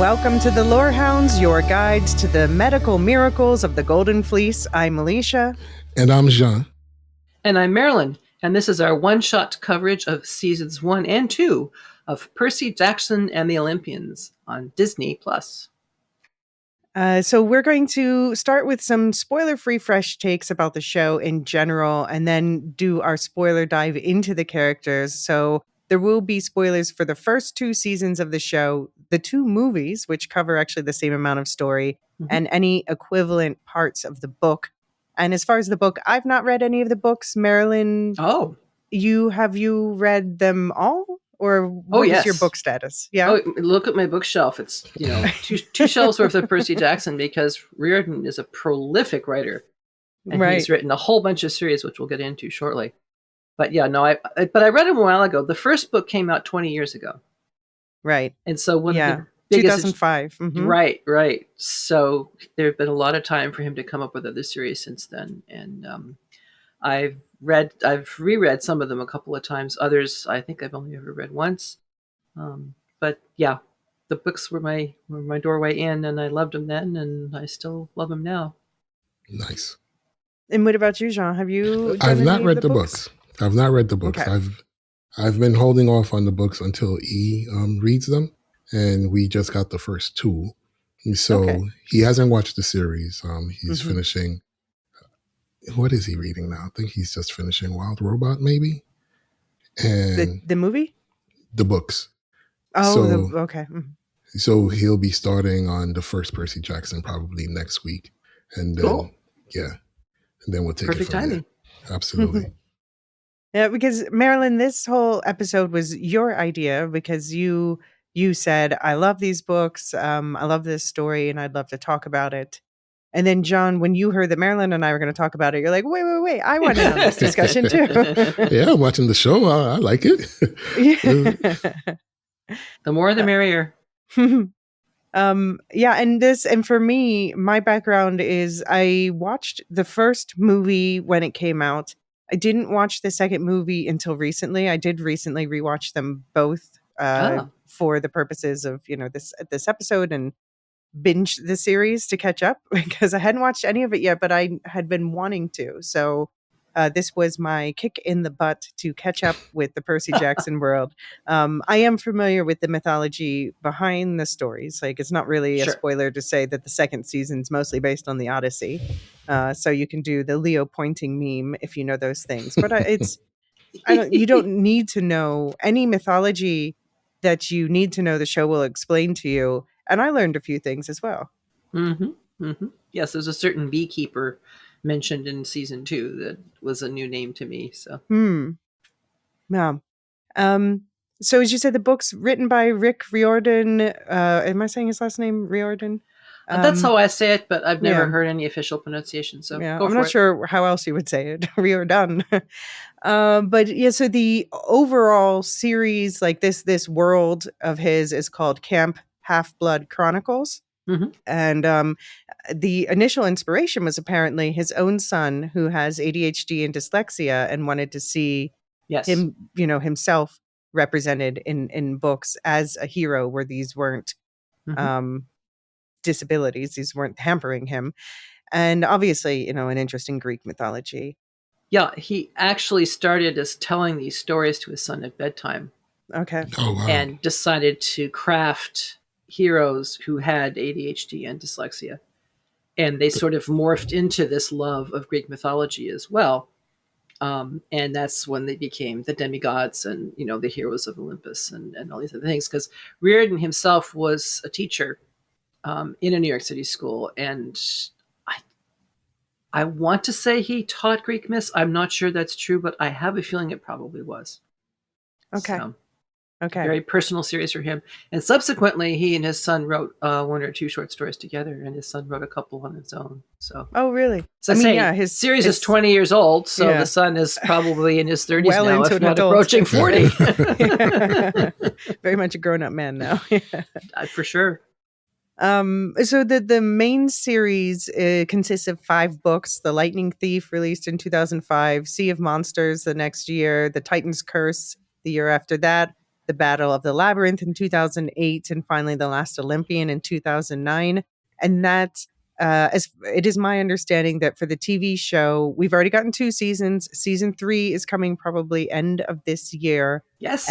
Welcome to the Lorehounds, your guides to the medical miracles of the Golden Fleece. I'm Elysia. And I'm Jean. And I'm Marilyn. And this is our one-shot coverage of seasons 1 and 2 of Percy Jackson and the Olympians on Disney+. So we're going to start with some spoiler-free fresh takes about the show in general, and then do our spoiler dive into the characters. So there will be spoilers for the first 2 seasons of the show, the 2 movies, which cover actually the same amount of story, and any equivalent parts of the book. And as far as the book, I've not read any of the books. Marilyn, have you read them all? Or what is your book status? Yeah. Oh, look at my bookshelf. It's, two shelves worth of Percy Jackson, because Riordan is a prolific writer. And he's written a whole bunch of series, which we'll get into shortly. But yeah, no, but I read them a while ago. The first book came out 20 years ago. Right. And so one of the biggest 2005. Right. So there's been a lot of time for him to come up with other series since then. And I've reread some of them a couple of times. Others, I think I've only ever read once. But yeah, the books were my doorway in, and I loved them then, and I still love them now. Nice. And what about you, Jean? Have you? I've not read the books. I've not read the books. Okay. I've been holding off on the books until E reads them, and we just got the first 2. So he hasn't watched the series. He's finishing. What is he reading now? I think he's just finishing Wild Robot, maybe. And the movie? The books. Oh, okay. So he'll be starting on the first Percy Jackson probably next week. And then, and then we'll take Perfect it from timing. there. Absolutely. Yeah, because Marilyn, this whole episode was your idea, because you said, I love these books. I love this story, and I'd love to talk about it. And then, John, when you heard that Marilyn and I were going to talk about it, you're like, wait, I want in on this discussion too. Yeah, I'm watching the show. I like it. The more the merrier. And for me, my background is I watched the first movie when it came out. I didn't watch the second movie until recently. I did recently rewatch them both for the purposes of, this episode, and binge the series to catch up, because I hadn't watched any of it yet, but I had been wanting to. So this was my kick in the butt to catch up with the Percy Jackson world. I am familiar with the mythology behind the stories. Like, it's not really a spoiler to say that the second season's mostly based on the Odyssey. So you can do the Leo pointing meme if you know those things. But you don't need to know any mythology that you need to know. The show will explain to you. And I learned a few things as well. Yes, there's a certain beekeeper mentioned in season 2 that was a new name to me. So, yeah. So as you said, the book's written by Rick Riordan. Am I saying his last name Riordan? That's how I say it, but I've never heard any official pronunciation. So I'm not sure how else you would say it. Riordan. But yeah, so the overall series, like this world of his, is called Camp Half-Blood Chronicles. And the initial inspiration was apparently his own son, who has ADHD and dyslexia, and wanted to see him, himself represented in books as a hero, where these weren't disabilities, these weren't hampering him. And obviously, an interest in Greek mythology. Yeah, he actually started as telling these stories to his son at bedtime. Okay. Oh, wow. And decided to craft heroes who had ADHD and dyslexia. And they sort of morphed into this love of Greek mythology as well. And that's when they became the demigods and, the heroes of Olympus and all these other things. Because Riordan himself was a teacher in a New York City school. And I want to say he taught Greek myths. I'm not sure that's true, but I have a feeling it probably was. Okay. So, very personal series for him. And subsequently, he and his son wrote 1 or 2 short stories together, and his son wrote a couple on his own. So, really? So his series is 20 years old, so the son is probably in his 30s now, if not approaching 40. Very much a grown-up man now. For sure. So the main series consists of 5 books: The Lightning Thief, released in 2005; Sea of Monsters the next year; The Titan's Curse the year after that; the Battle of the Labyrinth in 2008, and finally The Last Olympian in 2009. And that, it is my understanding that for the TV show, we've already gotten 2 seasons. Season 3 is coming probably end of this year. Yes.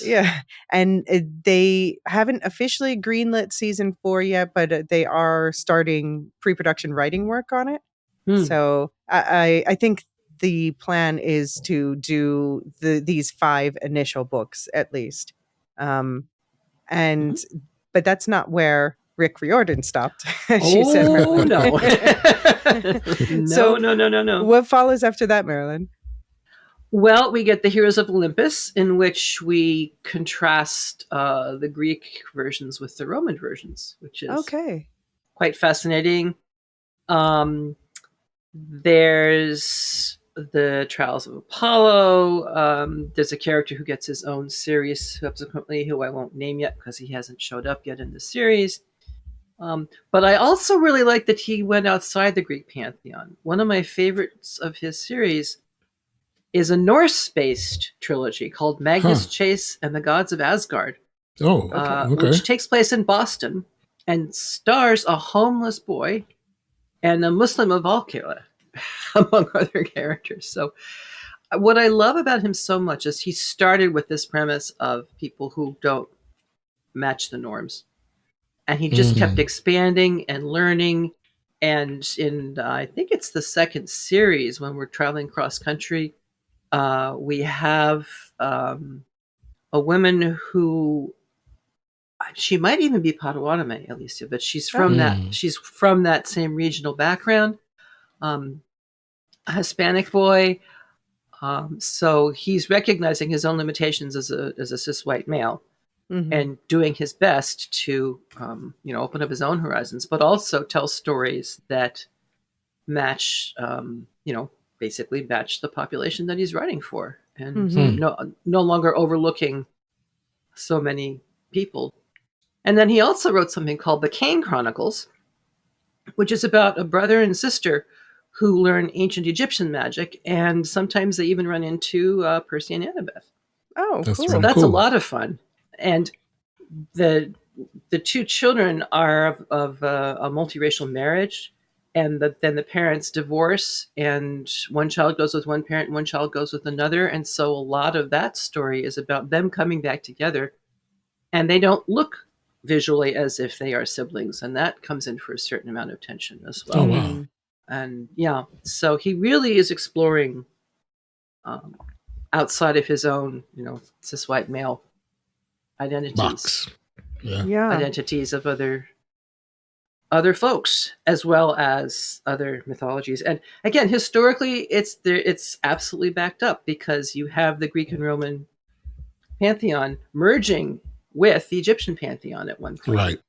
Yeah. And they haven't officially greenlit season 4 yet, but they are starting pre-production writing work on it. So I think the plan is to do these 5 initial books at least. But that's not where Rick Riordan stopped. No. No. What follows after that, Marilyn? Well, we get the Heroes of Olympus, in which we contrast the Greek versions with the Roman versions, which is quite fascinating. There's the Trials of Apollo. There's a character who gets his own series subsequently, who I won't name yet because he hasn't showed up yet in the series. But I also really like that he went outside the Greek pantheon. One of my favorites of his series is a Norse-based trilogy called Magnus Chase and the Gods of Asgard, which takes place in Boston and stars a homeless boy and a Muslim of Valkyla, among other characters. So what I love about him so much is he started with this premise of people who don't match the norms. And he just kept expanding and learning. And in, I think it's the second series, when we're traveling cross country, we have a woman who, she might even be Potawatomi, Elysia, but she's from that same regional background. A Hispanic boy. So he's recognizing his own limitations as a cis white male. And doing his best to, open up his own horizons, but also tell stories that match, basically match the population that he's writing for, and no longer overlooking so many people. And then he also wrote something called The Kane Chronicles, which is about a brother and sister who learn ancient Egyptian magic, and sometimes they even run into Percy and Annabeth. Oh, that's cool. really That's cool. a lot of fun. And the 2 children are of a multiracial marriage, and then the parents divorce, and one child goes with one parent and one child goes with another. And so a lot of that story is about them coming back together, and they don't look visually as if they are siblings, and that comes in for a certain amount of tension as well. Oh, wow. And so he really is exploring outside of his own, cis white male identities. Box. Identities of other folks, as well as other mythologies. And again, historically, it's absolutely backed up, because you have the Greek and Roman pantheon merging with the Egyptian pantheon at one point. Right.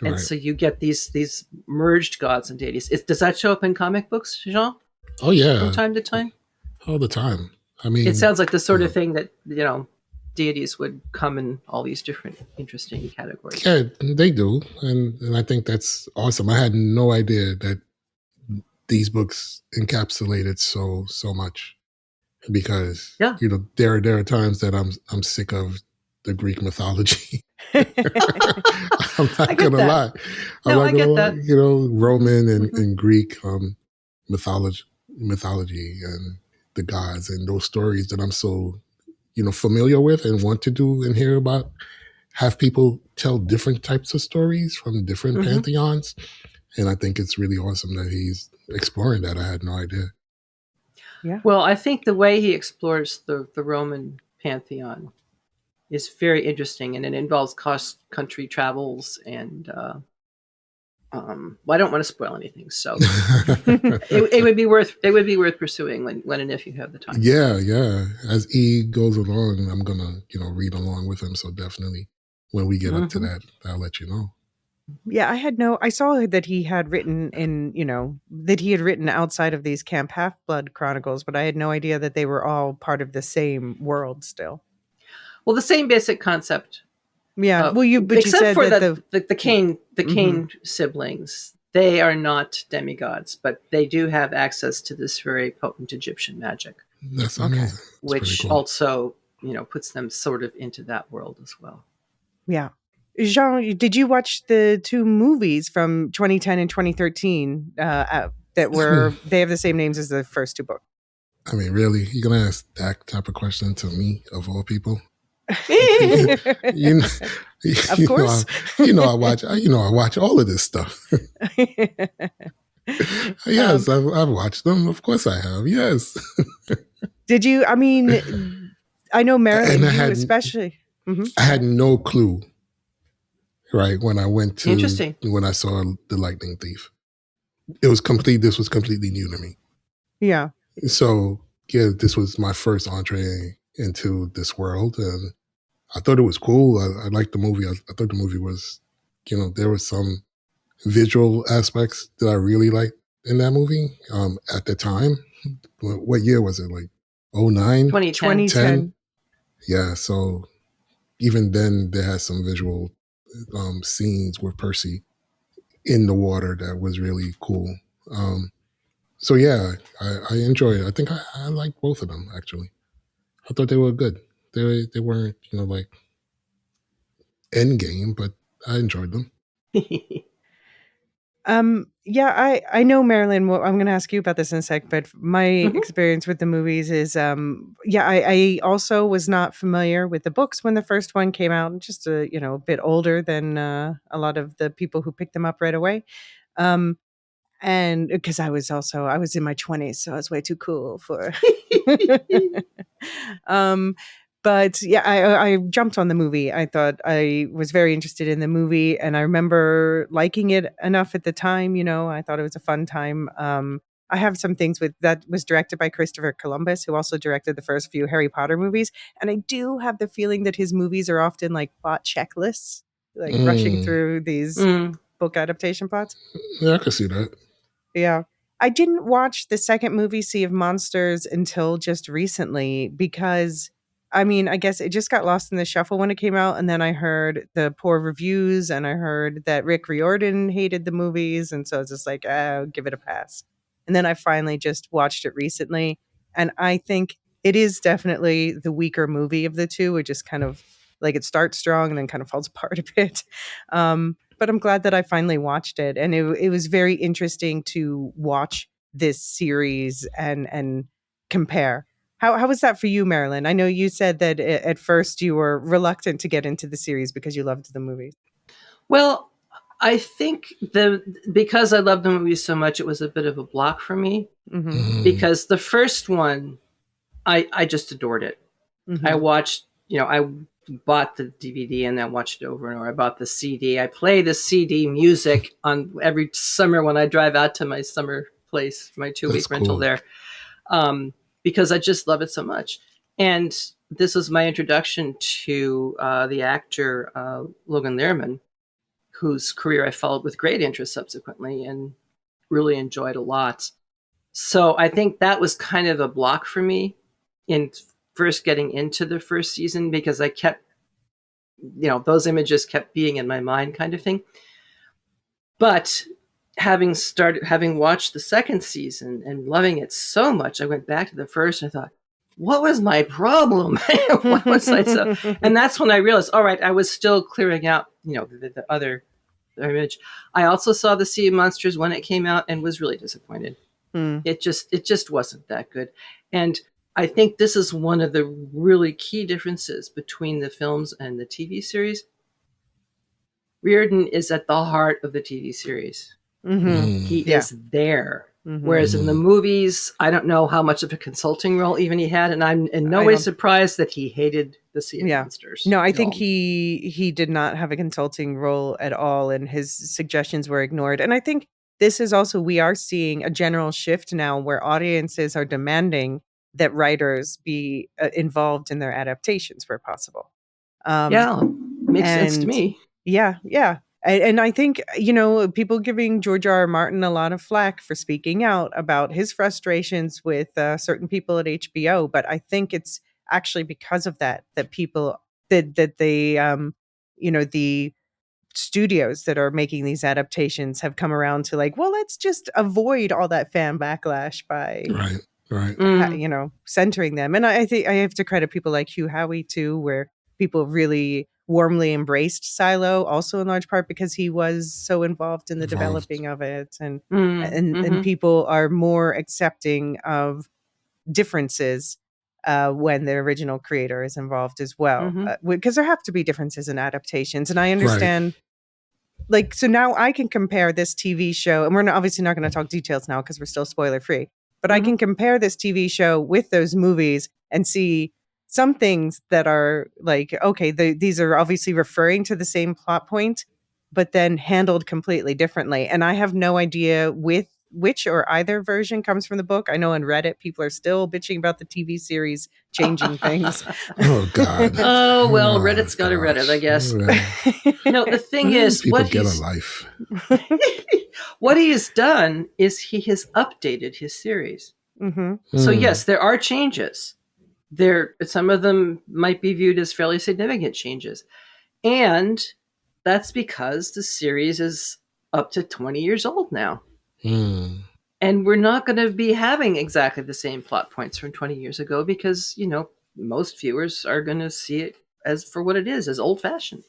And so you get these merged gods and deities. Does that show up in comic books, Jean? Oh, yeah. From time to time? All the time. I mean, it sounds like the sort of thing that, deities would come in all these different interesting categories. Yeah, they do. And I think that's awesome. I had no idea that these books encapsulated so much, because there are times that I'm sick of the Greek mythology. I'm not gonna lie. I get that. Roman and Greek mythology and the gods and those stories that I'm so familiar with and want to do and hear about, have people tell different types of stories from different pantheons. And I think it's really awesome that he's exploring that. I had no idea. Yeah. Well, I think the way he explores the Roman pantheon is very interesting, and it involves cross-country travels, and I don't want to spoil anything, so it would be worth pursuing when and if you have the time. Yeah. As E goes along, I'm gonna read along with him. So definitely, when we get up to that, I'll let you know. Yeah, I saw that he had written outside of these Camp Half-Blood Chronicles, but I had no idea that they were all part of the same world still. Well, the same basic concept. Yeah. You except said for that the Kane siblings, they are not demigods, but they do have access to this very potent Egyptian magic. That's amazing. Which cool. also puts them sort of into that world as well. Yeah. Jean, did you watch the two movies from 2010 and 2013 that they have the same names as the first two books? I mean, really? You're going to ask that type of question to me, of all people? Of course. I watch all of this stuff. Yes, I've watched them. Of course I have. Yes. Did you? I mean, I know Marilyn, especially. Mm-hmm. I had no clue. Right when I when I saw The Lightning Thief, this was completely new to me. Yeah. So yeah, this was my first entree into this world, and I thought it was cool. I liked the movie. I thought the movie was, there were some visual aspects that I really liked in that movie. At the time, what year was it? Like 2009? 2010. Yeah. So even then, they had some visual scenes with Percy in the water that was really cool. So yeah, I enjoy it. I think I like both of them, actually. I thought they were good. They weren't, like Endgame, but I enjoyed them. Yeah, I know, Marilyn. Well, I'm going to ask you about this in a sec, but my experience with the movies is, I also was not familiar with the books when the first one came out. Just a bit older than a lot of the people who picked them up right away. And because I was in my 20s, so I was way too cool for. But yeah, I jumped on the movie. I thought I was very interested in the movie, and I remember liking it enough at the time. I thought it was a fun time. I have some things with that was directed by Christopher Columbus, who also directed the first few Harry Potter movies. And I do have the feeling that his movies are often like plot checklists, like rushing through these book adaptation plots. Yeah, I can see that. Yeah. I didn't watch the second movie, Sea of Monsters, until just recently because, I mean, I guess it just got lost in the shuffle when it came out. And then I heard the poor reviews and I heard that Rick Riordan hated the movies. And so I was just like, I'll give it a pass. And then I finally just watched it recently. And I think it is definitely the weaker movie of the two. It just kind of like it starts strong and then kind of falls apart a bit. But I'm glad that I finally watched it. And it was very interesting to watch this series and compare. How was that for you, Marilyn? I know you said that at first you were reluctant to get into the series because you loved the movies. Well, I think because I loved the movies so much, it was a bit of a block for me. Because the first one, I just adored it. I watched, I bought the DVD and then watched it over and over. I bought the CD. I play the CD music on every summer when I drive out to my summer place, my 2-week rental there, because I just love it so much. And this was my introduction to the actor Logan Lerman, whose career I followed with great interest subsequently and really enjoyed a lot. So I think that was kind of a block for me in first getting into the first season because I kept, those images kept being in my mind kind of thing. But having watched the second season and loving it so much, I went back to the first and I thought, what was my problem? What was I so? And that's when I realized, all right, I was still clearing out, the other image. I also saw the Sea of Monsters when it came out and was really disappointed. It just wasn't that good. And I think this is one of the really key differences between the films and the TV series. Riordan is at the heart of the TV series. He is there. Whereas in the movies, I don't know how much of a consulting role even he had, and I'm in no way surprised that he hated the Sea of Monsters. No, I think he did not have a consulting role at all, and his suggestions were ignored. And I think this is also, we are seeing a general shift now where audiences are demanding that writers be involved in their adaptations where possible. Makes sense to me. Yeah. And I think, people giving George R.R. Martin a lot of flack for speaking out about his frustrations with certain people at HBO. But I think it's actually because of that people, that they, the studios that are making these adaptations have come around to like, well, let's just avoid all that fan backlash by Right. Centering them. And I think I have to credit people like Hugh Howey too, where people really warmly embraced Silo, also in large part because he was so involved in the developing of it, and people are more accepting of differences when the original creator is involved as well, because there have to be differences in adaptations, and I understand. Like, so now I can compare this TV show, and we're obviously not going to talk details now because we're still spoiler free, but I can compare this TV show with those movies and see some things that are like, okay, these are obviously referring to the same plot point, but then handled completely differently. And I have no idea which or either version comes from the book. I know on Reddit, people are still bitching about the TV series changing things. Oh, God. Oh, well, Reddit's got a Reddit, I guess. No, the thing is, people get a life. What he has done is he has updated his series. So yes, there are changes. Some of them might be viewed as fairly significant changes. And that's because the series is up to 20 years old now. And we're not going to be having exactly the same plot points from 20 years ago because, most viewers are going to see it as for what it is, as old-fashioned.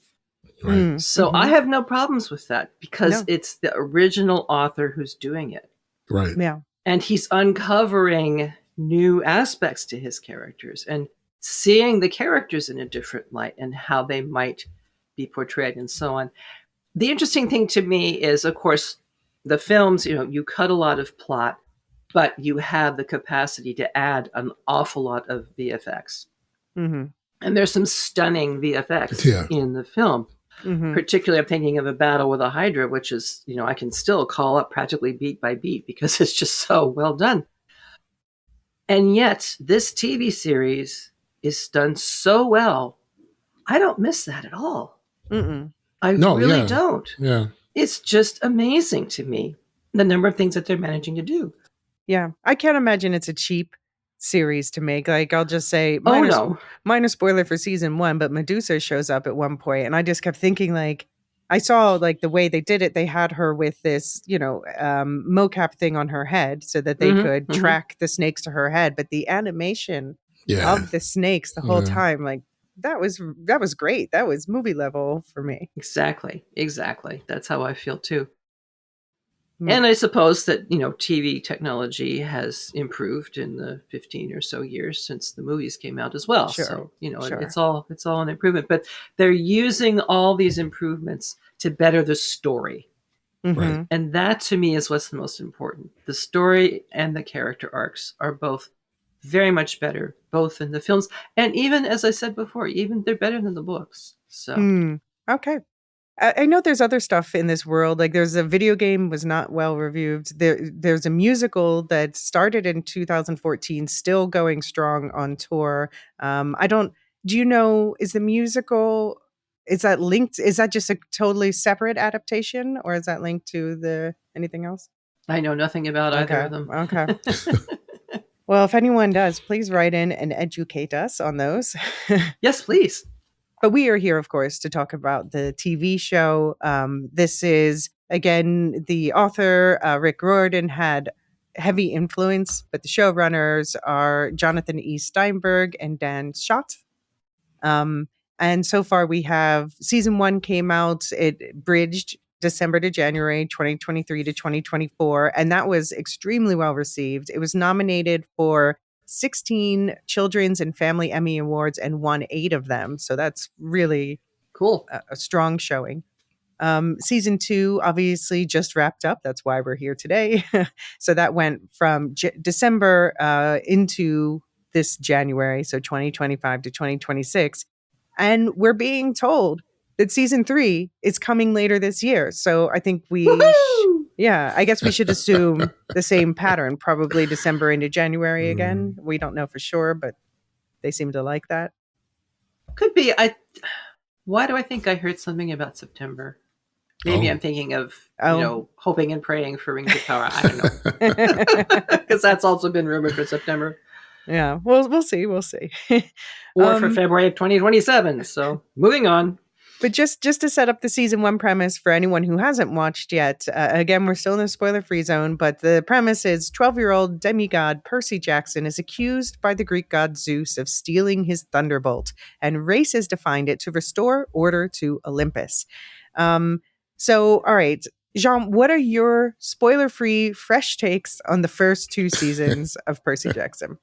Right. So I have no problems with that because it's the original author who's doing it. Right. Yeah. And he's uncovering new aspects to his characters and seeing the characters in a different light and how they might be portrayed and so on. The interesting thing to me is, of course, the films, you cut a lot of plot, but you have the capacity to add an awful lot of VFX. And there's some stunning VFX in the film. Particularly, I'm thinking of a battle with a Hydra, which is, I can still call up practically beat by beat because it's just so well done. And yet, this TV series is done so well, I don't miss that at all. I really don't. Yeah. It's just amazing to me, the number of things that they're managing to do. Yeah. I can't imagine it's a cheap series to make. Like, I'll just say, minor spoiler for season 1, but Medusa shows up at one point, and I just kept thinking, like, I saw like the way they did it. They had her with this, mocap thing on her head so that they could track the snakes to her head. But the animation of the snakes the whole time, like, that was great. That was movie level for me. Exactly. That's how I feel too. And I suppose that, TV technology has improved in the 15 or so years since the movies came out as well. Sure. So, it's all an improvement, but they're using all these improvements to better the story. Right. And that to me is what's the most important. The story and the character arcs are both very much better, both in the films. And even, as I said before, they're better than the books. So, okay. I know there's other stuff in this world. Like, there's a video game was not well reviewed. There's a musical that started in 2014, still going strong on tour. Do you know, is the musical, is that linked? Is that just a totally separate adaptation, or is that linked to anything else? I know nothing about either of them. Okay. Well, if anyone does, please write in and educate us on those. Yes, please. But we are here, of course, to talk about the TV show. This is, again, the author, Rick Riordan, had heavy influence, but the showrunners are Jonathan E. Steinberg and Dan Schott. And so far we have season 1 came out. It bridged December to January 2023 to 2024. And that was extremely well received. It was nominated for 16 Children's and Family Emmy Awards and won 8 of them. So that's really cool. A strong showing. Season 2 obviously just wrapped up. That's why we're here today. So that went from December into this January, so 2025 to 2026. And we're being told that season 3 is coming later this year. So I think I guess we should assume the same pattern, probably December into January again. We don't know for sure, but they seem to like that. Could be. Why do I think I heard something about September? Maybe I'm thinking of, hoping and praying for Rings of Power. I don't know. Because that's also been rumored for September. Yeah, we'll see. Or for February of 2027. So moving on. But just to set up the season 1 premise for anyone who hasn't watched yet, again, we're still in the spoiler-free zone, but the premise is 12-year-old demigod Percy Jackson is accused by the Greek god Zeus of stealing his thunderbolt and races to find it to restore order to Olympus. So, all right, Jean, what are your spoiler-free, fresh takes on the first 2 seasons of Percy Jackson?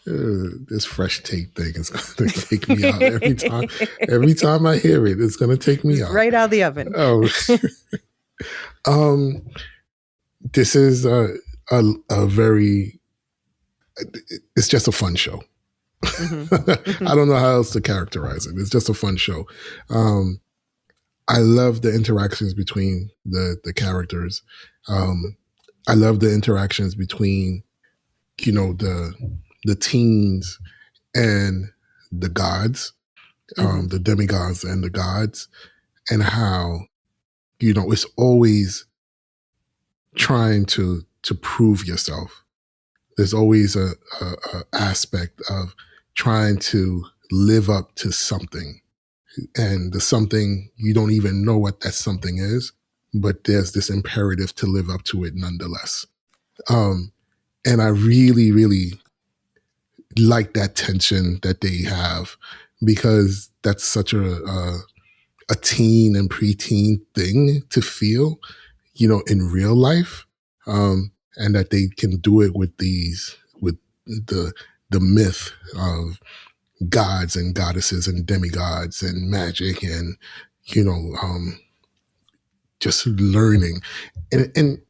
This fresh take thing is going to take me out every time. Every time I hear it, it's going to take me out. Right out of the oven. Oh, this is a very. It's just a fun show. I don't know how else to characterize it. It's just a fun show. I love the interactions between the characters. I love the interactions between, the teens and the gods, the demigods and the gods, and how, it's always trying to prove yourself. There's always a aspect of trying to live up to something. And the something, you don't even know what that something is, but there's this imperative to live up to it nonetheless. And I really, really like that tension that they have, because that's such a teen and preteen thing to feel, in real life. And that they can do it with the myth of gods and goddesses and demigods and magic and, just learning. And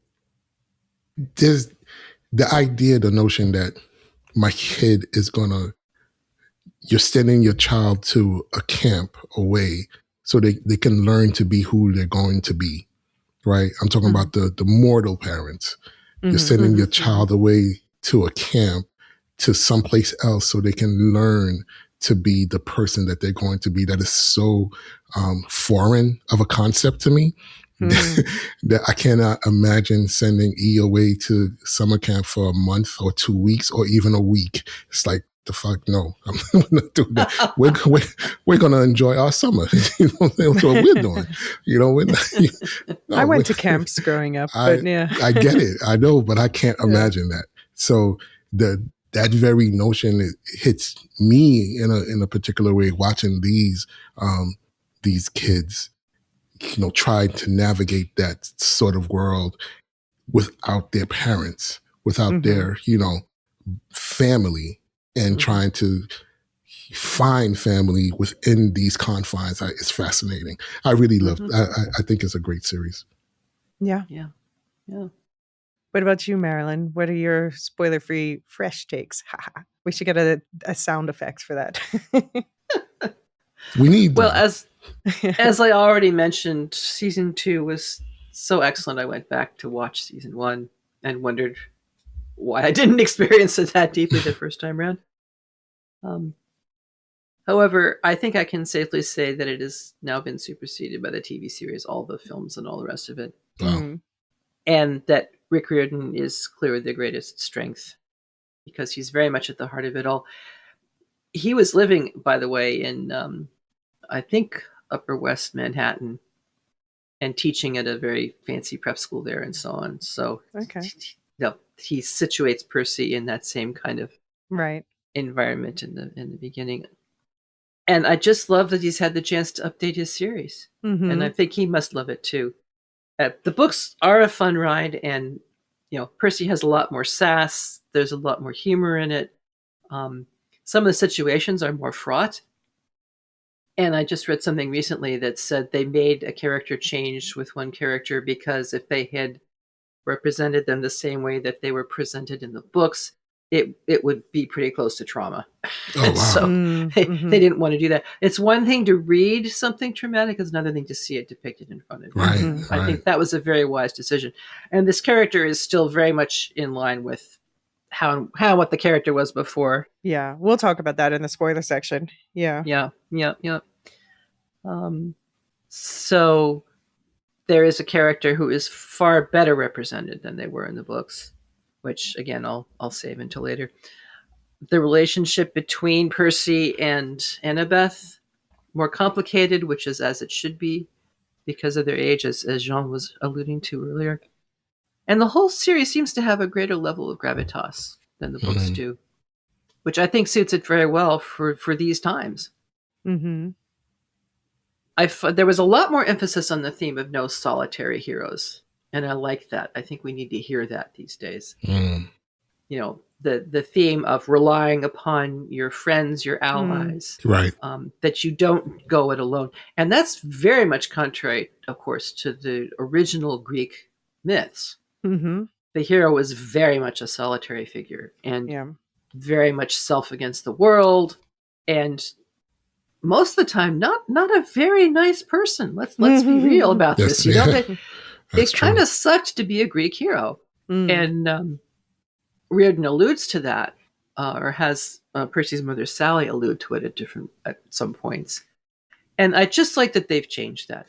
there's the idea, the notion that my kid is you're sending your child to a camp away so they can learn to be who they're going to be, right? I'm talking about the mortal parents. You're sending your child away to a camp, to someplace else, so they can learn to be the person that they're going to be. That is so foreign of a concept to me that I cannot imagine sending E away to summer camp for a month or 2 weeks or even a week. It's like, the fuck, no, I'm not doing that. We're going to enjoy our summer. That's what we're doing. I went to camps growing up, but yeah. I get it. I know, but I can't imagine that. So that very notion, it hits me in a particular way, watching these kids, try to navigate that sort of world without their parents, without their, family, and trying to find family within these confines. It's fascinating. I really love it. I think it's a great series. Yeah. Yeah. Yeah. What about you, Marilyn? What are your spoiler-free, fresh takes? We should get a sound effect for that. We need well, as I already mentioned, season 2 was so excellent. I went back to watch season 1 and wondered why I didn't experience it that deeply the first time around. However, I think I can safely say that it has now been superseded by the TV series, all the films and all the rest of it. Wow. And that Rick Riordan is clearly the greatest strength, because he's very much at the heart of it all. He was living, by the way, in, I think, Upper West Manhattan, and teaching at a very fancy prep school there and so on. So he situates Percy in that same kind of environment in the beginning. And I just love that he's had the chance to update his series. And I think he must love it too. The books are a fun ride, and Percy has a lot more sass. There's a lot more humor in it. Some of the situations are more fraught. And I just read something recently that said they made a character change with one character because if they had represented them the same way that they were presented in the books, it would be pretty close to trauma. Oh, wow. So they didn't want to do that. It's one thing to read something traumatic, it's another thing to see it depicted in front of you. Right. I think that was a very wise decision. And this character is still very much in line with how what the character was before. Yeah, we'll talk about that in the spoiler section. Yeah. So there is a character who is far better represented than they were in the books, which again I'll save until later. The relationship between Percy and Annabeth more complicated, which is as it should be because of their age, as Jean was alluding to earlier. And the whole series seems to have a greater level of gravitas than the books do, which I think suits it very well for these times. Mm-hmm. There was a lot more emphasis on the theme of no solitary heroes, and I like that. I think we need to hear that these days. You know, the theme of relying upon your friends, your allies, right? That you don't go it alone, and that's very much contrary, of course, to the original Greek myths. Mm-hmm. The hero was very much a solitary figure and very much self against the world, and most of the time not a very nice person. Let's be real about this. You know, it kind of sucked to be a Greek hero. And Riordan alludes to that, or has Percy's mother Sally allude to it at some points. And I just like that they've changed that.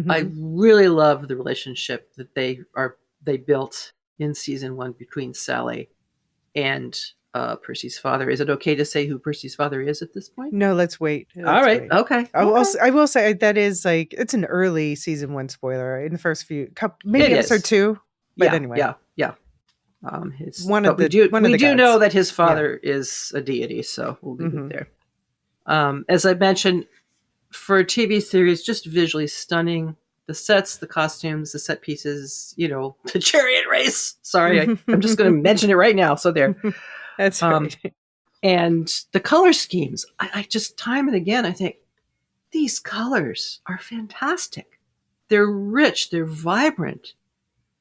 I really love the relationship that they built in season 1 between Sally and Percy's father. Is it okay to say who Percy's father is at this point? No, let's wait. All right. Wait. Okay. I will say that is like, it's an early season 1 spoiler in the first few, maybe episode 2. But anyway. Yeah. We do know that his father is a deity, so we'll leave it there. As I mentioned, for a TV series, just visually stunning. The sets, the costumes, the set pieces, you know, the chariot race. Sorry, I'm just going to mention it right now. So there. That's right. And the color schemes, I just time and again, I think these colors are fantastic. They're rich, they're vibrant.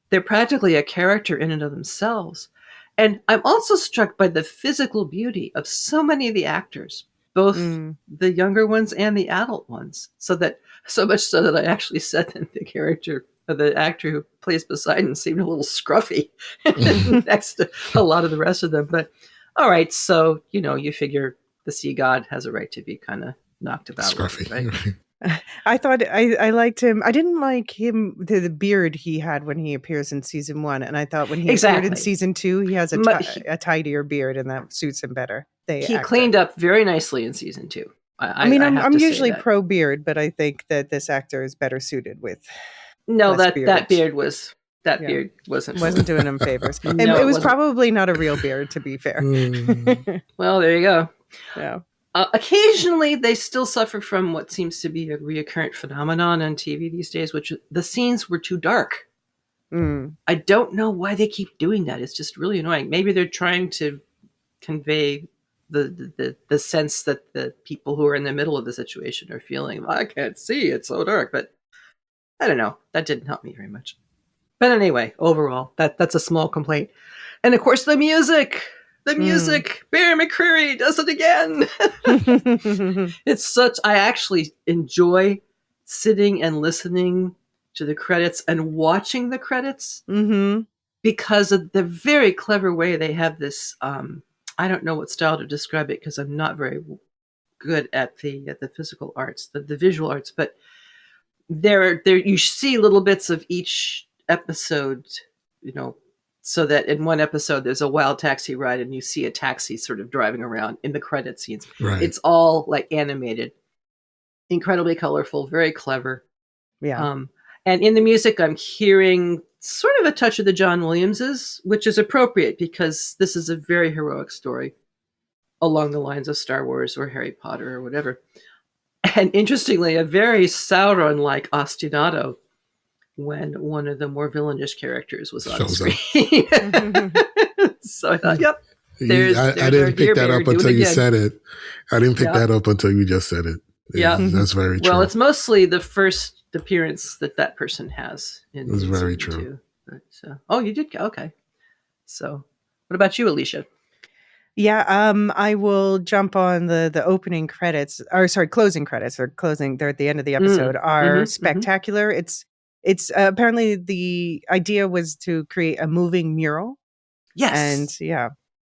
They're practically a character in and of themselves. And I'm also struck by the physical beauty of so many of the actors, both the younger ones and the adult ones. So much so that I actually said that the actor who plays Poseidon seemed a little scruffy next to a lot of the rest of them. But all right, so, you know, you figure the sea god has a right to be kind of knocked about. Scruffy, right? I thought I liked him. I didn't like him, the beard he had when he appears in season 1. And I thought when he appeared in season 2, he has a tidier beard, and that suits him better. He cleaned up very nicely in season 2. I'm usually pro beard, but I think that this actor is better suited with. That beard wasn't doing him favors. And it was probably not a real beard, to be fair. Well, there you go. Yeah. Occasionally, they still suffer from what seems to be a recurrent phenomenon on TV these days, which the scenes were too dark. I don't know why they keep doing that. It's just really annoying. Maybe they're trying to convey the sense that the people who are in the middle of the situation are feeling. I can't see, it's so dark. But I don't know. That didn't help me very much. But anyway, overall, that's a small complaint. And of course, the music. Barry McCreary does it again. I actually enjoy sitting and listening to the credits and watching the credits because of the very clever way they have this. I don't know what style to describe it because I'm not very good at the physical arts, the visual arts, but there you see little bits of each episode, you know, so that in one episode there's a wild taxi ride and you see a taxi sort of driving around in the credit scenes. Right. It's all like animated, incredibly colorful, very clever. Yeah. And in the music, I'm hearing sort of a touch of the John Williamses, which is appropriate because this is a very heroic story along the lines of Star Wars or Harry Potter or whatever. And interestingly, a very Sauron-like ostinato when one of the more villainous characters was on screen. So I thought, yep. I didn't pick that up until you said it. I didn't pick that up until you just said it. Yeah. That's very true. Well, it's mostly the first appearance that person has. That's very true. But, you did? Okay. So what about you, Elysia? Yeah, I will jump on the opening credits, or sorry, closing credits, or closing. They're at the end of the episode. Are spectacular. It's apparently the idea was to create a moving mural. Yes, and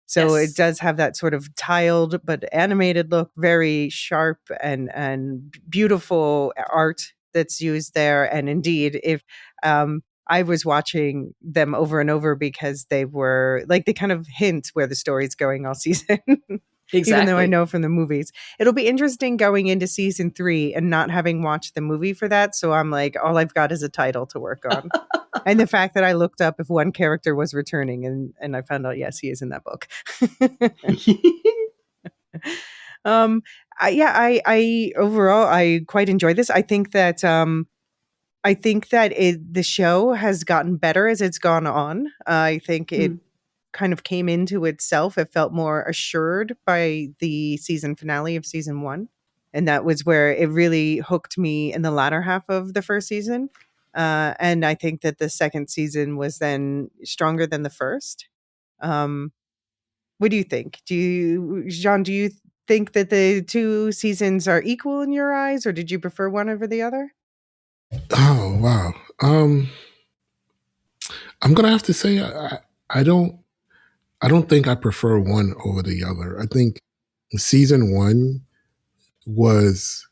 so it does have that sort of tiled but animated look, very sharp and beautiful art that's used there. And indeed, if I was watching them over and over because they were like, they kind of hint where the story's going all season. Exactly. Even though I know from the movies. It'll be interesting going into season 3 and not having watched the movie for that. So I'm like, all I've got is a title to work on. And the fact that I looked up if one character was returning, and I found out, yes, he is in that book. I overall, I quite enjoy this. I think that the show has gotten better as it's gone on. I think it kind of came into itself. It felt more assured by the season finale of season 1. And that was where it really hooked me in the latter half of the first season. And I think that the second season was then stronger than the first. What do you think? Jean, do you think that the 2 seasons are equal in your eyes, or did you prefer one over the other? Oh, wow. I'm going to have to say I don't think I prefer one over the other. I think season 1 was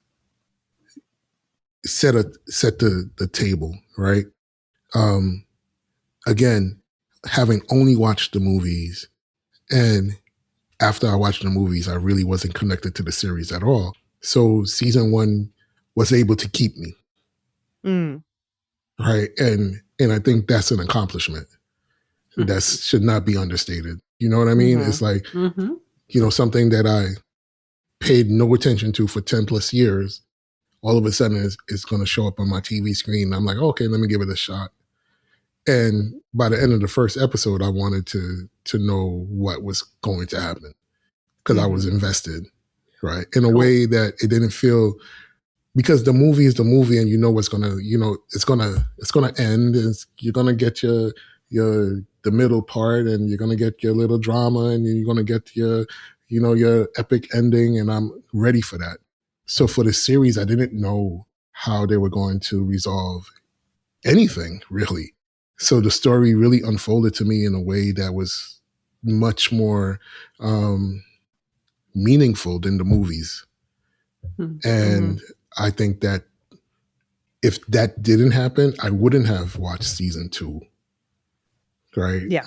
set the table, right? Again, having only watched the movies, and after I watched the movies, I really wasn't connected to the series at all. So season 1 was able to keep me. Right. And I think that's an accomplishment. That should not be understated. You know what I mean? It's like, something that I paid no attention to for 10 plus years, all of a sudden it's going to show up on my TV screen. I'm like, okay, let me give it a shot. And by the end of the first episode, I wanted to know what was going to happen because I was invested, right? In a way that it didn't feel, because the movie is the movie, and what's gonna, it's gonna end. You're gonna get the middle part, and you're gonna get your little drama, and you're gonna get your epic ending, and I'm ready for that. So for the series, I didn't know how they were going to resolve anything, really. So the story really unfolded to me in a way that was much more meaningful than the movies. And I think that if that didn't happen, I wouldn't have watched season 2. Right? Yeah.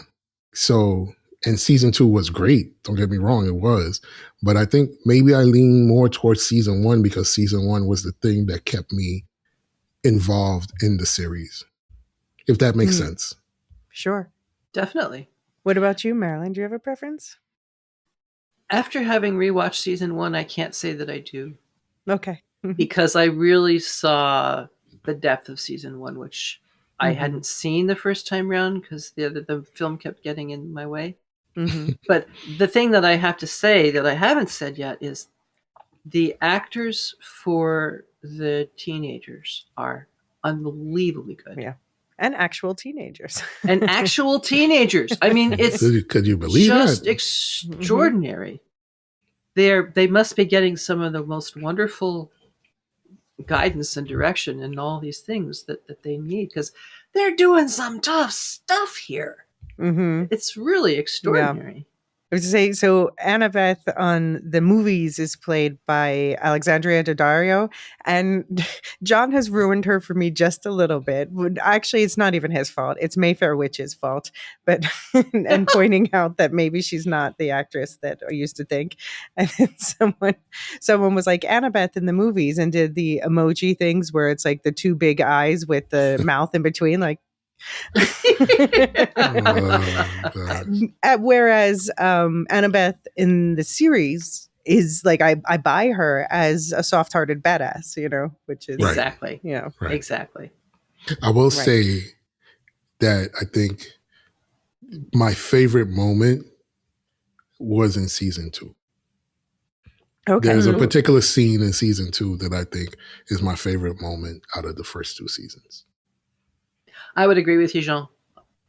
So, and season 2 was great. Don't get me wrong, it was. But I think maybe I lean more towards season 1 because season 1 was the thing that kept me involved in the series. If that makes sense. Sure. Definitely. What about you, Marilyn? Do you have a preference? After having rewatched season 1, I can't say that I do. Okay. Because I really saw the depth of season 1, which I hadn't seen the first time round because the film kept getting in my way. But the thing that I have to say that I haven't said yet is the actors for the teenagers are unbelievably good. Yeah. And actual teenagers. I mean, it's could you believe just that? Extraordinary. They must be getting some of the most wonderful guidance and direction and all these things that they need, because they're doing some tough stuff here. It's really extraordinary. Yeah. I was to say, so Annabeth on the movies is played by Alexandria Daddario, and John has ruined her for me just a little bit. Actually, it's not even his fault. It's Mayfair Witch's fault, but and pointing out that maybe she's not the actress that I used to think. And then someone was like, Annabeth in the movies, and did the emoji things where it's like the 2 big eyes with the mouth in between, like. Whereas Annabeth in the series is like, I buy her as a soft-hearted badass, which is exactly, Right. Exactly. I will say that I think my favorite moment was in season 2. Okay. There's a particular scene in season 2 that I think is my favorite moment out of the first 2 seasons. I would agree with you, Jean.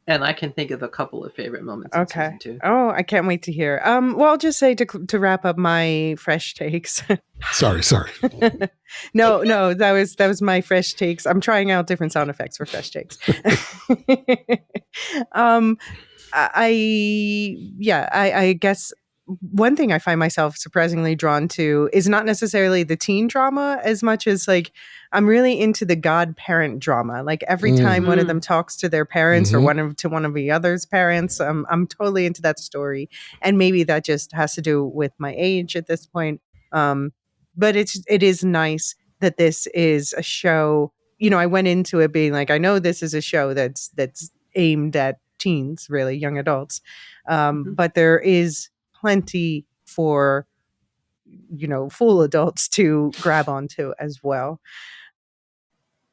And I can think of a couple of favorite moments in season 2. Oh, I can't wait to hear. Well, I'll just say to wrap up my fresh takes. Sorry. No, that was my fresh takes. I'm trying out different sound effects for fresh takes. I guess one thing I find myself surprisingly drawn to is not necessarily the teen drama as much as like I'm really into the godparent drama. Like every time one of them talks to their parents or one of the other's parents, I'm totally into that story. And maybe that just has to do with my age at this point. But it is nice that this is a show. You know, I went into it being like, I know this is a show that's aimed at teens, really young adults. But there is plenty for, you know, full adults to grab onto as well.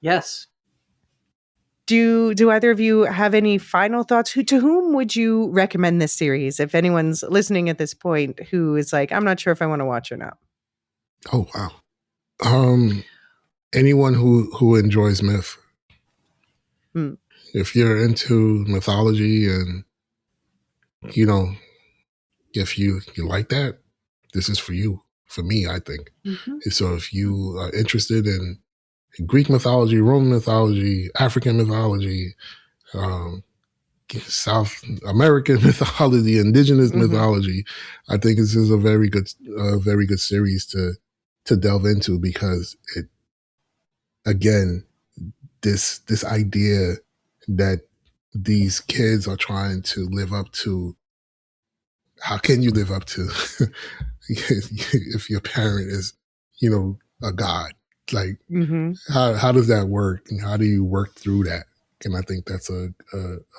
Yes. Do either of you have any final thoughts? To whom would you recommend this series? If anyone's listening at this point who is like, I'm not sure if I want to watch or not. Oh, wow. Anyone who enjoys myth. If you're into mythology and, you know, if you like that, this is for you. For me, I think. So if you are interested in Greek mythology, Roman mythology, African mythology, South American mythology, indigenous mythology, I think this is a very good series to delve into, because it, again, this idea that these kids are trying to live up to. How can you live up to if your parent is, you know, a god? Like, how does that work? And how do you work through that? And I think that's a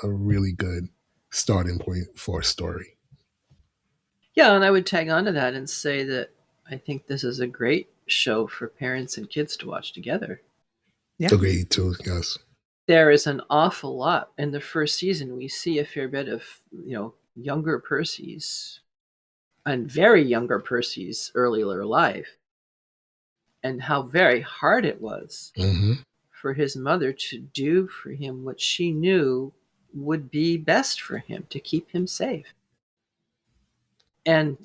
really good starting point for a story. Yeah, and I would tag on to that and say that I think this is a great show for parents and kids to watch together. Yeah. Agreed too, yes. There is an awful lot in the first season. We see a fair bit of, you know, younger Percys and very younger Percys earlier life, and how very hard it was for his mother to do for him what she knew would be best for him to keep him safe. And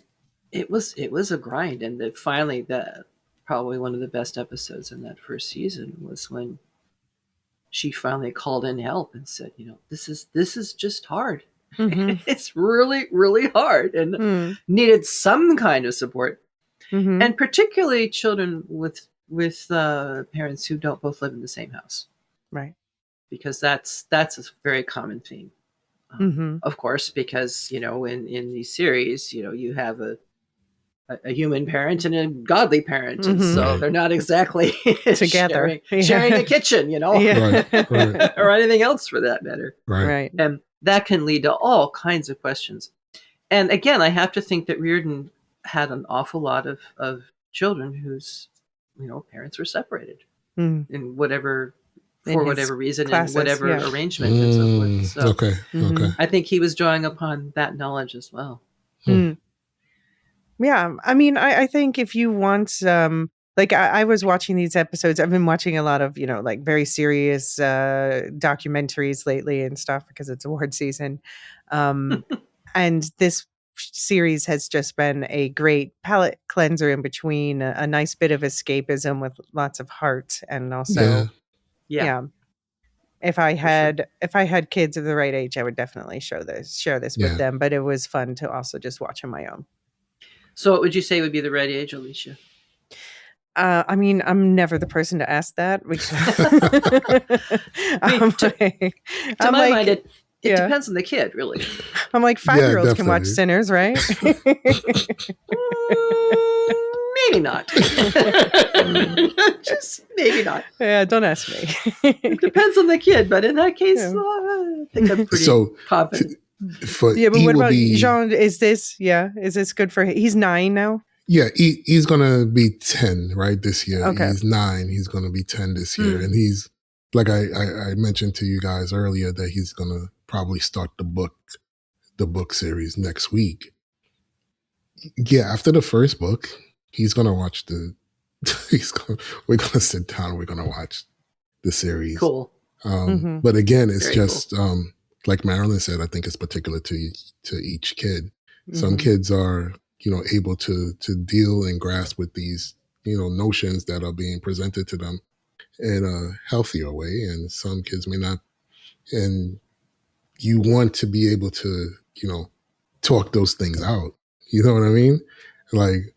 it was a grind. And finally, that probably one of the best episodes in that first season was when she finally called in help and said, you know, this is just hard. It's really, really hard, and needed some kind of support. And particularly children with parents who don't both live in the same house. Right. Because that's a very common theme. Of course, because, you know, in these series, you know, you have a human parent and a godly parent, and so they're not exactly together sharing a kitchen, you know, right. or anything else for that matter. Right. And that can lead to all kinds of questions. And again, I have to think that Riordan had an awful lot of children whose, you know, parents were separated in whatever reason, classes, in whatever arrangement and so forth. So okay. I think he was drawing upon that knowledge as well. Yeah, I mean, I think if you want, like I was watching these episodes. I've been watching a lot of, you know, like very serious documentaries lately and stuff because it's award season. And this series has just been a great palate cleanser in between, a nice bit of escapism with lots of heart, and also, yeah. If I had kids of the right age, I would definitely share this with them. But it was fun to also just watch on my own. So what would you say would be the right age, Elysia? I mean, I'm never the person to ask that. To my mind, it depends on the kid, really. I'm like, 5-year-olds can watch Sinners, right? Maybe not. Just maybe not. Yeah, don't ask me. It depends on the kid, but in that case, I think I'm pretty confident. But what about Jean? Is this good for him? He's 9 now? Yeah, he's gonna be 10 right this year. Okay. He's 9. He's gonna be 10 this year, and he's like I mentioned to you guys earlier that he's gonna probably start the book series next week. Yeah, after the first book, he's gonna watch we're gonna sit down. We're gonna watch the series. Cool. But again, it's very just cool. Like Marilyn said, I think it's particular to each kid. Some kids are, you know, able to deal and grasp with these, you know, notions that are being presented to them in a healthier way, and some kids may not. And you want to be able to, you know, talk those things out You know what I mean? Like,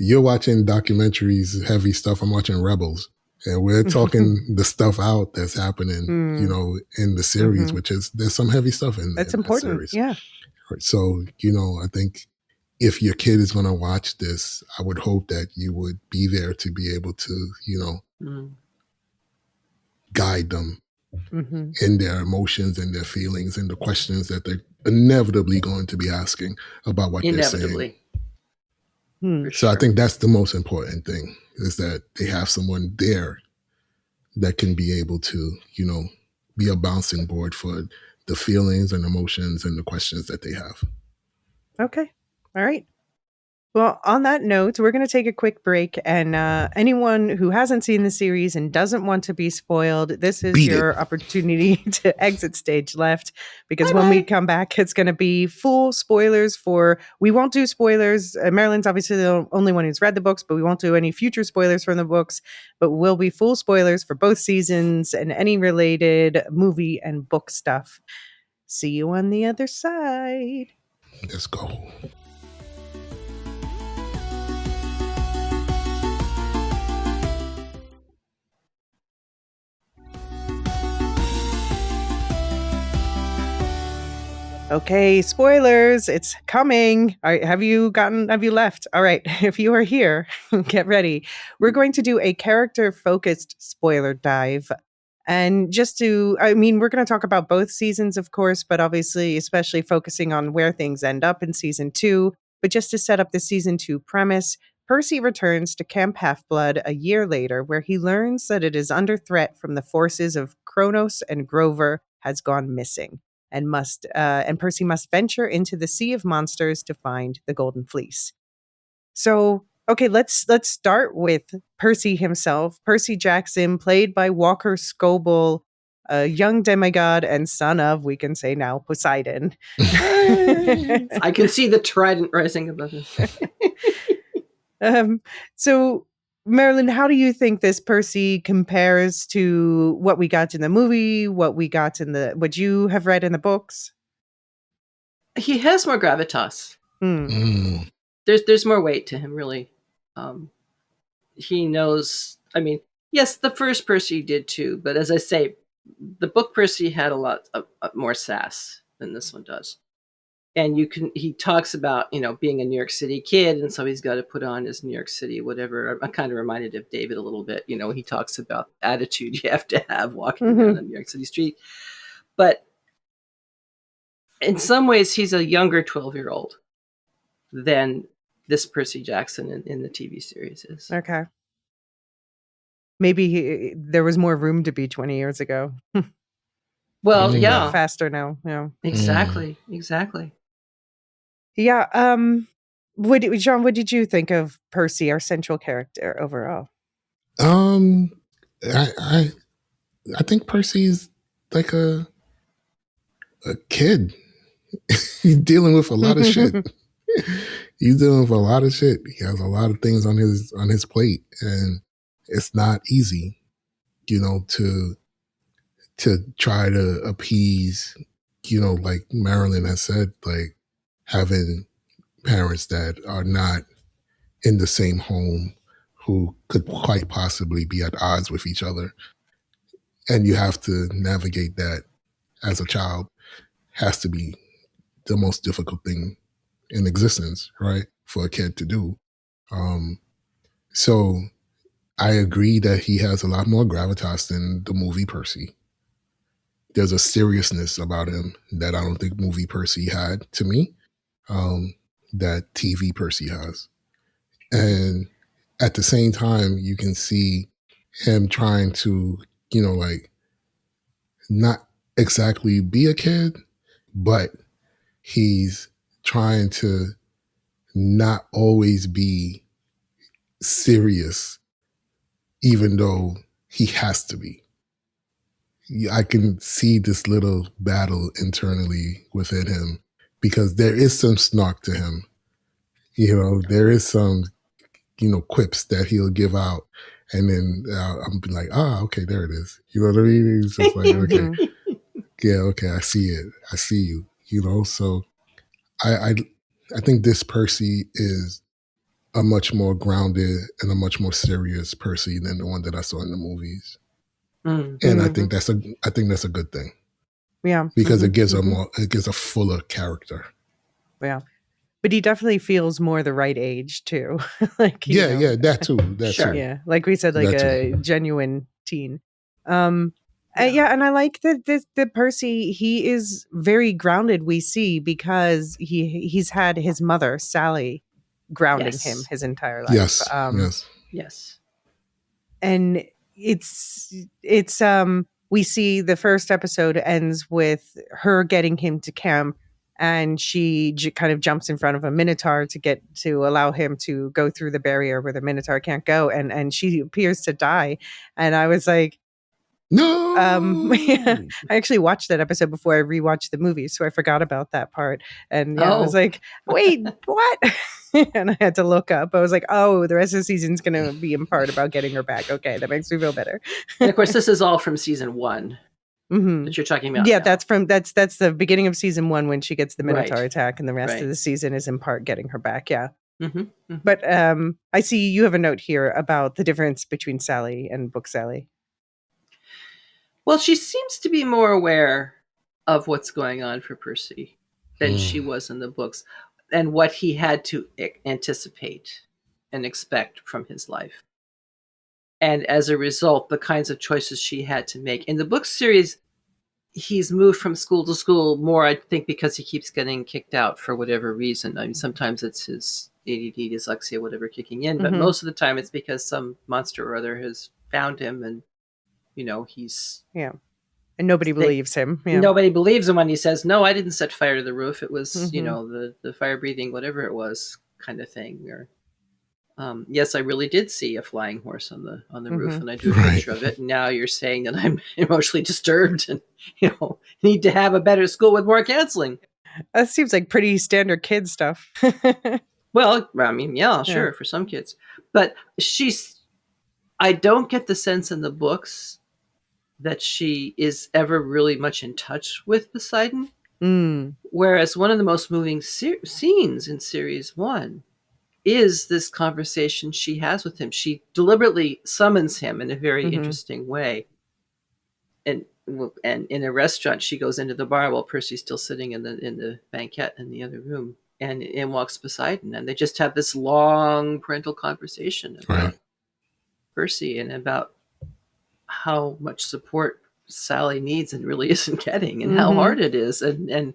you're watching documentaries, heavy stuff. I'm watching Rebels, and we're talking the stuff out that's happening, you know, in the series, which is, there's some heavy stuff in That's that important. series. Yeah. So, you know, I think if your kid is going to watch this, I would hope that you would be there to be able to, you know, guide them in their emotions and their feelings and the questions that they're inevitably going to be asking about what they're saying. So I think that's the most important thing, is that they have someone there that can be able to, you know, be a bouncing board for the feelings and emotions and the questions that they have. Okay. All right. Well, on that note, we're going to take a quick break. And anyone who hasn't seen the series and doesn't want to be spoiled, this is your opportunity to exit stage left. Because when we come back, it's going to be full spoilers for... We won't do spoilers. Marilyn's obviously the only one who's read the books, but we won't do any future spoilers from the books. But we'll be full spoilers for both seasons and any related movie and book stuff. See you on the other side. Let's go. Okay, spoilers, it's coming. All right, have you left? All right, if you are here, get ready. We're going to do a character-focused spoiler dive. And we're going to talk about both seasons, of course, but obviously, especially focusing on where things end up in season 2. But just to set up the season 2 premise, Percy returns to Camp Half-Blood a year later, where he learns that it is under threat from the forces of Kronos, and Grover has gone missing. And Percy must venture into the Sea of Monsters to find the Golden Fleece. So, okay, let's start with Percy himself. Percy Jackson, played by Walker Scobell, a young demigod and son of, we can say now, Poseidon. I can see the trident rising above him. So, Marilyn, how do you think this Percy compares to what we got in the movie, what you have read in the books? He has more gravitas. There's more weight to him, really. He knows, I mean, yes, the first Percy did too, but as I say, the book Percy had a lot of more sass than this one does. And he talks about, you know, being a New York City kid, and so he's got to put on his New York City whatever. I'm kind of reminded of David a little bit. You know, he talks about the attitude you have to have walking down a New York City street. But in some ways, he's a younger 12-year-old than this Percy Jackson in the TV series is. Okay. Maybe there was more room to be 20 years ago. Well, yeah. Faster now. Yeah. Exactly. Yeah. Jean, what did you think of Percy, our central character, overall? I think Percy's like a kid. He's dealing with a lot of shit. He's dealing with a lot of shit. He has a lot of things on his plate, and it's not easy, you know, to try to appease, you know, like Marilyn has said, like having parents that are not in the same home, who could quite possibly be at odds with each other. And you have to navigate that as a child. Has to be the most difficult thing in existence, right? For a kid to do. So I agree that he has a lot more gravitas than the movie Percy. There's a seriousness about him that I don't think movie Percy had, to me, that TV Percy has. And at the same time, you can see him trying to, you know, like, not exactly be a kid, but he's trying to not always be serious, even though he has to be. I can see this little battle internally within him, because there is some snark to him. You know, there is some, you know, quips that he'll give out, and then I'm like, okay, there it is. You know what I mean? He's just like, okay, yeah, okay, I see it. I see you. You know, so I I think this Percy is a much more grounded and a much more serious Percy than the one that I saw in the movies. Mm-hmm. And I think that's a good thing. Yeah. Because it gives a fuller character. Yeah. But he definitely feels more the right age too. Like, yeah, that too. That sure. too. Yeah. Like we said, like that a genuine teen. And I like that the Percy, he is very grounded, we see, because he's had his mother, Sally, grounding him his entire life. Yes. And it's we see the first episode ends with her getting him to camp, and she kind of jumps in front of a minotaur to allow him to go through the barrier where the minotaur can't go, and she appears to die. And I was like, no. I actually watched that episode before I rewatched the movie, so I forgot about that part. And I was like, wait, what? And I had to look up. I was like, oh, the rest of the season's going to be in part about getting her back. Okay, that makes me feel better. And of course, this is all from season 1 that you're talking about. Yeah, now. that's the beginning of season 1 when she gets the Minotaur attack, and the rest of the season is in part getting her back. Yeah. But I see you have a note here about the difference between Sally and Book Sally. Well, she seems to be more aware of what's going on for Percy than she was in the books, and what he had to anticipate and expect from his life. And as a result, the kinds of choices she had to make. In the book series, he's moved from school to school more, I think, because he keeps getting kicked out for whatever reason. I mean, sometimes it's his ADD, dyslexia, whatever kicking in, but most of the time it's because some monster or other has found him, and he's and nobody believes him. Nobody believes him when he says, no, I didn't set fire to the roof. It was the fire breathing, whatever it was, kind of thing. Or yes, I really did see a flying horse on the roof, and I drew a picture of it. And now you're saying that I'm emotionally disturbed and need to have a better school with more counseling. That seems like pretty standard kid stuff. Well, I mean, sure, for some kids. But I don't get the sense in the books that she is ever really much in touch with Poseidon. Whereas one of the most moving scenes in series 1 is this conversation she has with him. She deliberately summons him in a very interesting way. And in a restaurant, she goes into the bar while Percy's still sitting in the banquette in the other room, and in walks Poseidon, and they just have this long parental conversation about Percy and about how much support Sally needs and really isn't getting, and how hard it is, and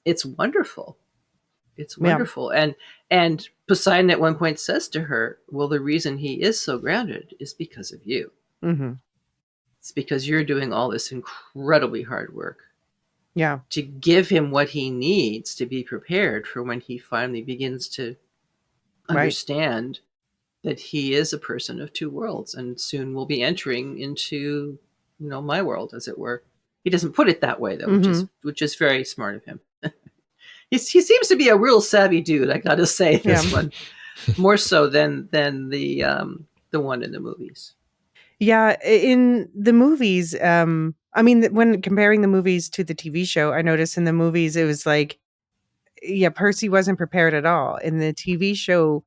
it's wonderful. It's wonderful. And Poseidon at one point says to her, well, the reason he is so grounded is because of you. It's because you're doing all this incredibly hard work to give him what he needs to be prepared for when he finally begins to understand that he is a person of two worlds, and soon will be entering into my world, as it were. He doesn't put it that way, though, which is very smart of him. He seems to be a real savvy dude, I gotta say, this one. More so than the one in the movies. Yeah, in the movies, I mean, when comparing the movies to the TV show, I noticed in the movies it was like, Percy wasn't prepared at all. In the TV show,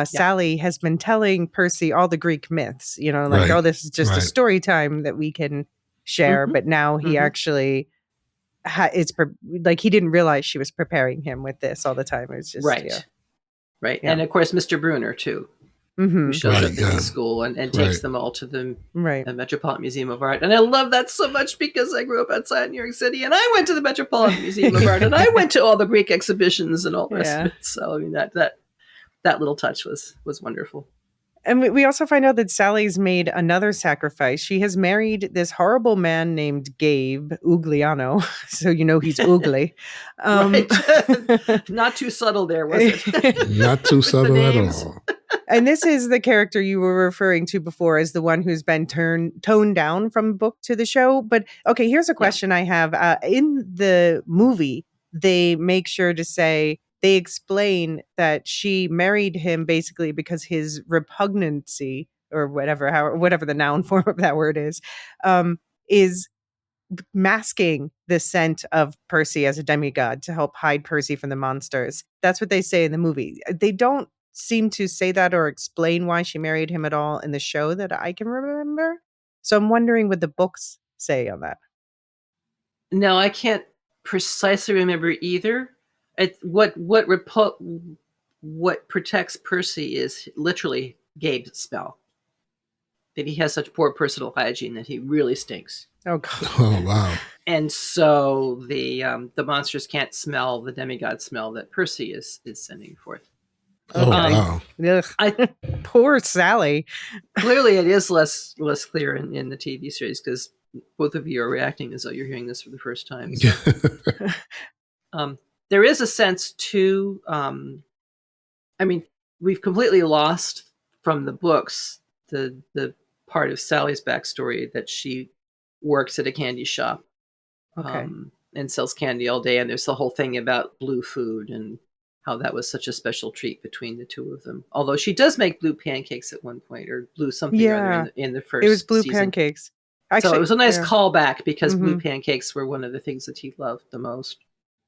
Sally has been telling Percy all the Greek myths, oh, this is just a story time that we can share. But now he actually he didn't realize she was preparing him with this all the time. It was just right. And of course, Mr. Bruner too, who shows up at the school and takes them all to the Metropolitan Museum of Art. And I love that so much because I grew up outside New York City, and I went to the Metropolitan Museum of Art, and I went to all the Greek exhibitions and all the rest of it. So I mean, that little touch was wonderful. And we also find out that Sally's made another sacrifice. She has married this horrible man named Gabe Ugliano. So he's ugly. Not too subtle there, was it? Not too subtle at all. And this is the character you were referring to before as the one who's been toned down from book to the show. But okay, here's a question I have. In the movie, they make sure to say, they explain that she married him basically because his repugnancy, or whatever the noun form of that word is masking the scent of Percy as a demigod to help hide Percy from the monsters. That's what they say in the movie. They don't seem to say that or explain why she married him at all in the show that I can remember. So I'm wondering what the books say on that. No, I can't precisely remember either. What protects Percy is literally Gabe's spell. That he has such poor personal hygiene that he really stinks. Oh God! Oh wow! And so the monsters can't smell the demigod smell that Percy is sending forth. Oh wow! Poor Sally. Clearly, it is less clear in the TV series because both of you are reacting as though you're hearing this for the first time. So. There is a sense too. I mean, we've completely lost from the books the part of Sally's backstory that she works at a candy shop, and sells candy all day. And there's the whole thing about blue food and how that was such a special treat between the two of them. Although she does make blue pancakes at one point, or blue something or other in the first. It was blue season. Pancakes. Actually, so it was a nice callback because blue pancakes were one of the things that he loved the most.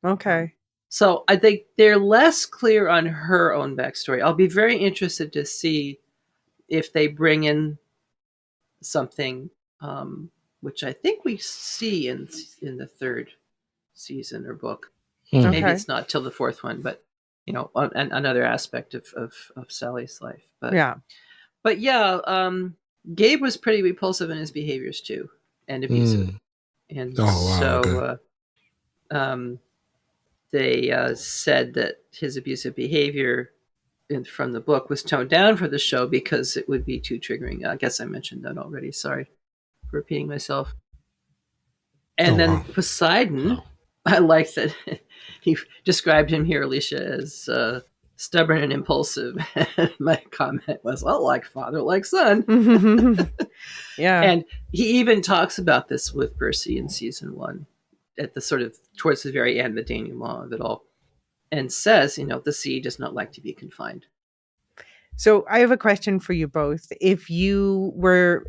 Okay. So I think they're less clear on her own backstory. I'll be very interested to see if they bring in something, which I think we see in the third season or book. Okay. Maybe it's not till the fourth one, but another aspect of Sally's life. But Gabe was pretty repulsive in his behaviors too, and abusive. And they said that his abusive behavior from the book was toned down for the show because it would be too triggering. I guess I mentioned that already. Sorry for repeating myself. And then Poseidon, I like that he described him here, Elysia, as stubborn and impulsive. My comment was, well, like father, like son. Yeah. And he even talks about this with Percy in season 1 at the sort of towards the very end, the denouement of it all, and says, the sea does not like to be confined. So I have a question for you both. If you were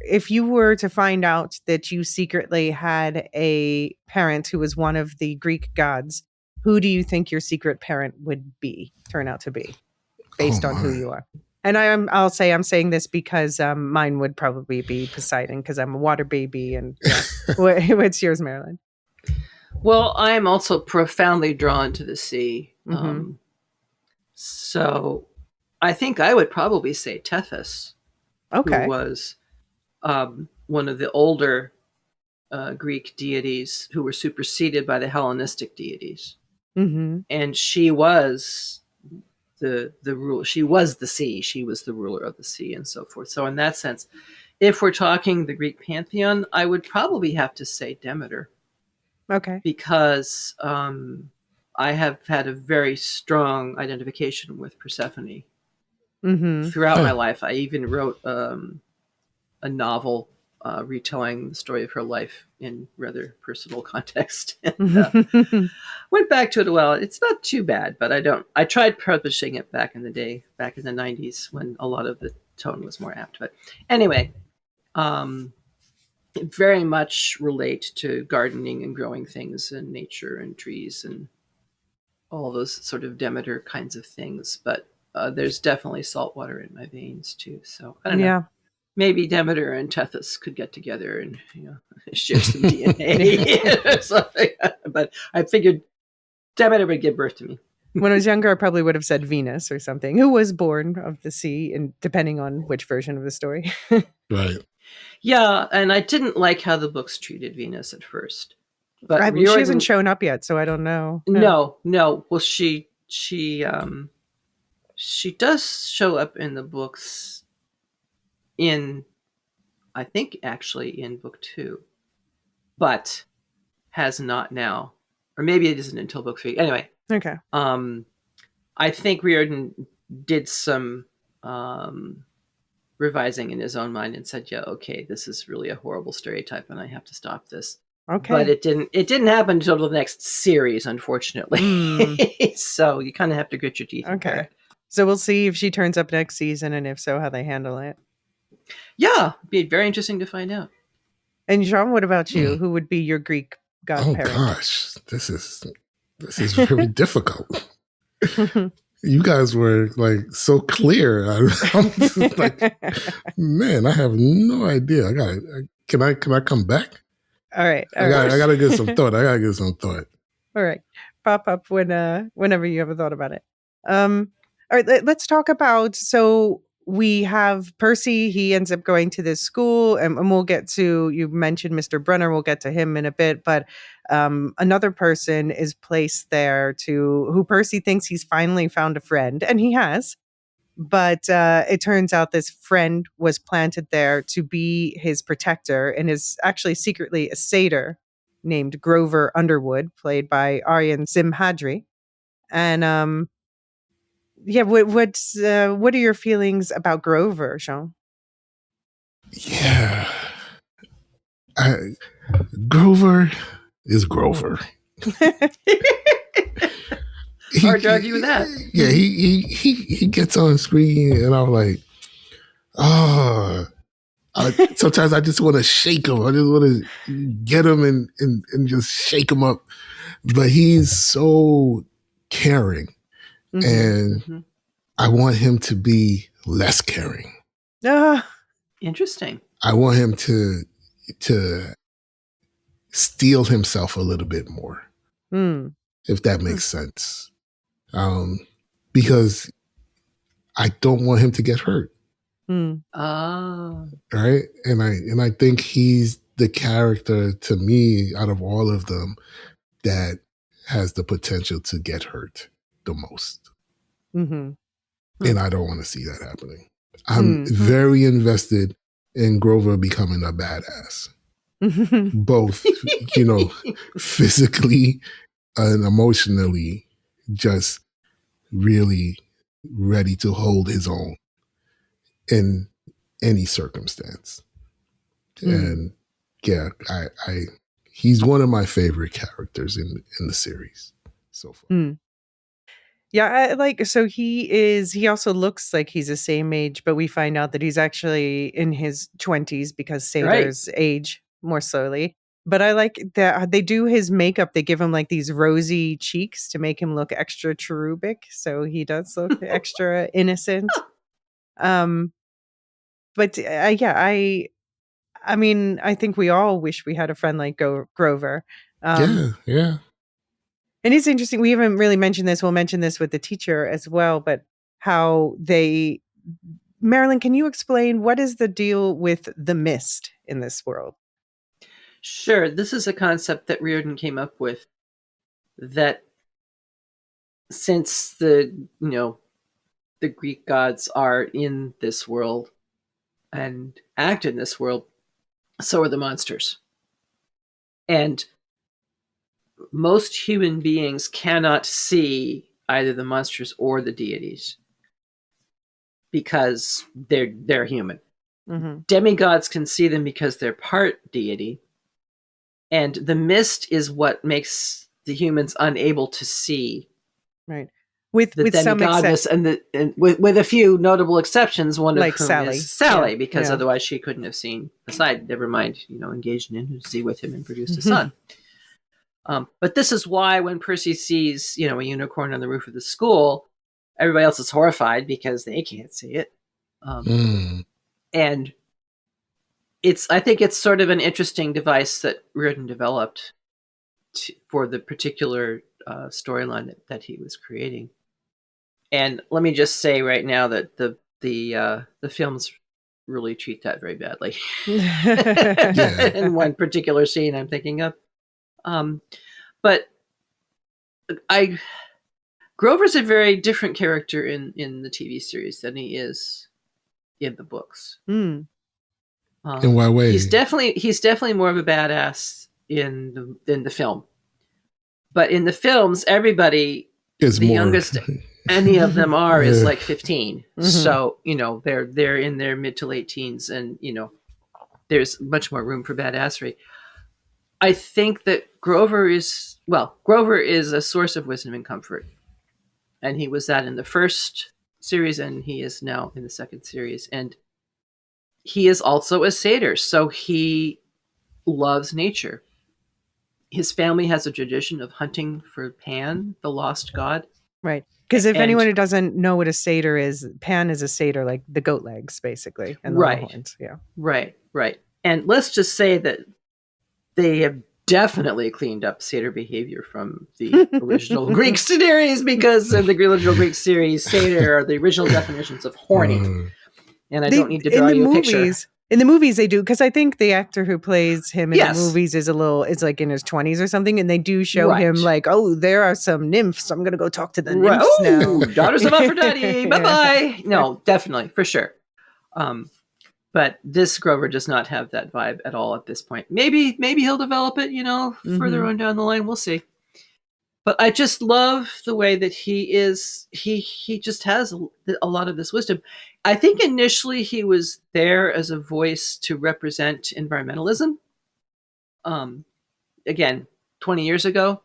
to find out that you secretly had a parent who was one of the Greek gods, who do you think your secret parent would turn out to be, based on who you are? And I'm saying this because mine would probably be Poseidon because I'm a water baby. And what's yours, Marilyn? Well, I am also profoundly drawn to the sea. So I think I would probably say Tethys, who was one of the older Greek deities who were superseded by the Hellenistic deities. And she was the ruler. She was the sea. She was the ruler of the sea and so forth. So in that sense, if we're talking the Greek pantheon, I would probably have to say Demeter. Okay. Because I have had a very strong identification with Persephone throughout my life. I even wrote a novel retelling the story of her life in rather personal context. And, went back to it a while. It's not too bad, but I tried publishing it back in the day, back in the 90s when a lot of the tone was more apt. But anyway, very much relate to gardening and growing things and nature and trees and all those sort of Demeter kinds of things. But there's definitely salt water in my veins too. So I don't know. Maybe Demeter and Tethys could get together and share some DNA or something. But I figured Demeter would give birth to me. When I was younger, I probably would have said Venus or something, who was born of the sea, and depending on which version of the story. Right. Yeah, and I didn't like how the books treated Venus at first. But she hasn't shown up yet, so I don't know. No. Well, she does show up in the books I think actually in book 2, but has not now. Or maybe it isn't until book 3. Anyway. Okay. I think Riordan did some revising in his own mind and said, okay, this is really a horrible stereotype and I have to stop this. Okay. But it didn't happen until the next series, unfortunately. So you kind of have to grit your teeth. Okay. So we'll see if she turns up next season, and if so, how they handle it. Yeah, it'd be very interesting to find out. And Jean, what about you? Who would be your Greek godparent? Oh gosh, this is very difficult. You guys were like so clear. I'm just like, man, I have no idea. Can I come back? All right. I gotta get some thought. All right. Pop up whenever you have a thought about it. All right, let's talk about, so we have Percy. He ends up going to this school, and we'll get to, you mentioned Mr. Brunner, we'll get to him in a bit, but another person is placed there who Percy thinks he's finally found a friend, and he has. But it turns out this friend was planted there to be his protector and is actually secretly a satyr named Grover Underwood, played by Aryan Simhadri. And what are your feelings about Grover, Jean? Yeah, Grover is Grover. Hard to argue with that. Yeah, he gets on screen, and I'm like, oh. Sometimes I just want to shake him. I just want to get him and just shake him up. But he's so caring, and I want him to be less caring. Interesting. I want him to steel himself a little bit more, if that makes sense. Because I don't want him to get hurt. Right? And I think he's the character to me out of all of them that has the potential to get hurt the most. And I don't want to see that happening. I'm very invested in Grover becoming a badass. Both, physically and emotionally, just really ready to hold his own in any circumstance. And yeah, he's one of my favorite characters in the series so far. Yeah, he also looks like he's the same age, but we find out that he's actually in his 20s because satyrs age more slowly. But I like that they do his makeup. They give him like these rosy cheeks to make him look extra cherubic. So he does look extra innocent. But I mean, I think we all wish we had a friend like Grover. Yeah. And it's interesting. We haven't really mentioned this. We'll mention this with the teacher as well, but how Marilyn, can you explain what is the deal with the mist in this world? Sure. This is a concept that Riordan came up with, that since the Greek gods are in this world and act in this world, so are the monsters. And most human beings cannot see either the monsters or the deities because they're human. Demigods can see them because they're part deity. And the mist is what makes the humans unable to see. Right. With some demigodness, and with a few notable exceptions, one like of whom Sally. is Sally, because otherwise she couldn't have seen the side. Never mind, engaged in intimacy with him and produced a son. But this is why when Percy sees, a unicorn on the roof of the school, everybody else is horrified because they can't see it. And I think it's sort of an interesting device that Riordan developed for the particular storyline that he was creating. And let me just say right now that the films really treat that very badly. In one particular scene I'm thinking of. But Grover's a very different character in the TV series than he is in the books. In what way? He's definitely more of a badass in the film. But in the films, everybody is the youngest any of them are is like 15. So, they're in their mid to late teens, and there's much more room for badassery. I think that Grover is a source of wisdom and comfort. And he was that in the first series, and he is now in the second series. And he is also a satyr. So he loves nature. His family has a tradition of hunting for Pan, the lost god. Right. Because if anyone who doesn't know what a satyr is, Pan is a satyr, like the goat legs, basically, and the little horns. Yeah. Right. And let's just say that they have definitely cleaned up satyr behavior from the original Greek series, because in the original Greek series, satyr are the original definitions of horny. And I don't need to draw you a picture. In the movies, they do, because I think the actor who plays him in the movies is like in his 20s or something, and they do show him like, oh, there are some nymphs. I'm going to go talk to the nymphs now. Daughters of Aphrodite. Bye-bye. No, definitely, for sure. But this Grover does not have that vibe at all at this point. Maybe he'll develop it, further on down the line. We'll see. But I just love the way that he is. He just has a lot of this wisdom. I think initially he was there as a voice to represent environmentalism. Again, 20 years ago,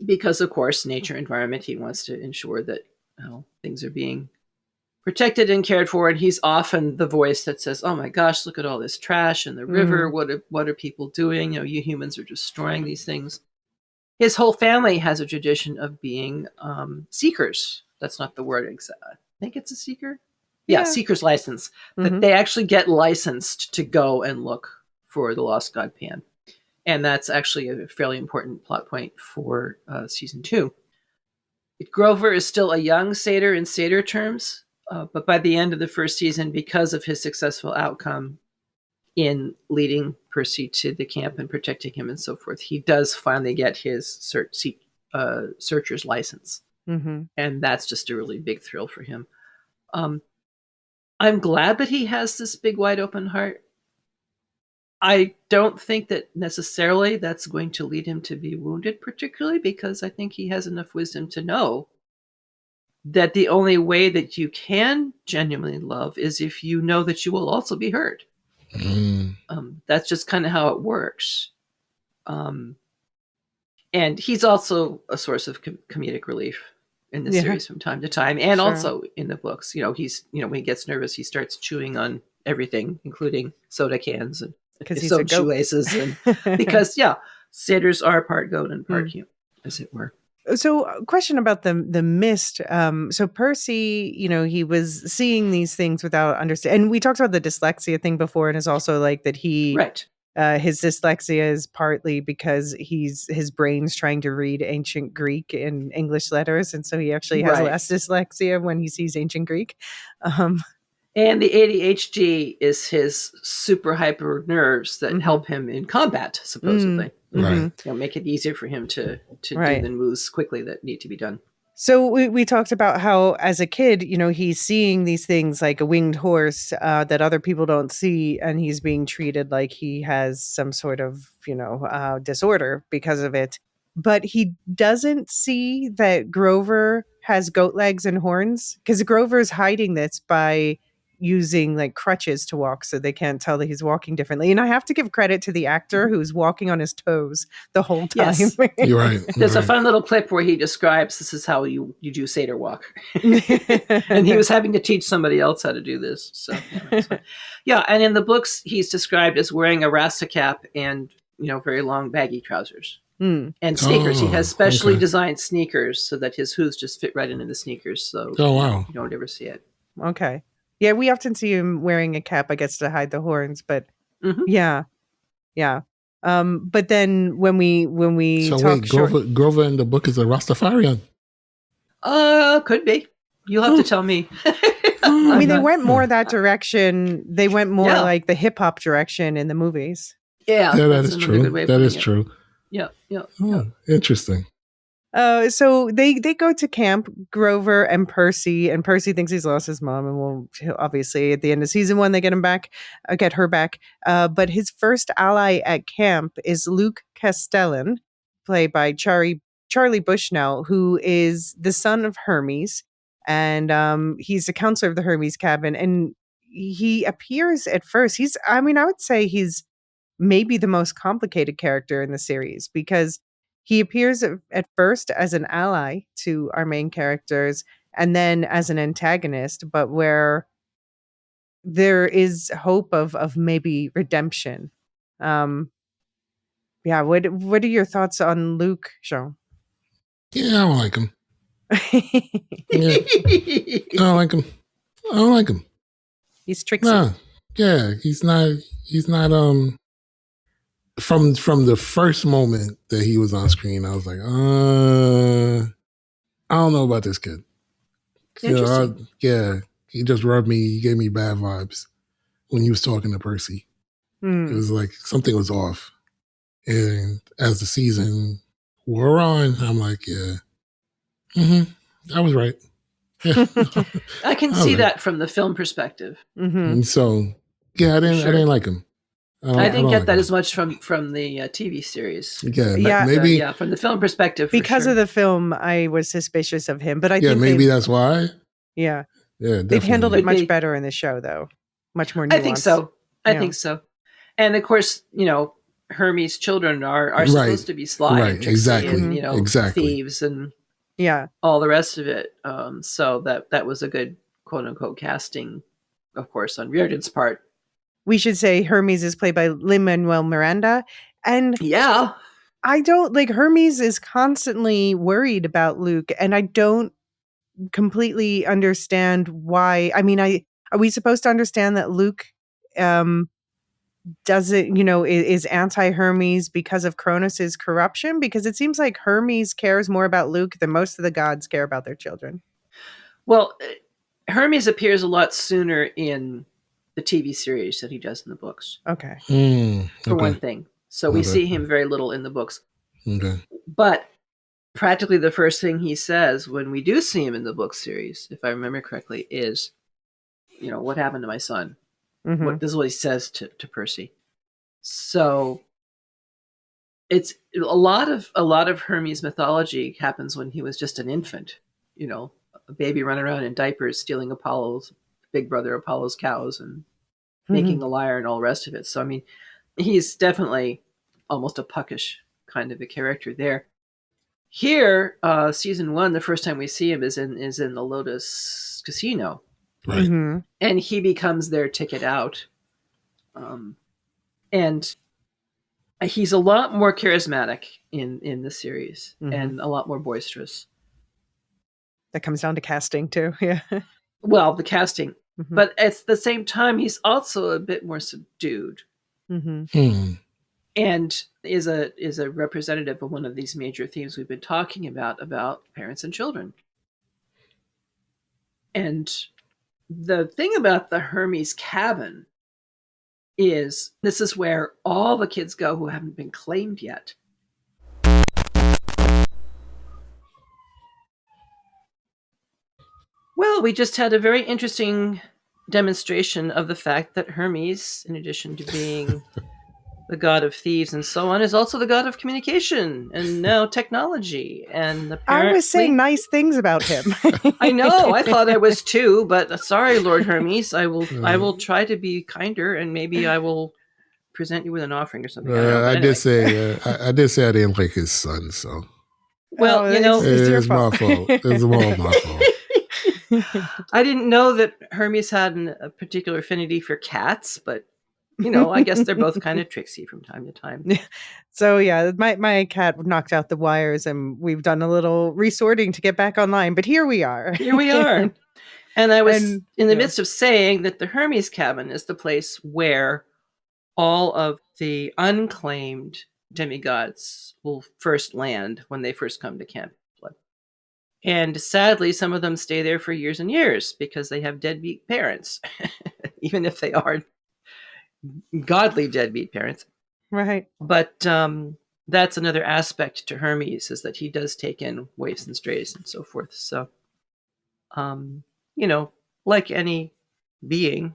because of course, nature, environment, he wants to ensure that things are being protected and cared for. And he's often the voice that says, oh my gosh, look at all this trash in the river. What are people doing? You humans are destroying these things. His whole family has a tradition of being seekers. That's not the word exact. I think it's a seeker. Yeah, seeker's license. That they actually get licensed to go and look for the lost god Pan. And that's actually a fairly important plot point for season 2. Grover is still a young satyr in satyr terms, but by the end of the first season, because of his successful outcome in leading Percy to the camp and protecting him and so forth, he does finally get his searcher's license. And that's just a really big thrill for him. I'm glad that he has this big, wide open heart. I don't think that necessarily that's going to lead him to be wounded particularly, because I think he has enough wisdom to know that the only way that you can genuinely love is if you know that you will also be hurt. That's just kind of how it works. And he's also a source of comedic relief in the series from time to time, and also in the books. He's when he gets nervous, he starts chewing on everything, including soda cans and his own shoelaces, and because satyrs are part goat and part human, as it were. So, a question about the mist. So Percy, he was seeing these things without understanding. And we talked about the dyslexia thing before, and it's also like that he his dyslexia is partly because his brain's trying to read ancient Greek in English letters, and so he actually has less dyslexia when he sees ancient Greek. And the ADHD is his super hyper nerves that help him in combat, supposedly. Make it easier for him to do the moves quickly that need to be done. So we talked about how as a kid, he's seeing these things like a winged horse that other people don't see, and he's being treated like he has some sort of, disorder because of it. But he doesn't see that Grover has goat legs and horns, because Grover's hiding this by using like crutches to walk so they can't tell that he's walking differently. And I have to give credit to the actor who's walking on his toes the whole time. Yes. You're right. There's a fun little clip where he describes this is how you do satyr walk. And he was having to teach somebody else how to do this. So and in the books he's described as wearing a rasta cap and very long baggy trousers. And sneakers. He has specially designed sneakers so that his hooves just fit right into the sneakers, so you don't ever see it. Okay. Yeah, we often see him wearing a cap, I guess, to hide the horns, but yeah. But then when we so talk wait, Grover in the book is a Rastafarian. Could be. You'll have to tell me. I mean, they went more that direction. They went more like the hip hop direction in the movies. Yeah, that is true. That is true. Yeah. Interesting. So they go to camp, Grover and Percy thinks he's lost his mom, and obviously at the end of season 1 they get her back. But his first ally at camp is Luke Castellan, played by Charlie Bushnell, who is the son of Hermes, and he's a counselor of the Hermes cabin. And he appears at first. I would say he's maybe the most complicated character in the series, because he appears at first as an ally to our main characters and then as an antagonist, but where there is hope of maybe redemption Yeah, what are your thoughts on Luke, Jean? Yeah, I don't like him. Yeah, I don't like him. I don't like him. He's tricksy. Nah, yeah, he's not. He's not. From the first moment that he was on screen, I was like, I don't know about this kid. Interesting. Yeah, he just rubbed me. He gave me bad vibes when he was talking to Percy. It was like something was off. And as the season wore on, I'm like, yeah, I was right. Yeah. I can see that from the film perspective. And so, yeah, I didn't like him. I didn't get like that him. as much from the TV series. Yeah, maybe from the film perspective. Because of the film, I was suspicious of him, but I think maybe that's why. Yeah, yeah, they've handled it much be better in the show, though. Much more nuanced. I think so. And of course, Hermes' children are supposed to be sly and tricksy exactly, and thieves and all the rest of it. So that was a good quote unquote casting, of course, on Riordan's part. We should say Hermes is played by Lin-Manuel Miranda, and I don't like Hermes is constantly worried about Luke, and I don't completely understand why. I mean, are we supposed to understand that Luke doesn't, is anti-Hermes because of Kronos' corruption? Because it seems like Hermes cares more about Luke than most of the gods care about their children. Well, Hermes appears a lot sooner in the TV series than he does in the books. Okay. For one thing. So we see him very little in the books. Okay. But practically the first thing he says when we do see him in the book series, if I remember correctly, is, what happened to my son? This is what he says to Percy. So it's a lot of Hermes mythology happens when he was just an infant, a baby running around in diapers, stealing Apollo's big brother Apollo's cows and making a lyre and all the rest of it. So I mean, he's definitely almost a puckish kind of a character there. Here, season 1, the first time we see him is in the Lotus Casino, right? And he becomes their ticket out, and he's a lot more charismatic in the series and a lot more boisterous. That comes down to casting too, yeah. Well, the casting, but at the same time, he's also a bit more subdued. And is a representative of one of these major themes we've been talking about parents and children. And the thing about the Hermes cabin is this is where all the kids go who haven't been claimed yet. Well, we just had a very interesting demonstration of the fact that Hermes, in addition to being the god of thieves and so on, is also the god of communication and now technology. And apparently, I was saying nice things about him. I know. I thought I was too, but sorry, Lord Hermes. I will try to be kinder, and maybe I will present you with an offering or something. I did say I didn't like his son. So well, it's my fault. It's all my fault. I didn't know that Hermes had a particular affinity for cats, but I guess they're both kind of tricksy from time to time. So yeah, my cat knocked out the wires, and we've done a little resorting to get back online. But here we are. And I was in the midst of saying that the Hermes cabin is the place where all of the unclaimed demigods will first land when they first come to Camp Blood. And sadly, some of them stay there for years and years because they have deadbeat parents, even if they are godly deadbeat parents. Right. But that's another aspect to Hermes, is that he does take in waifs and strays and so forth. So, like any being,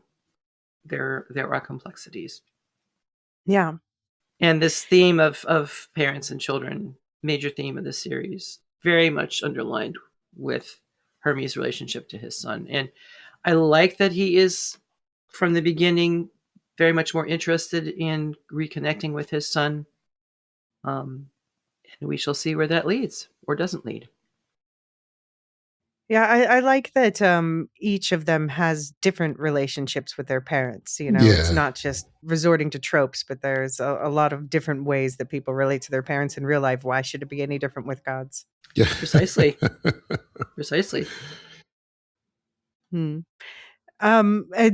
there are complexities. Yeah. And this theme of parents and children, major theme of the series, very much underlined with Hermes' relationship to his son. And I like that he is, from the beginning, very much more interested in reconnecting with his son. And we shall see where that leads or doesn't lead. Yeah, I like that each of them has different relationships with their parents. You know, it's Yeah. not just resorting to tropes, but there's a lot of different ways that people relate to their parents in real life. Why should it be any different with God's? Yeah. Precisely. Precisely. And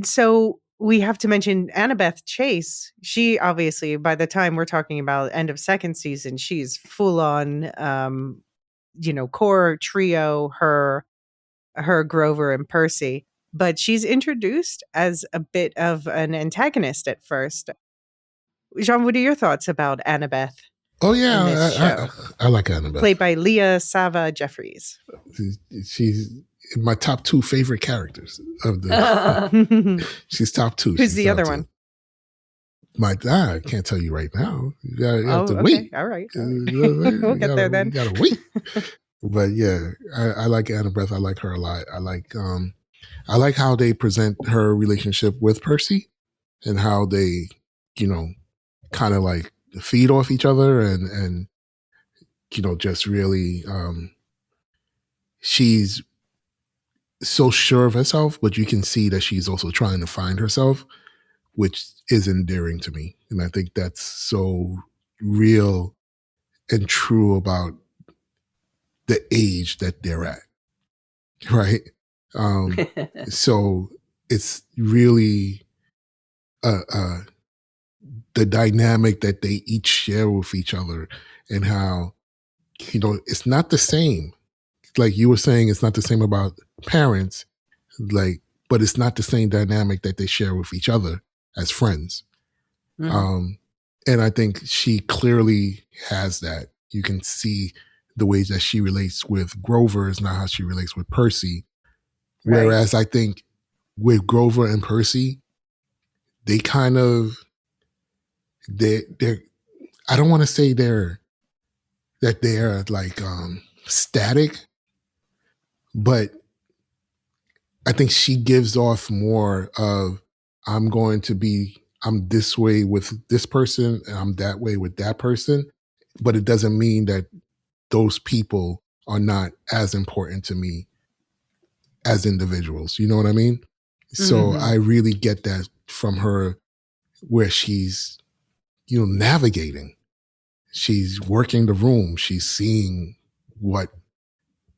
so we have to mention Annabeth Chase. She obviously, by the time we're talking about end of second season, she's full on, core trio, her Grover and Percy. But she's introduced as a bit of an antagonist at first. Jean, what are your thoughts about Annabeth Oh in this yeah, show? I like Annabeth. Played by Leah Sava Jeffries. She's my top 2 favorite characters of the. She's top 2. Who's the other one? I can't tell you right now. You have to okay. wait. All right. We'll get there then. You gotta wait. But yeah, I like Annabeth. I like her a lot. I like how they present her relationship with Percy and how they, kind of like feed off each other and just really she's so sure of herself, but you can see that she's also trying to find herself, which is endearing to me. And I think that's so real and true about the age that they're at. Right. So it's really the dynamic that they each share with each other and how, it's not the same. Like you were saying, it's not the same about parents, but it's not the same dynamic that they share with each other as friends. Mm-hmm. And I think she clearly has that. You can see the ways that she relates with Grover is not how she relates with Percy. Right. Whereas I think with Grover and Percy, they kind of, they're I don't want to say they're like static, but I think she gives off more of I'm this way with this person and I'm that way with that person, but it doesn't mean that those people are not as important to me as individuals. You know what I mean? So I really get that from her where she's, navigating. She's working the room. She's seeing what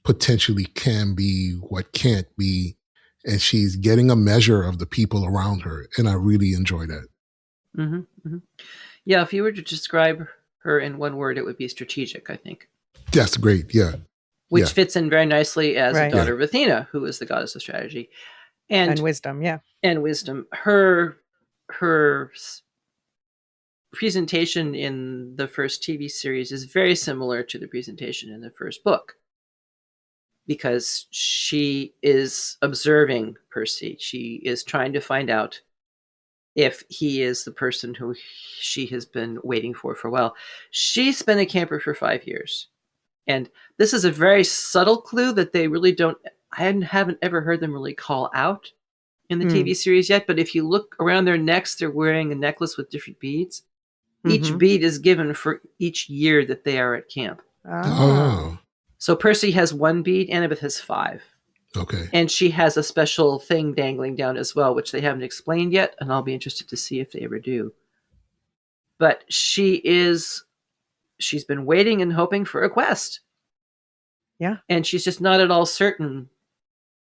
potentially can be, what can't be, and she's getting a measure of the people around her. And I really enjoy that. Mm-hmm, mm-hmm. Yeah, if you were to describe her in one word, it would be strategic, I think. That's great, yeah. Which fits in very nicely as a daughter of Athena, who is the goddess of strategy. And wisdom, yeah. And wisdom. Her presentation in the first TV series is very similar to the presentation in the first book, because she is observing Percy. She is trying to find out if he is the person who she has been waiting for a while. She's been a camper for 5 years. And this is a very subtle clue that they really I haven't ever heard them really call out in the TV series yet. But if you look around their necks, they're wearing a necklace with different beads. Each bead is given for each year that they are at camp. Oh. So Percy has 1 bead, Annabeth has 5. Okay. And she has a special thing dangling down as well, which they haven't explained yet, and I'll be interested to see if they ever do. But she's been waiting and hoping for a quest. Yeah. And she's just not at all certain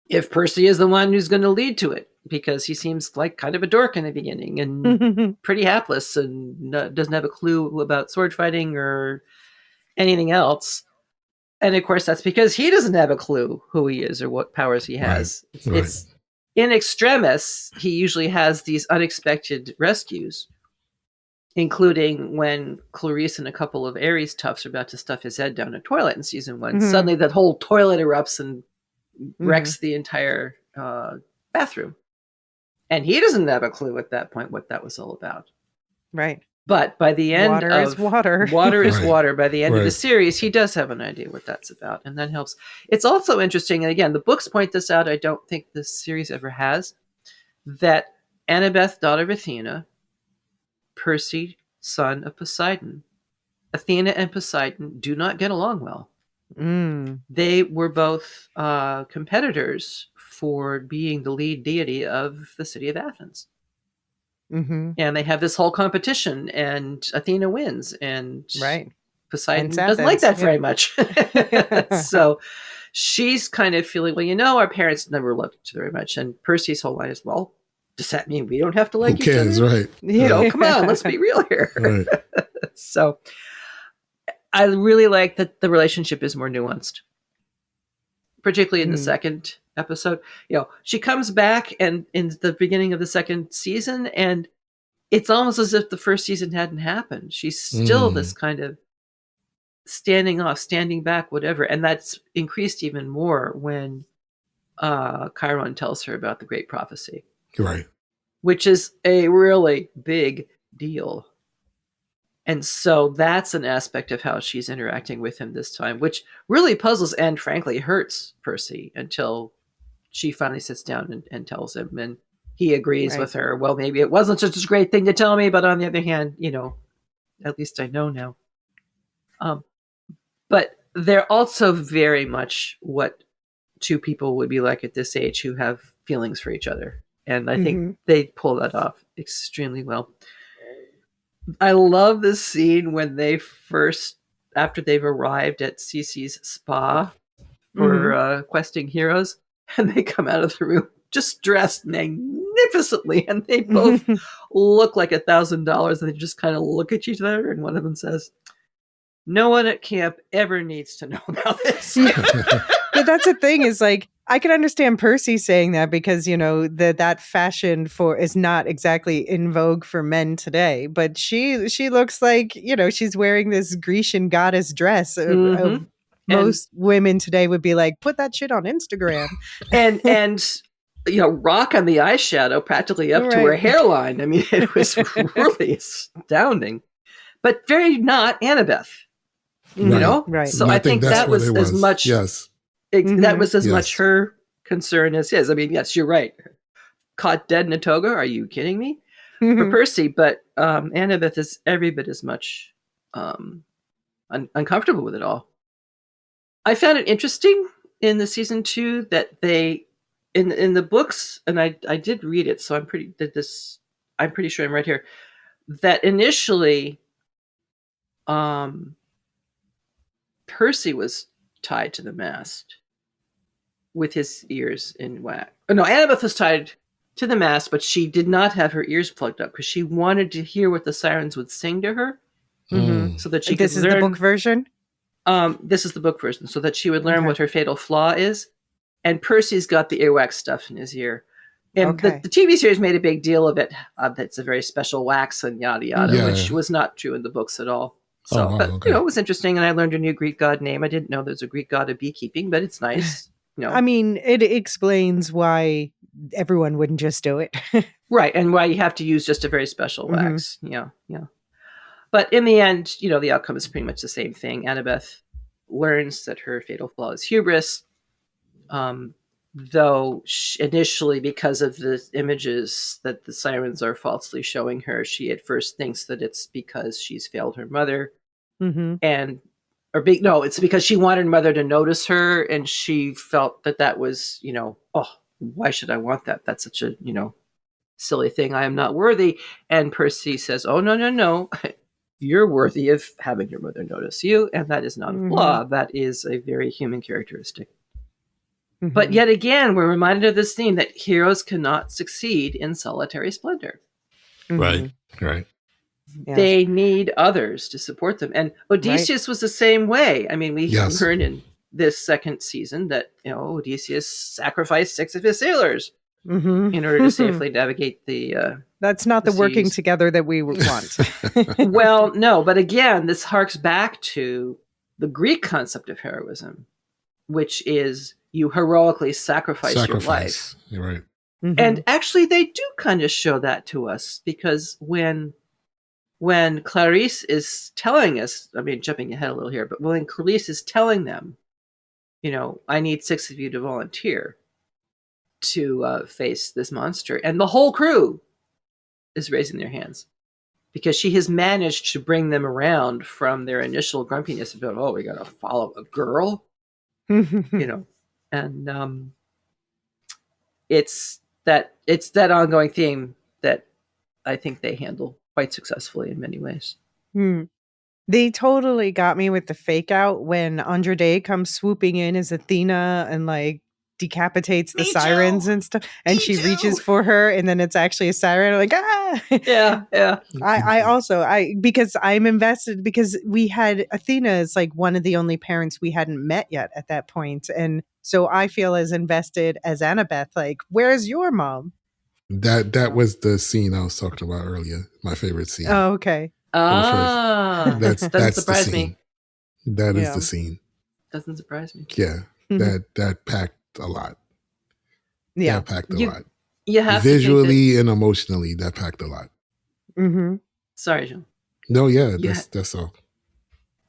if Percy is the one who's going to lead to it, because he seems like kind of a dork in the beginning and pretty hapless and doesn't have a clue about sword fighting or anything else. And of course, that's because he doesn't have a clue who he is or what powers he has. Right. It's in extremis, he usually has these unexpected rescues, including when Clarice and a couple of Ares toughs are about to stuff his head down a toilet in season 1. Suddenly that whole toilet erupts and wrecks the entire bathroom. And he doesn't have a clue at that point what that was all about. Right. But by the end water is water. Water is water. By the end of the series, he does have an idea what that's about, and that helps. It's also interesting, and again, the books point this out, I don't think this series ever has, that Annabeth, daughter of Athena, Percy, son of Poseidon. Athena and Poseidon do not get along well. They were both competitors for being the lead deity of the city of Athens. And they have this whole competition, and Athena wins, and Poseidon doesn't like that very much. So she's kind of feeling, well, our parents never loved each other very much. And Percy's whole line is, well, does that mean we don't have to like each other? Right. Come on, let's be real here. Right. So I really like that the relationship is more nuanced, particularly in the second episode. She comes back and in the beginning of the second season, and it's almost as if the first season hadn't happened. She's still this kind of standing off, standing back, whatever. And that's increased even more when Chiron tells her about the great prophecy. Right. Which is a really big deal. And so that's an aspect of how she's interacting with him this time, which really puzzles and frankly hurts Percy until she finally sits down and tells him, and he agrees with her. Well, maybe it wasn't such a great thing to tell me, but on the other hand, at least I know now. But they're also very much what two people would be like at this age who have feelings for each other. And I think they pull that off extremely well. I love this scene when they first, after they've arrived at Cece's spa for questing heroes, and they come out of the room just dressed magnificently, and they both look like $1,000, and they just kind of look at each other, and one of them says, "No one at camp ever needs to know about this." But that's the thing, is like, I can understand Percy saying that because, that fashion is not exactly in vogue for men today. But she looks like, she's wearing this Grecian goddess dress. Most women today would be like, put that shit on Instagram. and rock on the eyeshadow practically up to her hairline. I mean, it was really astounding, but very not Annabeth. Right. So I think that was as much. Yes. That was as much her concern as his. I mean, yes, you're right. Caught dead in a toga? Are you kidding me? For Percy, but Annabeth is every bit as much uncomfortable with it all. I found it interesting in the season 2 that they, in the books, and I did read it, so I'm pretty sure I'm right here, that initially Percy was tied to the mast with his ears in wax. Oh, no, Annabeth was tied to the mast, but she did not have her ears plugged up because she wanted to hear what the sirens would sing to her, so that she could learn. This is the book version? This is the book version, so that she would learn what her fatal flaw is. And Percy's got the earwax stuff in his ear. And the TV series made a big deal of it. That's a very special wax and yada yada, which was not true in the books at all. So, it was interesting, and I learned a new Greek god name. I didn't know there's a Greek god of beekeeping, but it's nice. I mean, it explains why everyone wouldn't just do it. Right, and why you have to use just a very special wax. Yeah. But in the end, the outcome is pretty much the same thing. Annabeth learns that her fatal flaw is hubris, though initially, because of the images that the sirens are falsely showing her, she at first thinks that it's because she's failed her mother. It's because she wanted her mother to notice her, and she felt that was, why should I want that? That's such a, silly thing. I am not worthy. And Percy says, oh, no. You're worthy of having your mother notice you, and that is not a flaw. That is a very human characteristic. But yet again, we're reminded of this theme that heroes cannot succeed in solitary splendor. Right. Yeah. They need others to support them. And Odysseus was the same way. I mean, we learned in this second season that, Odysseus sacrificed 6 of his sailors in order to safely navigate the That's not the working seas. together that we want. Well, no, but again, this harks back to the Greek concept of heroism, which is you heroically sacrifice your life. You're right. And actually, they do kind of show that to us, because when Clarice is telling us, I mean, jumping ahead a little here, but when Clarice is telling them, I need 6 of you to volunteer to face this monster, and the whole crew is raising their hands because she has managed to bring them around from their initial grumpiness about, oh, we got to follow a girl, and it's that ongoing theme that I think they handle quite successfully in many ways. They totally got me with the fake out when Andrade comes swooping in as Athena and like decapitates the sirens and stuff, and she reaches for her, and then it's actually a siren. I'm like, ah, yeah. I because I'm invested because we had Athena as like one of the only parents we hadn't met yet at that point, and so I feel as invested as Annabeth. Like, where's your mom? That was the scene I was talking about earlier. My favorite scene. Oh, okay. That's surprise the scene. me. That is the scene. Doesn't surprise me. Yeah, that packed a lot. Yeah, that packed a lot. You have visually and emotionally. That packed a lot. Sorry, Jean. No, yeah, that's all.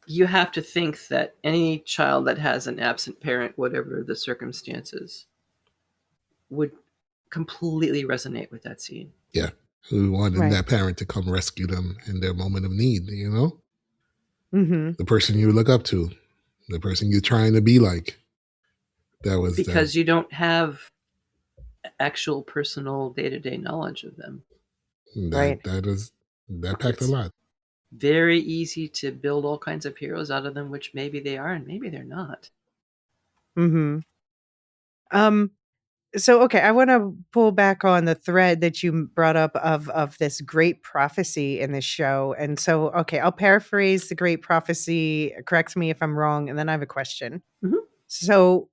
You have to think that any child that has an absent parent, whatever the circumstances, would completely resonate with that scene. Yeah, who wanted that parent to come rescue them in their moment of need, you know? The person you look up to, the person you're trying to be like. That was because you don't have actual personal day-to-day knowledge of them. That packed a lot. Very easy to build all kinds of heroes out of them, which maybe they are and maybe they're not. So, okay, I want to pull back on the thread that you brought up of this great prophecy in this show. And so, okay, I'll paraphrase the great prophecy. Correct me if I'm wrong. And then I have a question. So,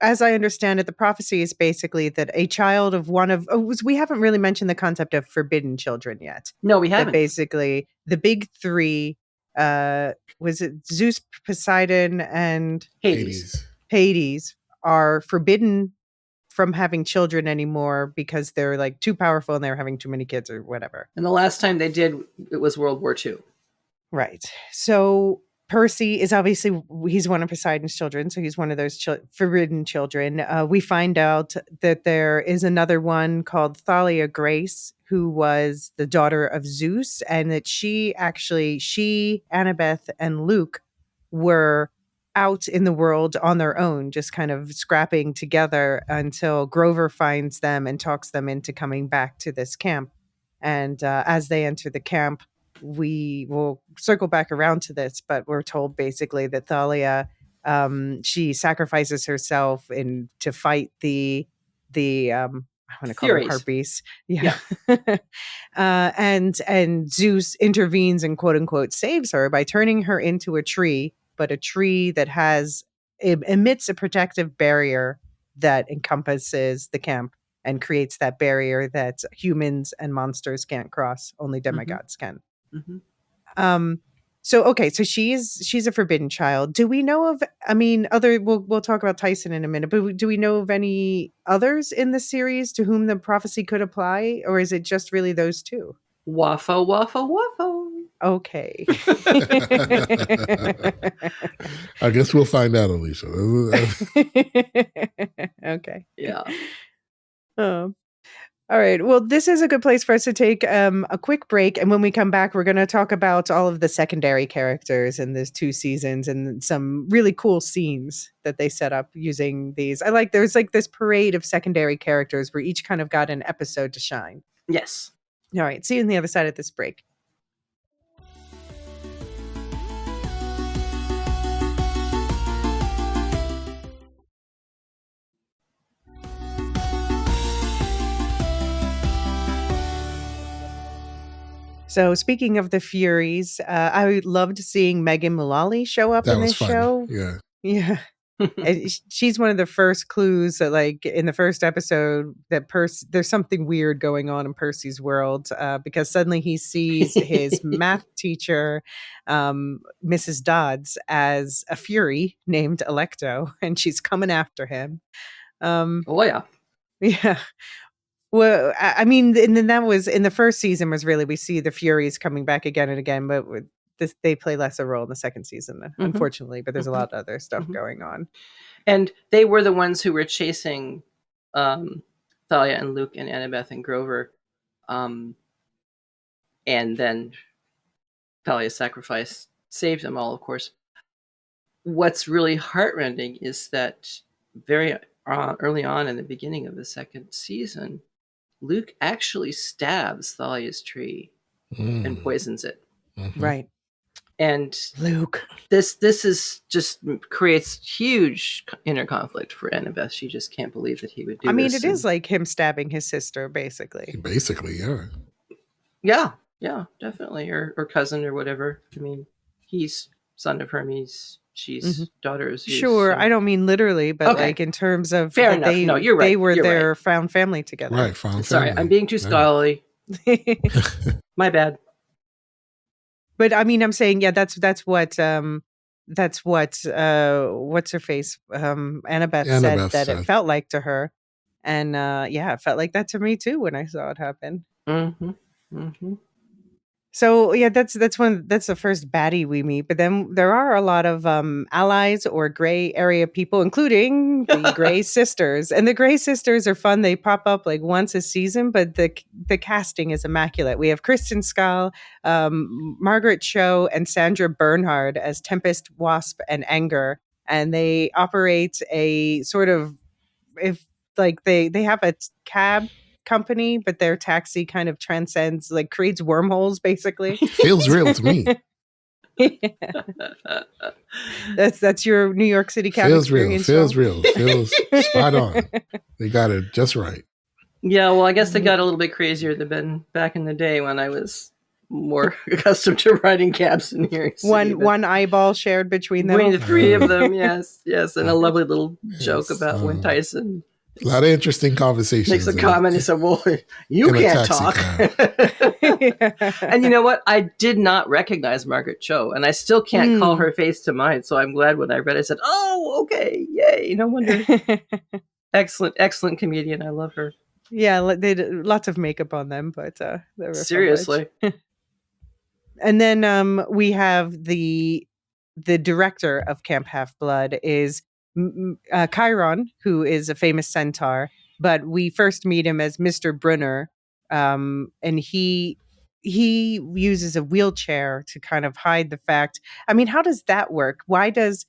as I understand it, the prophecy is basically that a child of we haven't really mentioned the concept of forbidden children yet. No, we haven't. That basically, the big three, was it Zeus, Poseidon, and Hades are forbidden from having children anymore because they're like too powerful and they're having too many kids or whatever. And the last time they did, it was World War II. Right. So Percy is obviously, he's one of Poseidon's children. So he's one of those forbidden children. We find out that there is another one called Thalia Grace, who was the daughter of Zeus, and that she, Annabeth, and Luke were out in the world on their own, just kind of scrapping together until Grover finds them and talks them into coming back to this camp. And as they enter the camp, we will circle back around to this, but we're told basically that Thalia, she sacrifices herself to fight the I want to call them harpies. Yeah. And Zeus intervenes and quote unquote saves her by turning her into a tree, but a tree that emits a protective barrier that encompasses the camp and creates that barrier that humans and monsters can't cross. Only demigods can. So she's a forbidden child. Do we know of, we'll talk about Tyson in a minute, but do we know of any others in the series to whom the prophecy could apply, or is it just really those two? Waffle, waffle, waffle. Okay. I guess we'll find out, Alicia. Okay. Yeah. All right. Well, this is a good place for us to take a quick break. And when we come back, we're going to talk about all of the secondary characters in these 2 seasons and some really cool scenes that they set up using these. There's like this parade of secondary characters where each kind of got an episode to shine. Yes. All right. See you on the other side of this break. So speaking of the Furies, I loved seeing Megan Mullally show up in this show. Yeah. She's one of the first clues that, like, in the first episode, that there's something weird going on in Percy's world, because suddenly he sees his math teacher, Mrs. Dodds, as a Fury named Electo, and she's coming after him. Oh yeah. Yeah. Well, I mean, and then that was in the first season was really, we see the Furies coming back again and again, but they play less a role in the second season, unfortunately, but there's a lot of other stuff going on. And they were the ones who were chasing Thalia and Luke and Annabeth and Grover. And then Thalia's sacrifice saved them all, of course. What's really heartrending is that very early on in the beginning of the second season, Luke actually stabs Thalia's tree and poisons it. Mm-hmm. Right. And Luke. This is just creates huge inner conflict for Annabeth. She just can't believe that he would do this. I mean, it is like him stabbing his sister, basically. Basically, yeah. Yeah, definitely. Or cousin or whatever. I mean, he's son of Hermes. She's daughter of Zeus. Sure, so. I don't mean literally, but like in terms of fair enough. No, you're right. They were you're their right. found family together. Right, found Sorry, family. I'm being too scholarly. My bad. But I mean, I'm saying, yeah, that's what what's her face Annabeth said that it felt like to her, and yeah, it felt like that to me too when I saw it happen. So yeah, that's the first baddie we meet. But then there are a lot of allies or gray area people, including the Gray Sisters. And the Gray Sisters are fun. They pop up like once a season, but the casting is immaculate. We have Kristen Schaal, Margaret Cho, and Sandra Bernhard as Tempest, Wasp, and Anger. And they operate a sort of, if like they have a cab company, but their taxi kind of transcends, like creates wormholes, basically. Feels real to me. That's your New York City cab experience. Feels real. Feels spot on. They got it just right. Yeah, well, I guess they got a little bit crazier than back in the day when I was more accustomed to riding cabs in New York City. One eyeball shared between them. Between the three of them, yes. And a lovely little joke about when Tyson. A lot of interesting conversations. Makes a comment and said, well, you can't talk. And you know what? I did not recognize Margaret Cho, and I still can't call her face to mind. So I'm glad when I read it, I said, oh, okay, yay. No wonder. Excellent comedian. I love her. Yeah, they did lots of makeup on them, but they were seriously. And then we have the director of Camp Half-Blood is Chiron, who is a famous centaur, but we first meet him as Mr. Brunner, and he uses a wheelchair to kind of hide the fact. I mean, how does that work? Why does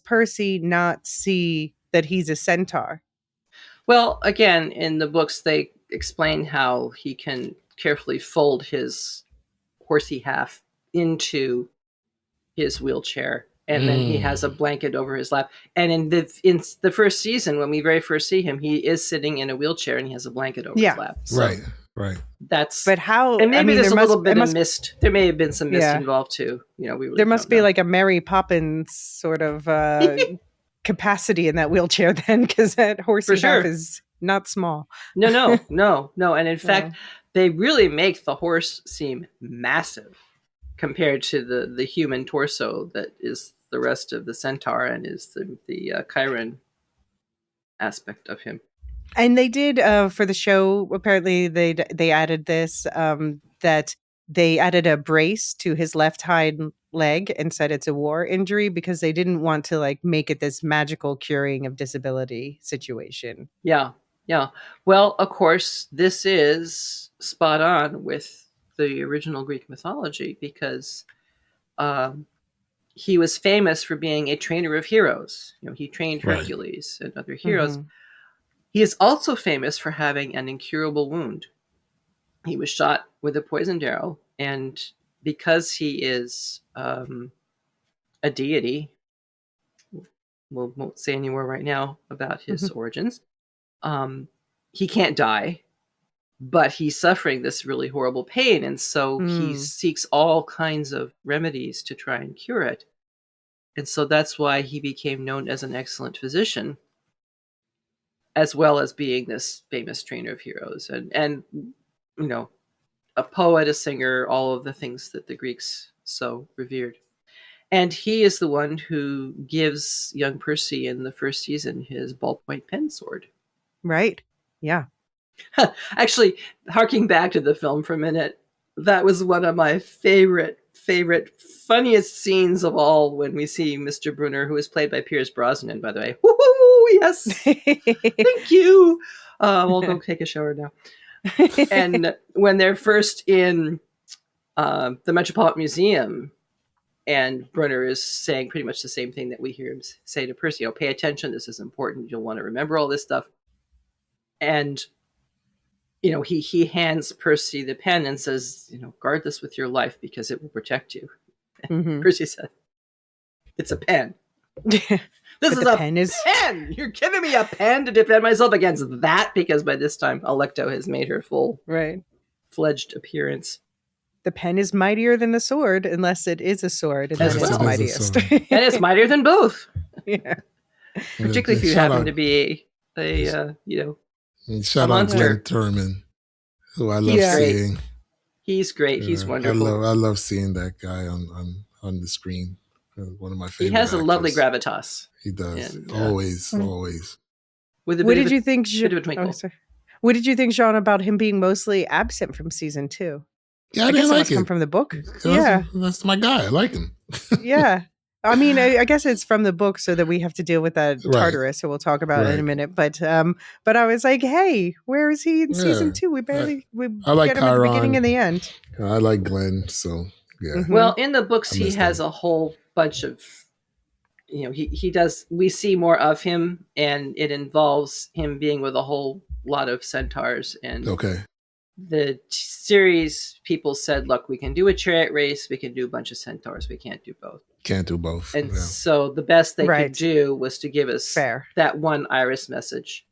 Percy not see that he's a centaur? Well, again, in the books, they explain how he can carefully fold his horsey half into his wheelchair, and then he has a blanket over his lap. And in the first season, when we very first see him, he is sitting in a wheelchair and he has a blanket over his lap. So right. But how? And maybe there's a little bit of mist. There may have been some mist involved too. We really there must be like a Mary Poppins sort of capacity in that wheelchair then, because that horsey half is not small. No. And in fact, they really make the horse seem massive compared to the human torso that is the rest of the centaur and is the Chiron aspect of him. And they did for the show. Apparently, they added this that they added a brace to his left hind leg and said it's a war injury because they didn't want to like make it this magical curing of disability situation. Yeah. Well, of course, this is spot on with the original Greek mythology because he was famous for being a trainer of heroes. He trained Hercules and other heroes. He is also famous for having an incurable wound. He was shot with a poisoned arrow, and because he is a deity, we won't say any more right now about his origins. He can't die, but he's suffering this really horrible pain, and so he seeks all kinds of remedies to try and cure it. And so that's why he became known as an excellent physician, as well as being this famous trainer of heroes and a poet, a singer, all of the things that the Greeks so revered. And he is the one who gives young Percy in the first season his ballpoint pen sword. Right. Yeah. Actually, harking back to the film for a minute, that was one of my favorite, funniest scenes of all when we see Mr. Brunner, who is played by Pierce Brosnan, by the way. Woo-hoo, yes. Thank you. We'll go take a shower now. And when they're first in the Metropolitan Museum, and Brunner is saying pretty much the same thing that we hear him say to Percy. Pay attention. This is important. You'll want to remember all this stuff. And he hands Percy the pen and says, guard this with your life because it will protect you. Mm-hmm. Percy said, "It's a pen." This is a pen. You're giving me a pen to defend myself against that, because by this time Alecto has made her full fledged appearance. The pen is mightier than the sword, unless it is a sword, and then it's mightiest. And it's mightier than both. Yeah. Particularly if you happen to be a shout out Glenn Turman, who I love seeing. He's great. He's wonderful. I love seeing that guy on the screen. One of my favorite. He has a lovely gravitas. He does. And, always. What did you think, Jean, about him being mostly absent from season 2? Yeah, I didn't like it. Come from the book. That's my guy. I like him. Yeah. I mean, I guess it's from the book, so that we have to deal with that Tartarus, so we'll talk about it in a minute. But I was like, hey, where is he in season 2? We get him at the beginning and the end. I like Glenn, so yeah. Mm-hmm. Well, in the books, he has a whole bunch of, he does. We see more of him, and it involves him being with a whole lot of centaurs. And the series people said, look, we can do a chariot race, we can do a bunch of centaurs, we can't do both. And so the best they could do was to give us that one Iris message.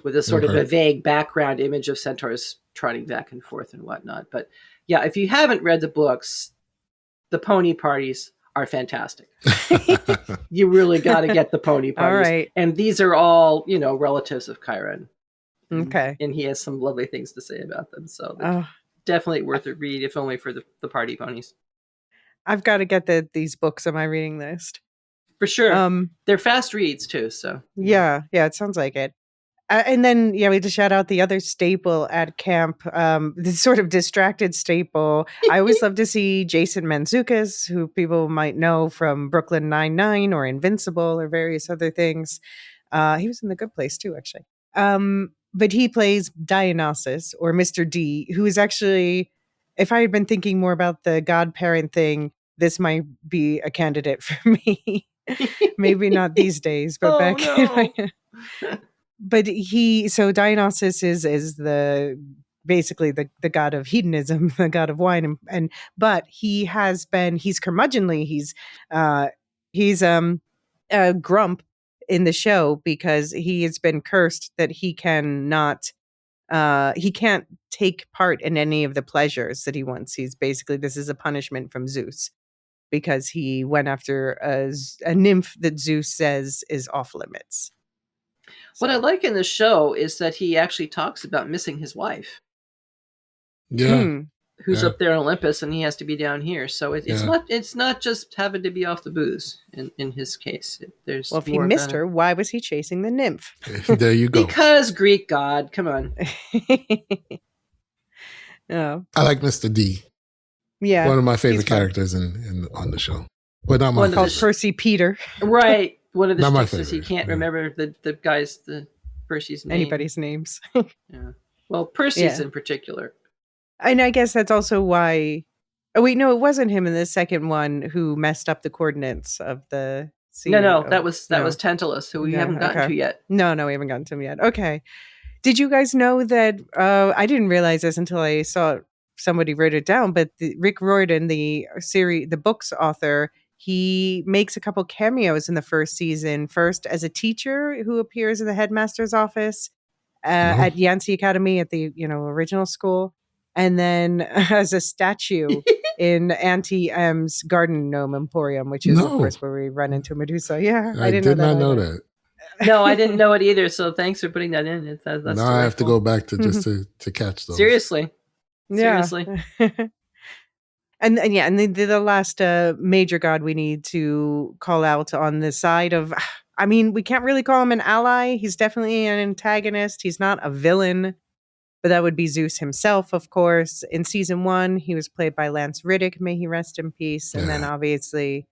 With a sort of a vague background image of centaurs trotting back and forth and whatnot. But yeah, if you haven't read the books, the pony parties are fantastic. You really got to get the pony parties. All right. And these are all, relatives of Chiron. Okay. And he has some lovely things to say about them. So definitely worth a read, if only for the party ponies. I've got to get these books on my reading list. For sure. They're fast reads too. So yeah, it sounds like it. And then, we had to shout out the other staple at camp, this sort of distracted staple. I always love to see Jason Mantzoukas, who people might know from Brooklyn Nine-Nine or Invincible or various other things. He was in The Good Place too, actually. But he plays Dionysus, or Mr. D, who is actually, if I had been thinking more about the godparent thing, this might be a candidate for me. Maybe not these days, but But so Dionysus is basically the god of hedonism, the god of wine, but he's curmudgeonly. He's a grump in the show because he has been cursed that he can't take part in any of the pleasures that he wants. This is a punishment from Zeus because he went after a nymph that Zeus says is off limits. What I like in the show is that he actually talks about missing his wife. Yeah. Who's up there in Olympus, and he has to be down here. So it's not just having to be off the booze in his case. If he missed her, why was he chasing the nymph? There you go. Because Greek god. Come on. I like Mr. D. Yeah. One of my favorite characters on the show. But not my favorite. Percy Peter. Right. One of the sticks is he can't remember the Percy's name. Anybody's names. Yeah. Well, Percy's in particular. And I guess that's also why. Oh wait, no, it wasn't him in the second one who messed up the coordinates of the sea. No, that was Tantalus, who we haven't gotten to yet. No, we haven't gotten to him yet. Okay. Did you guys know that? I didn't realize this until I saw somebody wrote it down. But Rick Riordan, the book's author, he makes a couple cameos in the first season. First, as a teacher who appears in the headmaster's office at Yancey Academy at the original school, and then as a statue in Auntie M's Garden Gnome Emporium, which is of course where we run into Medusa. Yeah, I did not know that. No, I didn't know it either. So thanks for putting that in. That's now I have to go back to just to catch those. Seriously. And the last major god we need to call out on the side of, I mean, we can't really call him an ally. He's definitely an antagonist. He's not a villain, but that would be Zeus himself, of course. In season 1, he was played by Lance Riddick. May he rest in peace. And then obviously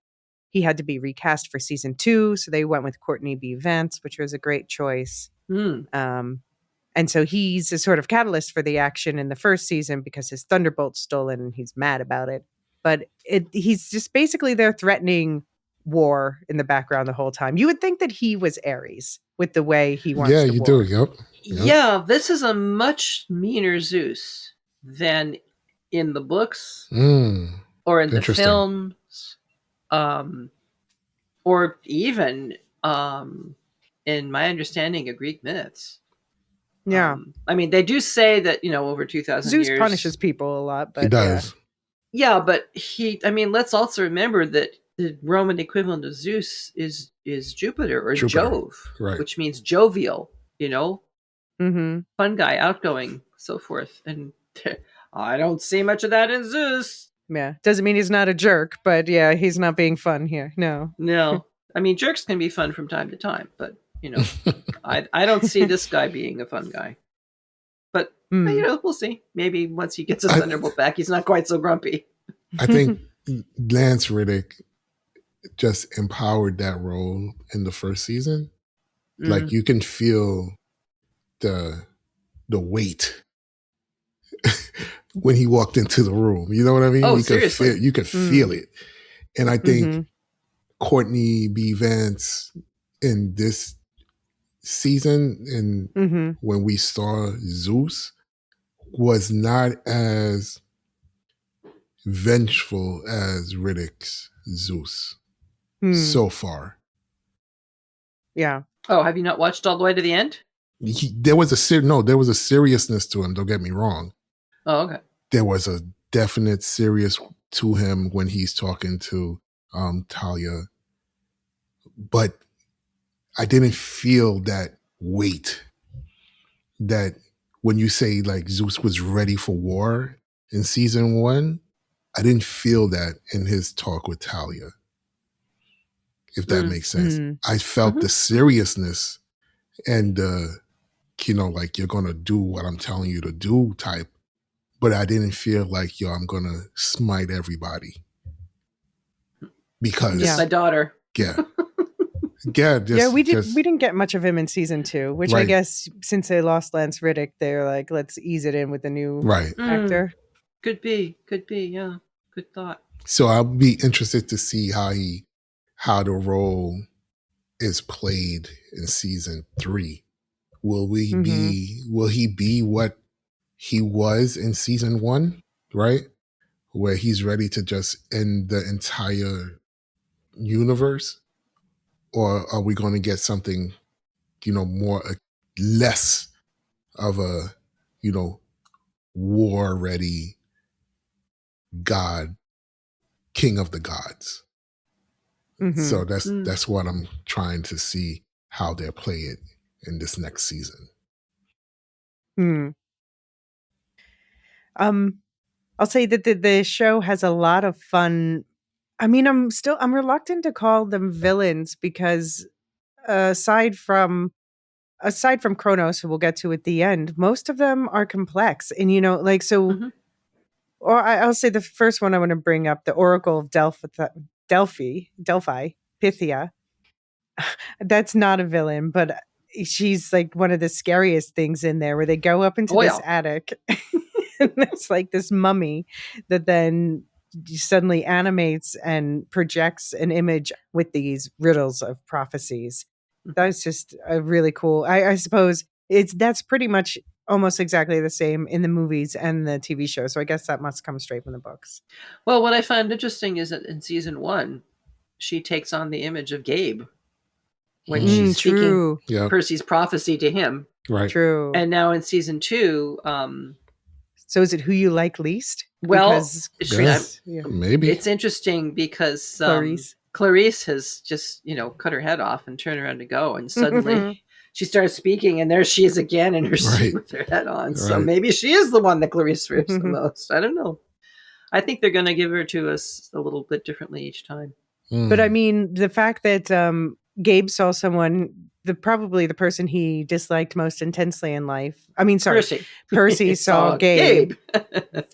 he had to be recast for season 2. So they went with Courtney B. Vance, which was a great choice. And so he's a sort of catalyst for the action in the first season because his Thunderbolt's stolen and he's mad about it. But he's just basically there threatening war in the background the whole time. You would think that he was Ares with the way he wants to you war. do. Yep. Yeah, this is a much meaner Zeus than in the books or in the films, or even in my understanding of Greek myths. Yeah. I mean, they do say that, over 2,000 years. Zeus punishes people a lot, but he does. Yeah, but let's also remember that the Roman equivalent of Zeus is Jupiter or Jove, right. which means jovial, mm-hmm. fun guy, outgoing, so forth. And I don't see much of that in Zeus. Yeah, doesn't mean he's not a jerk, but yeah, he's not being fun here. No. I mean, jerks can be fun from time to time, but I don't see this guy being a fun guy. But we'll see. Maybe once he gets his Thunderbolt back, he's not quite so grumpy. I think Lance Reddick just empowered that role in the first season. Like you can feel the weight when he walked into the room. You know what I mean? Oh, seriously. You could feel it. And I think Courtney B. Vance in this season and when we saw Zeus was not as vengeful as Riddick's Zeus so far. Yeah. Oh, have you not watched all the way to the end? There was a seriousness to him. Don't get me wrong. Oh, okay. There was a definite serious to him when he's talking to Talia, but I didn't feel that weight. That when you say like Zeus was ready for war in season 1, I didn't feel that in his talk with Talia. If that makes sense, I felt the seriousness and like you're gonna do what I'm telling you to do type. But I didn't feel like, I'm going to smite everybody. Because... Just my daughter. Yeah. We didn't get much of him in season 2, which I guess since they lost Lance Reddick, they're like, let's ease it in with a new actor. Could be, yeah. Good thought. So I'll be interested to see how the role is played in season 3. Will he be what he was in season 1, right? Where he's ready to just end the entire universe? Or are we going to get something, less of a, war-ready God, king of the gods? So that's what I'm trying to see how they'll play it in this next season. I'll say that the show has a lot of fun. I mean, I'm reluctant to call them villains because aside from Kronos, who we'll get to at the end, most of them are complex. And or I'll say the first one I want to bring up, the Oracle of Delphi, Pythia. That's not a villain, but she's like one of the scariest things in there, where they go up into this attic and there's like this mummy that then suddenly animates and projects an image with these riddles of prophecies. That's just a really cool. I suppose that's pretty much almost exactly the same in the movies and the TV show. So I guess that must come straight from the books. Well, what I find interesting is that in season 1, she takes on the image of Gabe when she's speaking Percy's prophecy to him. Right. True. And now in season 2, so is it who you like least? Well, maybe. It's interesting because Clarice has just, cut her head off and turned around to go. And suddenly she starts speaking and there she is again in her seat with her head on. So maybe she is the one that Clarice fears the most. I don't know. I think they're going to give her to us a little bit differently each time. But I mean, the fact that Gabe saw someone, probably the person he disliked most intensely in life. I mean, sorry, Percy saw Gabe.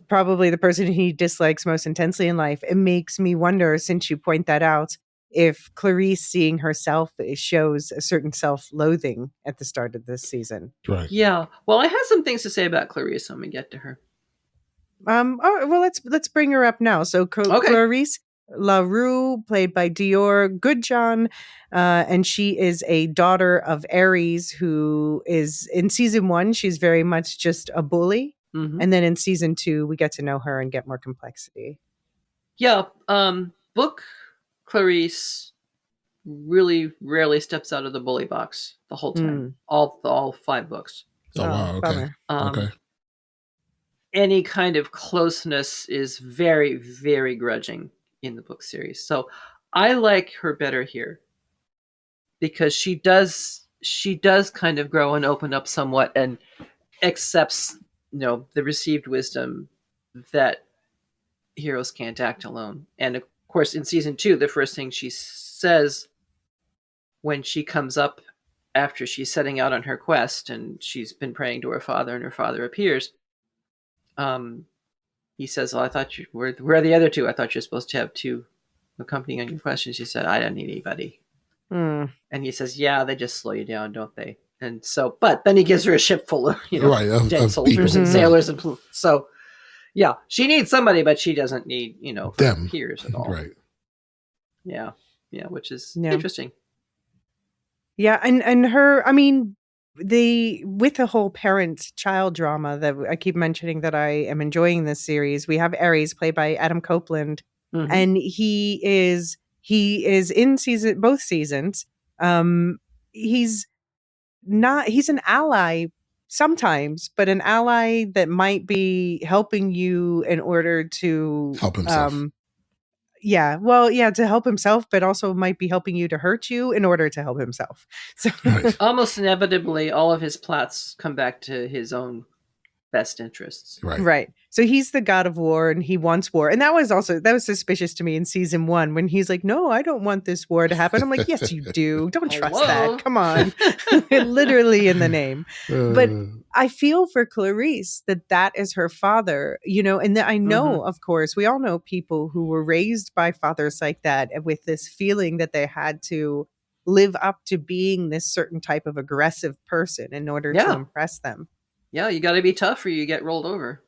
Probably the person he dislikes most intensely in life. It makes me wonder, since you point that out, if Clarice seeing herself shows a certain self-loathing at the start of this season. Right. Yeah. Well, I have some things to say about Clarice when we get to her. Well, let's bring her up now. So Clarice LaRue, played by Dior Goodjohn, and she is a daughter of Ares, who is in season 1. She's very much just a bully, and then in season 2, we get to know her and get more complexity. Yeah, book Clarice really rarely steps out of the bully box the whole time. All 5 books. Oh wow, okay. Okay. Any kind of closeness is very, very grudging in the book series. So I like her better here because she does kind of grow and open up somewhat and accepts, the received wisdom that heroes can't act alone. And of course, in season 2, the first thing she says when she comes up after she's setting out on her quest and she's been praying to her father and her father appears, he says, "Oh, I thought where are the other 2? I thought you're supposed to have 2 accompanying on your quest." And she said, "I don't need anybody." And he says, "Yeah, they just slow you down, don't they?" And so, but then he gives her a ship full of dead soldiers and sailors, and so yeah, she needs somebody, but she doesn't need them peers at all. Right? Yeah, which is interesting. Yeah, and her, I mean, with the whole parent-child drama that I keep mentioning that I am enjoying this series, we have Ares, played by Adam Copeland, and he is in both seasons. He's an ally sometimes, but an ally that might be helping you in order to help himself. To help himself, but also might be helping you to hurt you in order to help himself. So almost inevitably, all of his plots come back to his own best interests. Right. So he's the god of war and he wants war. And that was suspicious to me in season 1 when he's like, "No, I don't want this war to happen." I'm like, "Yes, you do. Don't trust that. Come on." Literally in the name. But I feel for Clarice that is her father, and I know, of course, we all know people who were raised by fathers like that with this feeling that they had to live up to being this certain type of aggressive person in order to impress them. Yeah, you got to be tough or you get rolled over.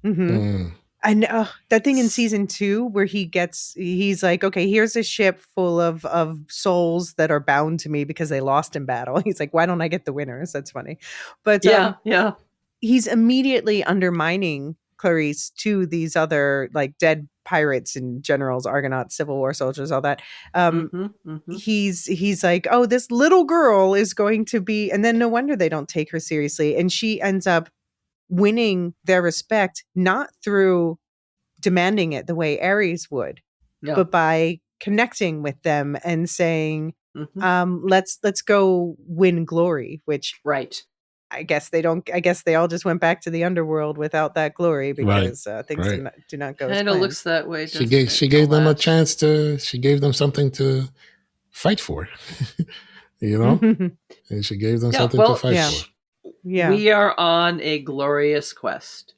And that thing in season 2 where he's like, "Okay, here's a ship full of souls that are bound to me because they lost in battle." He's like, "Why don't I get the winners?" That's funny. But he's immediately undermining Clarice to these other like dead pirates and generals, Argonauts, Civil War soldiers, all that. He's like, "Oh, this little girl is going to be," and then no wonder they don't take her seriously. And she ends up winning their respect, not through demanding it the way Ares would, but by connecting with them and saying, let's go win glory, which I guess they all just went back to the underworld without that glory because things do not go as planned. Kind of looks that way. She gave them a chance she gave them something to fight for, and she gave them something to fight for. Yeah. We are on a glorious quest,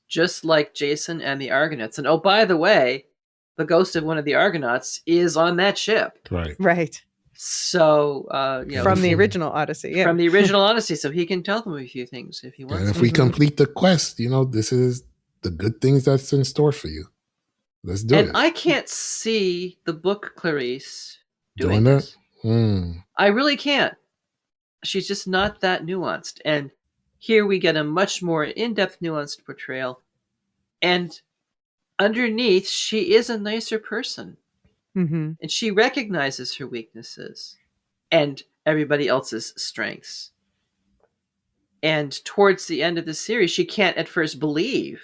just like Jason and the Argonauts. And oh, by the way, the ghost of one of the Argonauts is on that ship. Right. So, from the original Odyssey. From the original Odyssey, so he can tell them a few things if he wants. And if we complete the quest, this is the good things that's in store for you. Let's do it. And I can't see the book Clarice doing this. I really can't. She's just not that nuanced. And here we get a much more in-depth, nuanced portrayal. And underneath, she is a nicer person. And she recognizes her weaknesses and everybody else's strengths. And towards the end of the series, she can't at first believe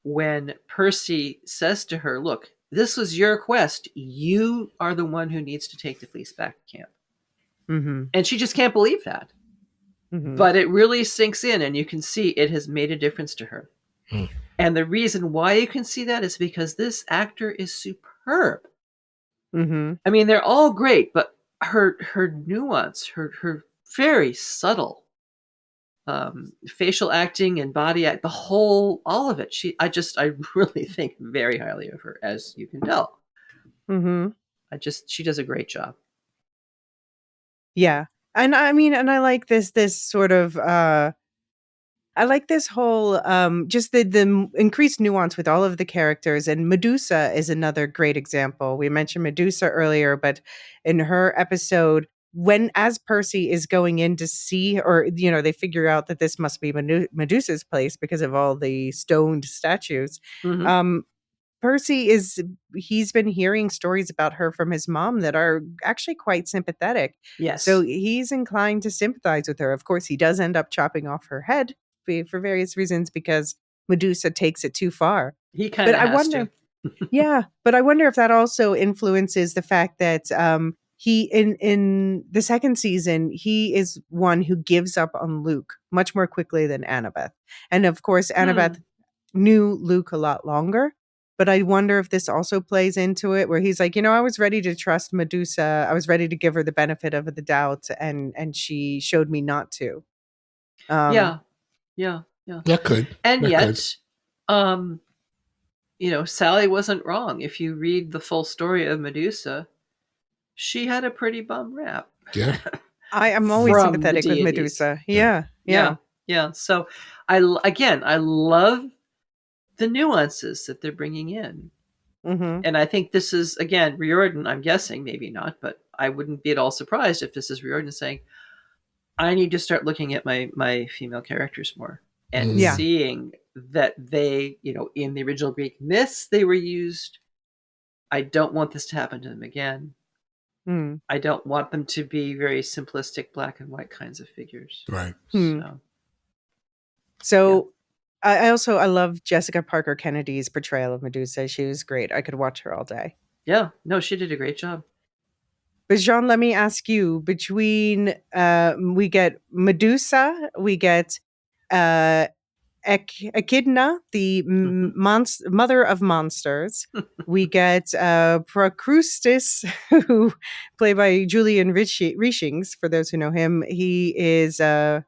when Percy says to her, "Look, this was your quest. You are the one who needs to take the fleece back to camp." And she just can't believe that. But it really sinks in, and you can see it has made a difference to her. And the reason why you can see that is because this actor is superb. I mean, they're all great, but her nuance, her very subtle facial acting and body act, all of it. I really think very highly of her, as you can tell. She does a great job. Yeah. And I mean, and I like this sort of I like this whole just the increased nuance with all of the characters, and Medusa is another great example. We mentioned Medusa earlier, but in her episode, when as Percy is going in to see, or they figure out that this must be Medusa's place because of all the stoned statues. Mm-hmm. He's been hearing stories about her from his mom that are actually quite sympathetic. Yes. So he's inclined to sympathize with her. Of course, he does end up chopping off her head for various reasons because Medusa takes it too far. He kind of has to. Yeah, but I wonder if that also influences the fact that he in the second season, he is one who gives up on Luke much more quickly than Annabeth. And of course, Annabeth knew Luke a lot longer. But I wonder if this also plays into it, where he's like, I was ready to trust Medusa. I was ready to give her the benefit of the doubt, and she showed me not to. Yeah. That could. And that yet, Sally wasn't wrong. If you read the full story of Medusa, she had a pretty bum rap. Yeah. I am always sympathetic with Medusa. Yeah. So I love the nuances that they're bringing in. Mm-hmm. And I think this is, again, Riordan, I'm guessing, maybe not, but I wouldn't be at all surprised if this is Riordan saying, I need to start looking at my female characters more and seeing that they, in the original Greek myths, they were used. I don't want this to happen to them again. I don't want them to be very simplistic black and white kinds of figures. Right. So I love Jessica Parker Kennedy's portrayal of Medusa. She was great. I could watch her all day. Yeah. No, she did a great job. But Jean, let me ask you, between we get Medusa, we get Echidna, the mother of monsters. We get Procrustes, who played by Julian Richings. For those who know him, he is. I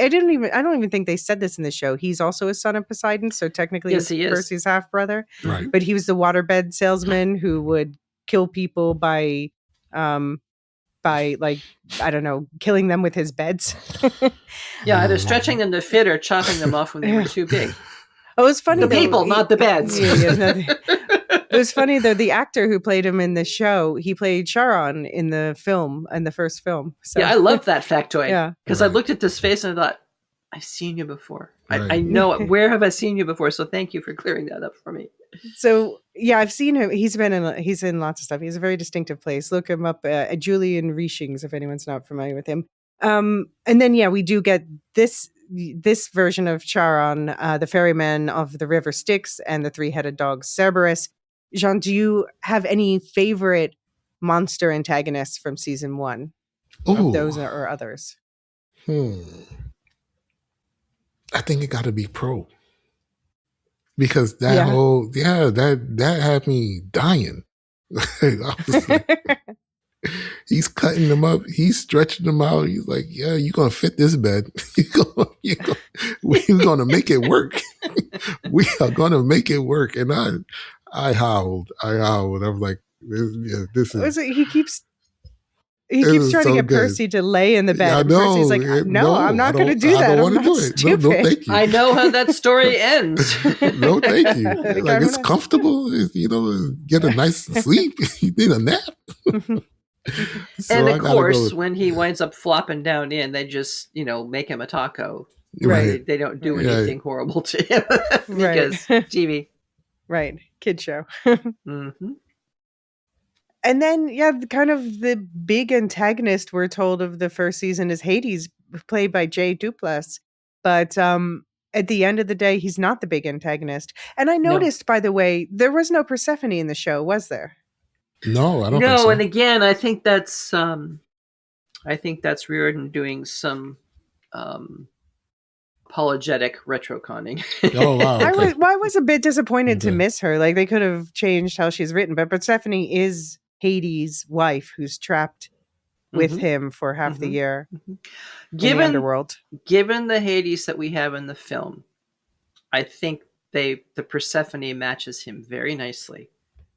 don't even think they said this in the show. He's also a son of Poseidon, so technically yes, he is Percy's half brother. Right. But he was the waterbed salesman who would kill people by like, I don't know, killing them with his beds. Yeah, either stretching them to fit or chopping them off when they were too big. Oh, it was funny. The people, not the beds. It was funny though. The actor who played him in the show, he played Charon in the first film. So. Yeah, I love that factoid. Yeah, because I looked at this face and I thought, I've seen you before. I know it. Where have I seen you before? So thank you for clearing that up for me. So yeah, I've seen him. He's in lots of stuff. He has a very distinctive place. Look him up, Julian Richings, if anyone's not familiar with him. And then we do get this version of Charon, the ferryman of the river Styx, and the three-headed dog Cerberus. Jean, do you have any favorite monster antagonists from season 1? Of those or others? I think it got to be Pro. Because that had me dying. I was like, he's cutting them up. He's stretching them out. He's like, yeah, you're going to fit this bed. We're going to make it work. We are going to make it work. And I howled. I was like, this is... He keeps trying to get Percy to lay in the bed. I and know. Percy's like, no, I'm not going to do that. I don't want to do it. Stupid. No, thank you. I know how that story ends. No, thank you. Like, it's comfortable. Get a nice sleep. You need a nap. So and of course, when he winds up flopping down in, they just, make him a taco. Right. They don't do anything horrible to him because TV. Right. Kid show. And then, kind of the big antagonist we're told of the first season is Hades, played by Jay Duplass. But at the end of the day, he's not the big antagonist. And I noticed, by the way, there was no Persephone in the show, was there? No, I don't think so. No, and again, I think that's Riordan doing some apologetic retroconning. Oh, wow. Okay. I was a bit disappointed to miss her. Like, they could have changed how she's written, but Persephone is Hades' wife who's trapped with him for half the year in the underworld. Given the Hades that we have in the film, I think the Persephone matches him very nicely.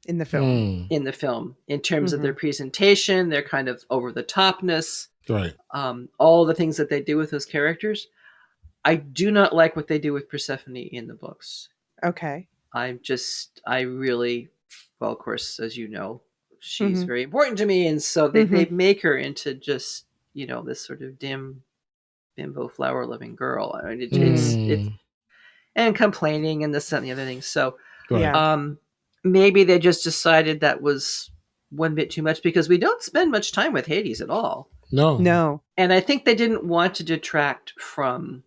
in the film. In the film, in terms of their presentation, their kind of over the topness, right? All the things that they do with those characters. I do not like what they do with Persephone in the books. Okay. I really, well, of course, as you know, she's very important to me, and so they make her into just, you know, this sort of dim bimbo flower loving girl. I mean, it's and complaining and this and the other thing. So maybe they just decided that was one bit too much, because we don't spend much time with Hades at all. No. And I think they didn't want to detract from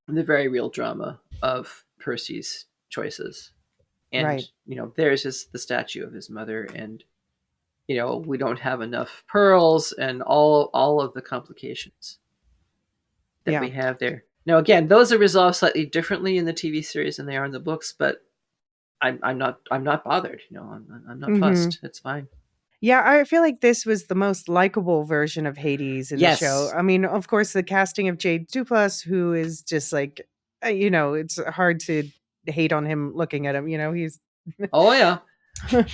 the very real drama of Percy's choices. And, you know, theirs is the statue of his mother, and, you know, we don't have enough pearls and all of the complications that we have there. Now, again, those are resolved slightly differently in the TV series than they are in the books, but I'm not bothered. You know, I'm not fussed. It's fine. Yeah, I feel like this was the most likable version of Hades in the show. I mean, of course, the casting of Jade Duplass, who is just like, you know, it's hard to hate on him looking at him. You know, he's oh yeah,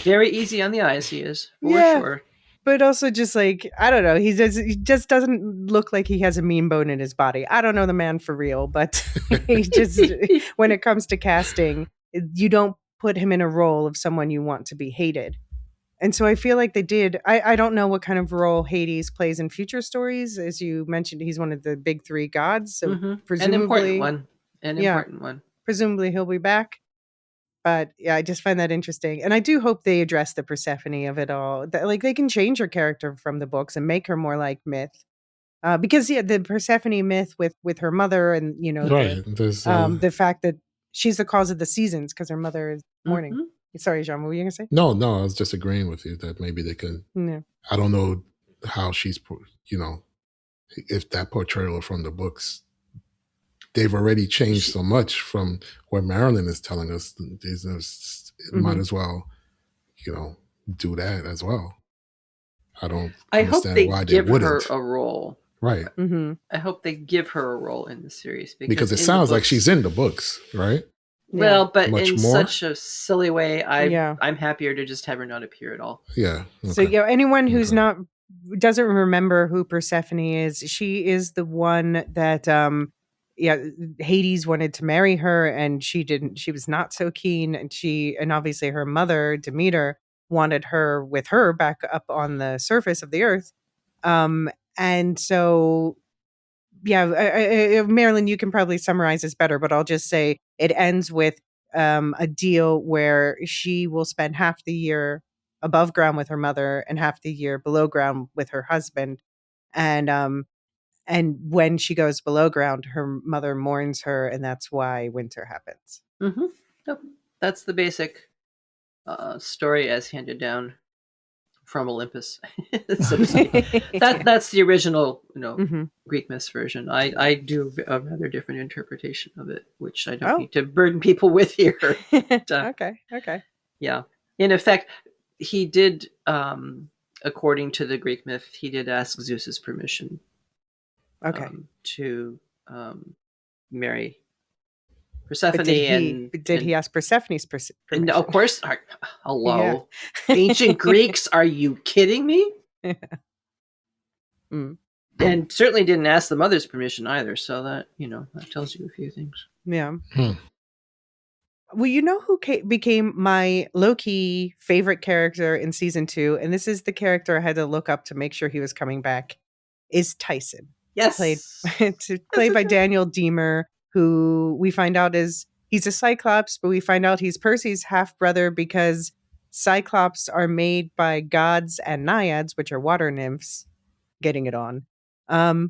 very easy on the eyes. He is for sure. But also just like, I don't know, he just doesn't look like he has a mean bone in his body. I don't know the man for real, but he just, when it comes to casting, you don't put him in a role of someone you want to be hated. And so I feel like they did. I don't know what kind of role Hades plays in future stories. As you mentioned, he's one of the big three gods. So presumably, an important one. Presumably he'll be back. But yeah, I just find that interesting. And I do hope they address the Persephone of it all. That, like, they can change her character from the books and make her more like myth. Because the Persephone myth with her mother, and, you know, the fact that she's the cause of the seasons because her mother is mourning. Sorry, Jean, what were you going to say? No, I was just agreeing with you that maybe they could. I don't know how she's, you know, if that portrayal from the books, they've already changed so much from what Marilyn is telling us. Might as well, you know, do that as well. I hope they give her a role. Right. I hope they give her a role in the series. Because it sounds like she's in the books, right? Well, but much in more? Such a silly way, I'm happier to just have her not appear at all. Yeah. Okay. So, anyone who's doesn't remember who Persephone is, she is the one that Hades wanted to marry her, and she didn't. She was not so keen, and obviously her mother Demeter wanted her with her back up on the surface of the earth. And so, Marilyn, you can probably summarize this better, but I'll just say it ends with a deal where she will spend half the year above ground with her mother and half the year below ground with her husband. And when she goes below ground, her mother mourns her, and that's why winter happens. Yep. That's the basic story as handed down from Olympus. So that's the original, you know, Greek myths version. I do a rather different interpretation of it, which I don't need to burden people with here. Okay. Yeah. In effect, he did, according to the Greek myth, he did ask Zeus's permission. To marry Persephone. But did he ask Persephone's permission? No, of course. Hello. Yeah. Ancient Greeks, are you kidding me? And certainly didn't ask the mother's permission either. So that, you know, that tells you a few things. Yeah. Well, you know who became my low-key favorite character in season 2, and this is the character I had to look up to make sure he was coming back, is Tyson. Yes. Played by Daniel Deemer, who we find out he's a Cyclops, but we find out he's Percy's half-brother because Cyclops are made by gods and naiads, which are water nymphs. Getting it on. I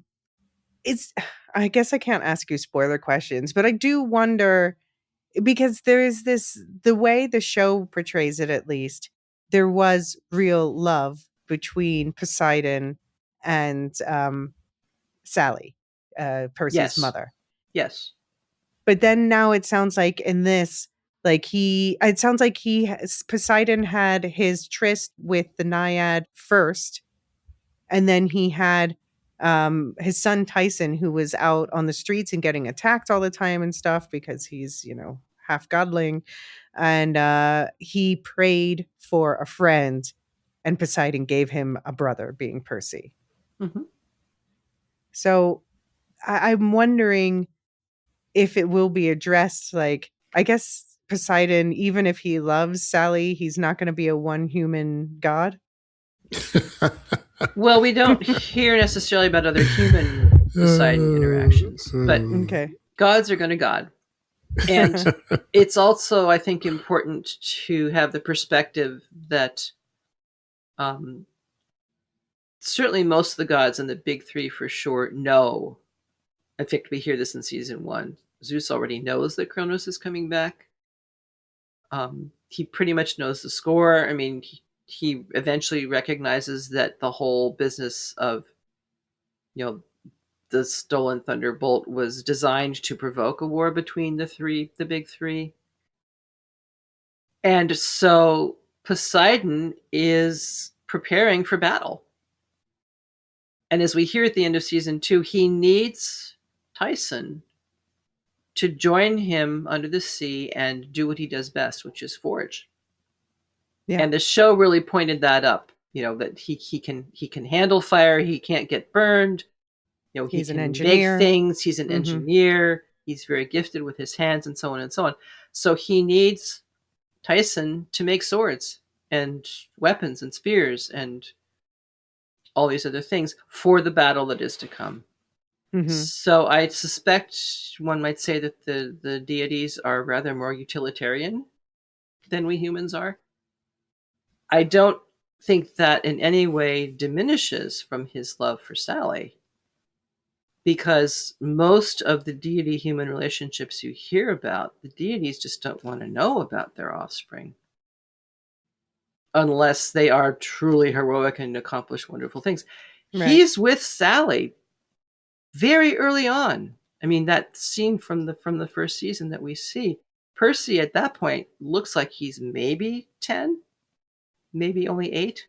guess I can't ask you spoiler questions, but I do wonder, because there is the way the show portrays it, at least, there was real love between Poseidon and Sally, Percy's mother. Yes. But then now it sounds like in this, Poseidon had his tryst with the naiad first, and then he had his son Tyson, who was out on the streets and getting attacked all the time and stuff because he's, you know, half godling. and he prayed for a friend, and Poseidon gave him a brother, being Percy. Mm-hmm. So I'm wondering if it will be addressed. Like, I guess Poseidon, even if he loves Sally, he's not going to be a one human god. Well, we don't hear necessarily about other human Poseidon interactions, but Okay. gods are going to god. And it's also, I think, important to have the perspective that certainly most of the gods in the big three for sure know. In fact, we hear this in season 1. Zeus already knows that Kronos is coming back. He pretty much knows the score. I mean, he eventually recognizes that the whole business of, the stolen thunderbolt was designed to provoke a war between the big three. And so Poseidon is preparing for battle. And as we hear at the end of season 2, he needs Tyson to join him under the sea and do what he does best, which is forge. Yeah. And the show really pointed that up, that he can handle fire, he can't get burned, he's he can an engineer. make things, he's an engineer, he's very gifted with his hands, and so on and so on. So he needs Tyson to make swords and weapons and spears and all these other things for the battle that is to come. So I suspect one might say that the deities are rather more utilitarian than we humans are. I don't think that in any way diminishes from his love for Sally, because most of the deity-human relationships you hear about, the deities just don't want to know about their offspring unless they are truly heroic and accomplish wonderful things. Right. He's with Sally very early on. I mean, that scene from the first season that we see, Percy at that point looks like he's maybe 10, maybe only 8.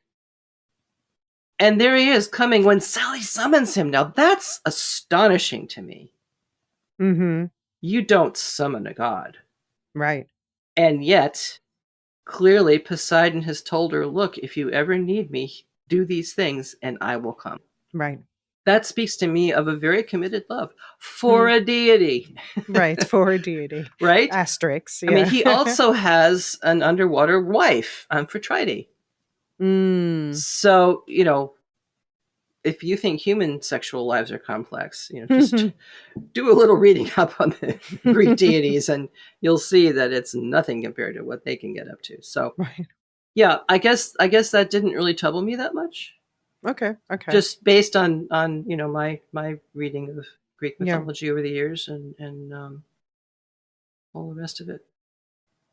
And there he is coming when Sally summons him. Now, that's astonishing to me. You don't summon a god. Right. And yet, clearly, Poseidon has told her, look, if you ever need me, do these things and I will come. Right. That speaks to me of a very committed love for a deity. Right, for a deity. Right? Asterix. Yeah. I mean, he also has an underwater wife, Amphitrite. So, if you think human sexual lives are complex, just do a little reading up on the Greek deities and you'll see that it's nothing compared to what they can get up to. So, yeah, I guess that didn't really trouble me that much. Okay. Just based on my reading of Greek mythology over the years and all the rest of it.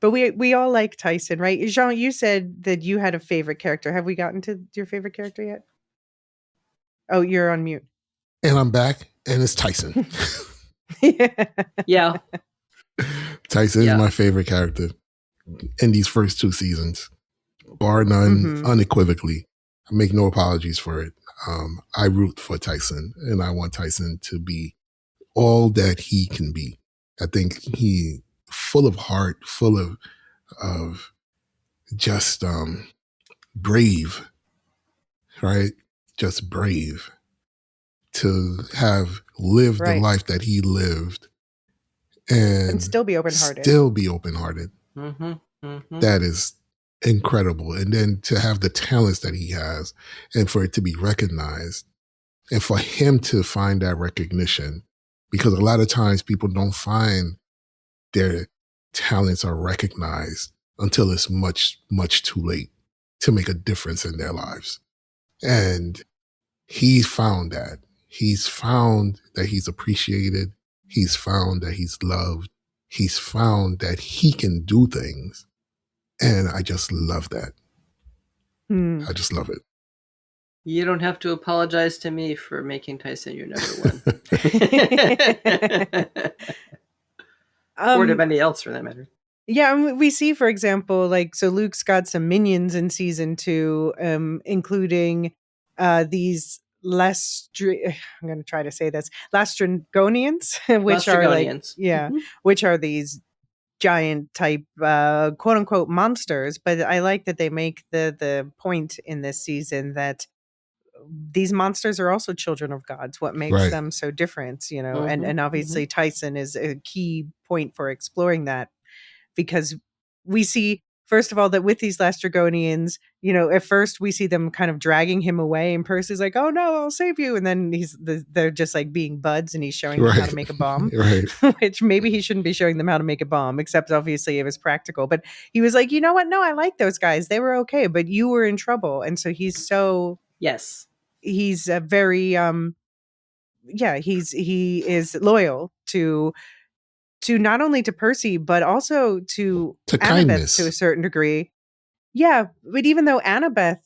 But we all like Tyson, right? Jean, you said that you had a favorite character. Have we gotten to your favorite character yet? Oh, you're on mute. And I'm back, and it's Tyson. Yeah. Tyson is my favorite character in these first 2 seasons, bar none, unequivocally. I make no apologies for it. I root for Tyson, and I want Tyson to be all that he can be. I think he full of heart, full of just brave, right? Just brave to have lived the life that he lived and still be open-hearted. That is incredible. And then to have the talents that he has and for it to be recognized and for him to find that recognition, because a lot of times people don't find their talents are recognized until it's much, much too late to make a difference in their lives. And he's found that. He's found that he's appreciated. He's found that he's loved. He's found that he can do things. And I just love that. I just love it. You don't have to apologize to me for making Tyson your number 1. Or to anybody else for that matter. Yeah, we see, for example, Luke's got some minions in season 2, including these I'm going to try to say this, Lastrygonians, which are which are these giant type quote unquote monsters, but I like that they make the point in this season that these monsters are also children of gods. What makes Right. them so different, you know? Mhm, And obviously Tyson is a key point for exploring that, because we see, first of all, that with these last Dragonians, you know, at first we see them kind of dragging him away, and Percy's like, "Oh no, I'll save you," and then they're just like being buds, and he's showing them how to make a bomb, Right. which maybe he shouldn't be showing them how to make a bomb, except obviously it was practical. But he was like, "You know what? No, I like those guys; they were okay, but you were in trouble," and so yes. he's a very he is loyal to not only to Percy but also to Annabeth kindness. to a certain degree. Yeah, but even though Annabeth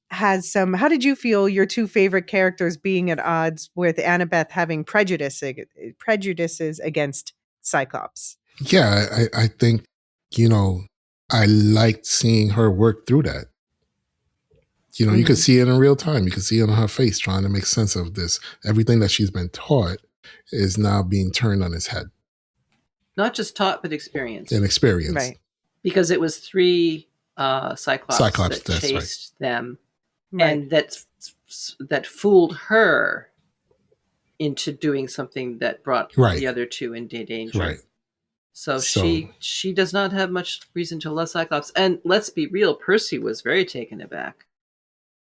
has some, how did you feel your two favorite characters being at odds, with Annabeth having prejudices against Cyclops? Yeah, I think, you know, I liked seeing her work through that. You know, you could see it in real time. You could see it on her face trying to make sense of this. Everything that she's been taught is now being turned on its head. Not just taught, but experienced. And experienced. Right. Because it was 3 Cyclops that chased them. Right. And that fooled her into doing something that brought the other 2 into danger. Right. So she does not have much reason to love Cyclops. And let's be real, Percy was very taken aback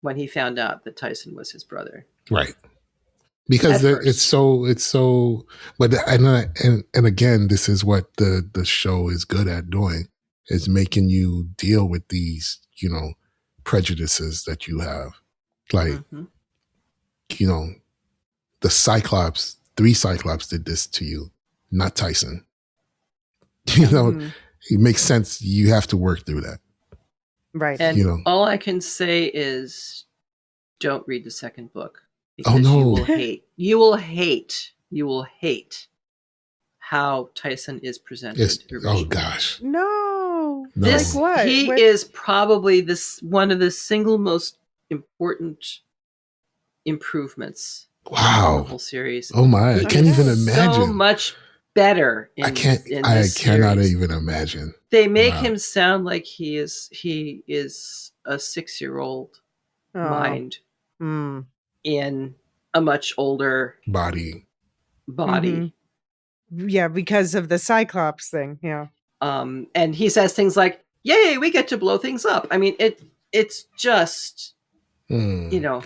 when he found out that Tyson was his brother. Right. Because it's so, but and again, this is what the show is good at doing, is making you deal with these, you know, prejudices that you have. Like, you know, the Cyclops, 3 Cyclops did this to you, not Tyson. You know, it makes sense. You have to work through that. Right. And you know, all I can say is don't read the second book. Oh no. You will hate how Tyson is presented. Oh gosh. No. This, like what? He is probably one of the single most important improvements. Wow. In the whole series. Oh my, I can't even imagine. So much better. I cannot even imagine. They make him sound like he is a 6-year-old mind in a much older body. Mm-hmm. Yeah, because of the Cyclops thing. Yeah. And he says things like, "Yay, we get to blow things up." I mean, it's just, you know.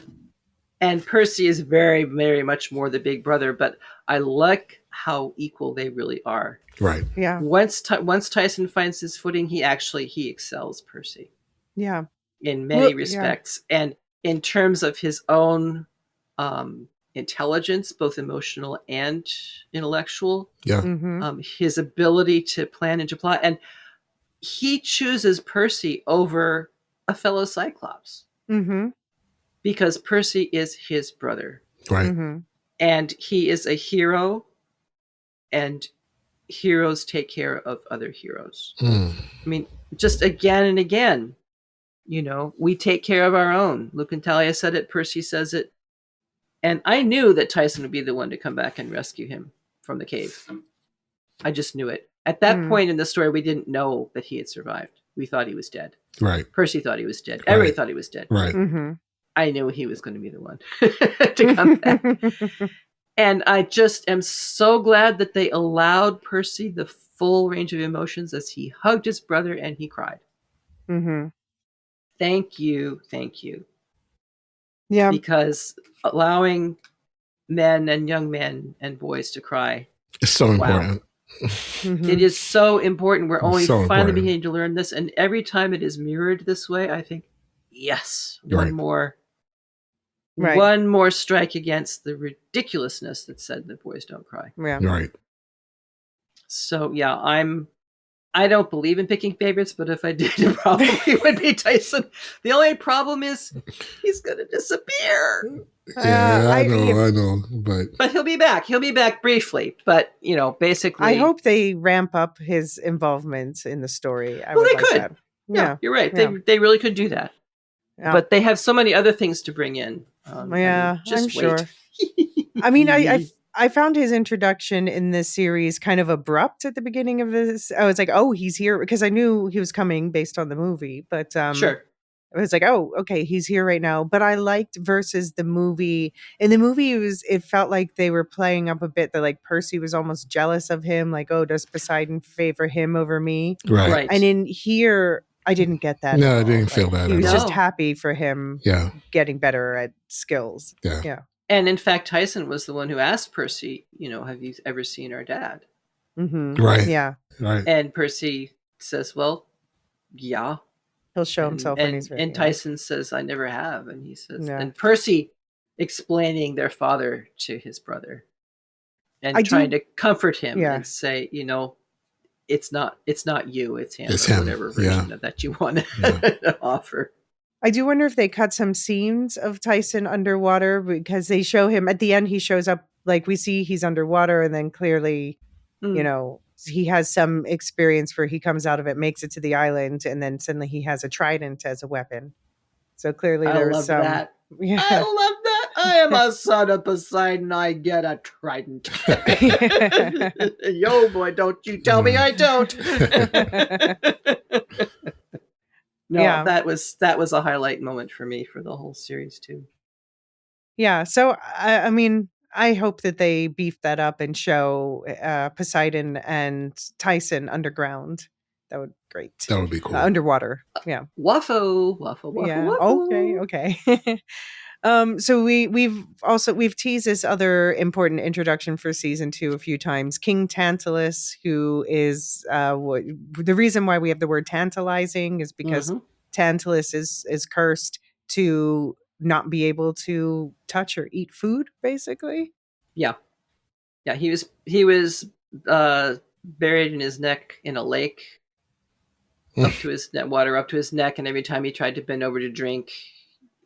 And Percy is very, very much more the big brother, but I like how equal they really are. Right. Yeah. Once Tyson finds his footing, he excels Percy. Yeah. In many respects. Yeah. And in terms of his own intelligence, both emotional and intellectual. Yeah. His ability to plan and to plot. And he chooses Percy over a fellow Cyclops. Because Percy is his brother. Right. And he is a hero, and heroes take care of other heroes. I mean, just again and again, you know, we take care of our own. Luke and Talia said it, Percy says it. And I knew that Tyson would be the one to come back and rescue him from the cave. I just knew it. At that point in the story, we didn't know that he had survived. We thought he was dead. Right. Percy thought he was dead. Everybody thought he was dead. Right. I knew he was going to be the one to come back. And I just am so glad that they allowed Percy the full range of emotions as he hugged his brother and he cried. Thank you. Yeah. Because allowing men and young men and boys to cry. It's so important. It is so important. We're only finally beginning to learn this. And every time it is mirrored this way, I think, yes, one more strike against the ridiculousness that said that boys don't cry. Yeah. Right. So yeah, I don't believe in picking favorites, but if I did, it probably would be Tyson. The only problem is he's going to disappear. Yeah, I know, but he'll be back. He'll be back briefly, but you know, basically, I hope they ramp up his involvement in the story. They could. Yeah, you're right. Yeah. They really could do that. Yeah. But they have so many other things to bring in. I'm sure. I mean, I found his introduction in this series kind of abrupt at the beginning of this. I was like, oh, he's here, because I knew he was coming based on the movie. But Sure. I was like, oh, okay, he's here right now. But I liked versus the movie. In the movie, it felt like they were playing up a bit that like Percy was almost jealous of him. Like, oh, does Poseidon favor him over me? Right. And in here, I didn't get that. No, at I all. didn't feel that He at was all. just happy for him getting better at skills. Yeah. And in fact, Tyson was the one who asked Percy, have you ever seen our dad? Mm-hmm. Right. Yeah. Right. And Percy says, well, yeah. He'll show himself when he's ready. And Tyson says, I never have. And he says, and Percy explaining their father to his brother and trying to comfort him and say, it's not you, it's him. It's him. Whatever version of that you want to offer. I do wonder if they cut some scenes of Tyson underwater, because they show him at the end. He shows up, like we see he's underwater, and then clearly, he has some experience where he comes out of it, makes it to the island, and then suddenly he has a trident as a weapon. So clearly there's some. That. Yeah. I love that. I am a son of Poseidon. I get a trident. Yo, boy, don't you tell me I don't. No, that was a highlight moment for me for the whole series too. Yeah, so I mean, I hope that they beef that up and show Poseidon and Tyson underground. That would be great. That would be cool. Underwater, yeah. Waffle. Yeah. Okay. So we've teased this other important introduction for season 2 a few times. King Tantalus, who is the reason why we have the word tantalizing is because Tantalus is cursed to not be able to touch or eat food, basically. Yeah. He was buried in his neck in a lake, up to his water up to his neck, and every time he tried to bend over to drink,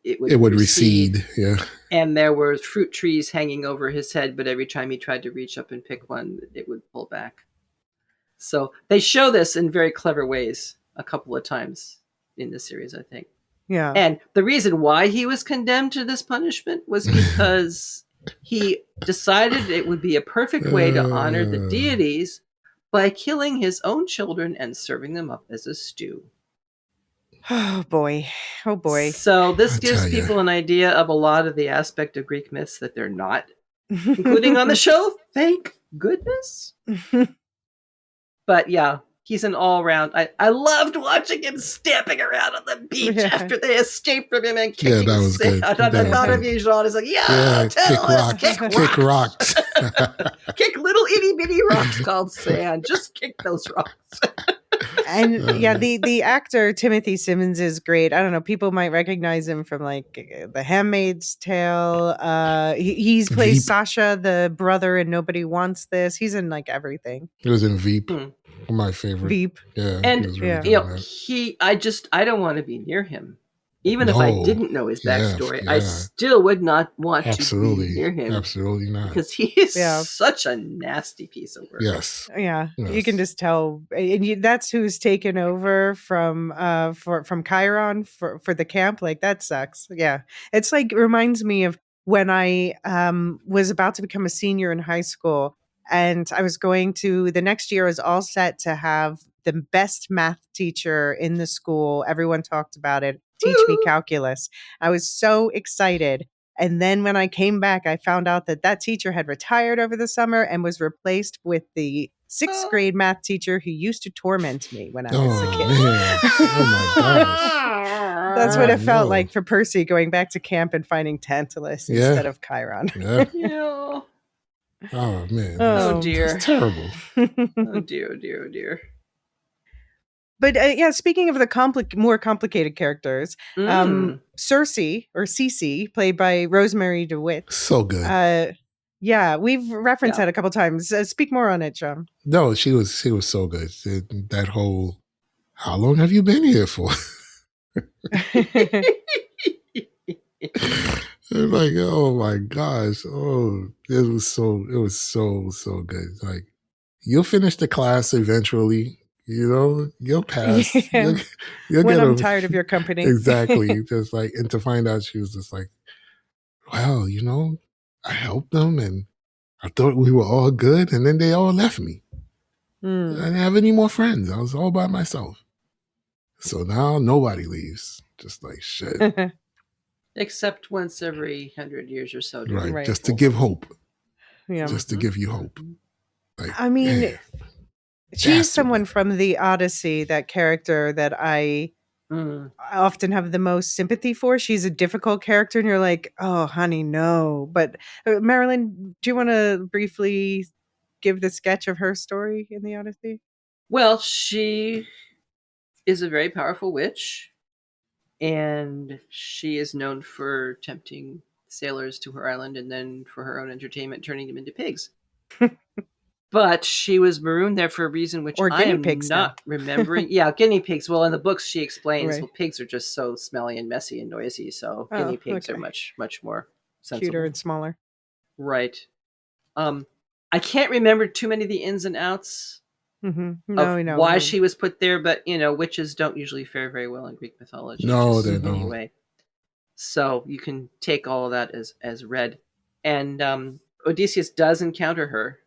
it would recede. Yeah. And there were fruit trees hanging over his head, but every time he tried to reach up and pick one, it would pull back. So they show this in very clever ways a couple of times in the series, I think. Yeah. And the reason why he was condemned to this punishment was because he decided it would be a perfect way to honor the deities by killing his own children and serving them up as a stew. Oh boy. So this gives people an idea of a lot of the aspect of Greek myths that they're not including on the show. Thank goodness. But yeah, he's an all-round. I loved watching him stamping around on the beach after they escaped from him and kicking that was good. I thought of you, Jean. It's like, kick rocks. Kick little itty bitty rocks called sand. Just kick those rocks. And the actor Timothy Simmons is great. I don't know, people might recognize him from like The Handmaid's Tale. He's plays Sasha, the brother in Nobody Wants This. He's in like everything. He was in Veep. My favorite. Veep. Yeah. And I don't want to be near him. Even if I didn't know his backstory, I still would not want to be near him. Absolutely not. Because he is such a nasty piece of work. Yes. Yeah. You can just tell. And that's who's taken over from Chiron for the camp. Like, that sucks. Yeah. It's like, reminds me of when I was about to become a senior in high school. And I was going to, the next year I was all set to have the best math teacher in the school. Everyone talked about it. Teach me calculus. I was so excited. And then when I came back, I found out that teacher had retired over the summer and was replaced with the 6th grade math teacher who used to torment me when I was a kid. Man. Oh my gosh. That's what it felt like for Percy going back to camp and finding Tantalus instead of Chiron. Yeah. Oh man. Oh dear. It's terrible. Oh dear. But speaking of the more complicated characters, Circe, or Cece, played by Rosemary DeWitt. So good. We've referenced that a couple times. Speak more on it, John. No, she was so good. That whole, how long have you been here for? Like, oh my gosh. Oh, it was so good. Like, you'll finish the class eventually. You'll pass. Yeah. When I'm tired of your company. Exactly. Just like, and to find out she was just like, well, I helped them and I thought we were all good, and then they all left me. I Mm. didn't have any more friends. I was all by myself. So now nobody leaves. Just like shit. Except once every 100 years or so. Right. Right. Just to give hope. Yeah. Just to give you hope. Like, I mean, man, she's someone dastardly. from the Odyssey, that character that I often have the most sympathy for. She's a difficult character, and you're like, oh, honey, no. But Marilyn, do you want to briefly give the sketch of her story in the Odyssey? Well, she is a very powerful witch, and she is known for tempting sailors to her island and then for her own entertainment turning them into pigs. But she was marooned there for a reason which Or I guinea am pigs not now. remembering. Yeah, guinea pigs. Well, in the books she explains, Right. well, pigs are just so smelly and messy and noisy, so Oh, guinea pigs are okay. much more sensible. Cuter and smaller. Right. I can't remember too many of the ins and outs Mm-hmm. of No. why she was put there, but witches don't usually fare very well in Greek mythology. No, just they don't. anyway. So you can take all of that as read. And Odysseus does encounter her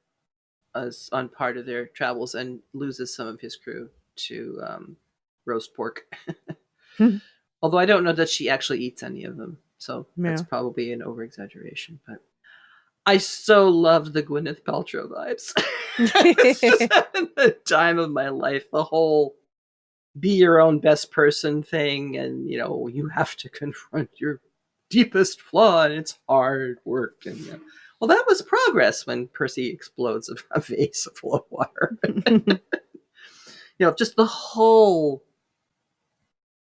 as on part of their travels and loses some of his crew to roast pork. Although I don't know that she actually eats any of them. So that's probably an over-exaggeration. But I so loved the Gwyneth Paltrow vibes. It's just having the time of my life. The whole be your own best person thing, and you have to confront your deepest flaw, and it's hard work. And well, that was progress when Percy explodes a vase full of water. Just the whole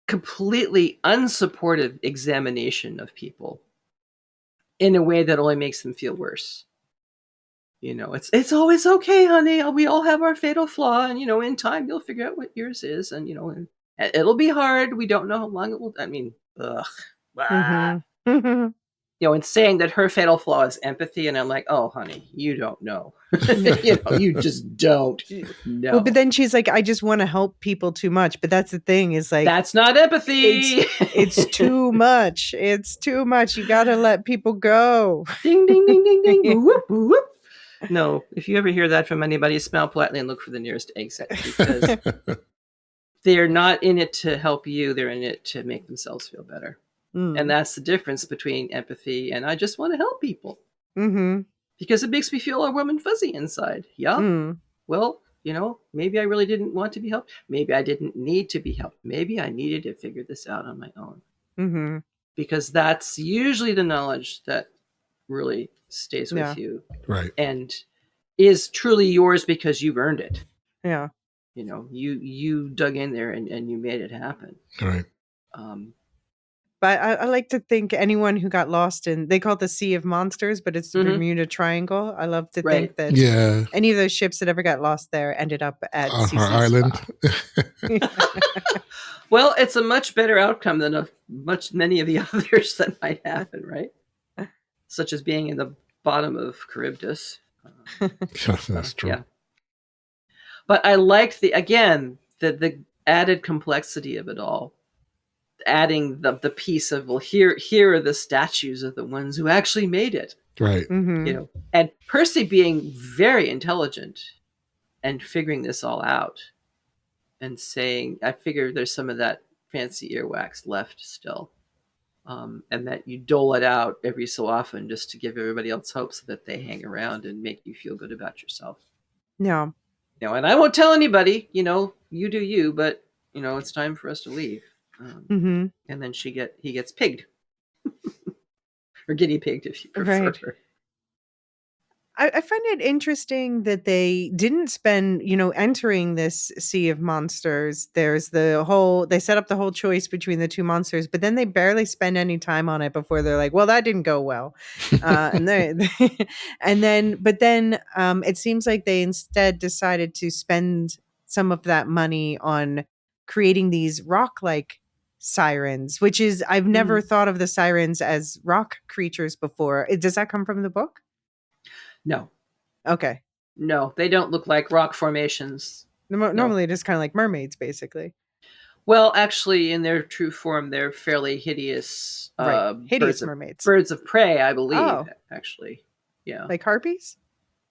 completely unsupportive examination of people in a way that only makes them feel worse. It's always okay, honey. We all have our fatal flaw, and in time you'll figure out what yours is, and it'll be hard. We don't know how long it will. I mean, ugh. Mm-hmm. And saying that her fatal flaw is empathy, and I'm like, oh, honey, you don't know. You just don't know. Well, but then she's like, I just want to help people too much. But that's the thing, is like, that's not empathy. It's too much. It's too much. You got to let people go. Ding, ding, ding, ding, ding. Yeah. Whoop, whoop. No, if you ever hear that from anybody, smile politely and look for the nearest exit, because they're not in it to help you. They're in it to make themselves feel better. And that's the difference between empathy and I just want to help people. Mm-hmm. Because it makes me feel warm and fuzzy inside. Yeah. Well, maybe I really didn't want to be helped. Maybe I didn't need to be helped. Maybe I needed to figure this out on my own. Mm-hmm. Because that's usually the knowledge that really stays with you. Right. And is truly yours because you've earned it. Yeah. You dug in there and you made it happen. Right. But I like to think anyone who got lost they call it the Sea of Monsters, but it's the Bermuda Triangle. I love to think that any of those ships that ever got lost there ended up at her island. Well, it's a much better outcome than many of the others that might happen, right? Such as being in the bottom of Charybdis. That's true. Yeah. But I liked the added complexity of it all. Adding the piece of, well, here are the statues of the ones who actually made it. Right. Mm-hmm. And Percy being very intelligent and figuring this all out and saying, I figure there's some of that fancy earwax left still. And that you dole it out every so often just to give everybody else hope so that they hang around and make you feel good about yourself. Yeah. And I won't tell anybody, you do you, but, it's time for us to leave. And then he gets pigged. Or guinea pigged, if you prefer. Right. I find it interesting that they didn't spend, entering this Sea of Monsters. There's they set up the whole choice between the two monsters, but then they barely spend any time on it before they're like, well, that didn't go well. But then it seems like they instead decided to spend some of that money on creating these rock-like sirens, which is, I've never thought of the sirens as rock creatures before. Does that come from the book? No. Okay. No, they don't look like rock formations. Normally, just kind of like mermaids, basically. Well, actually, in their true form, they're fairly hideous. Hideous mermaids. Birds of prey, I believe. Actually, yeah. Like harpies?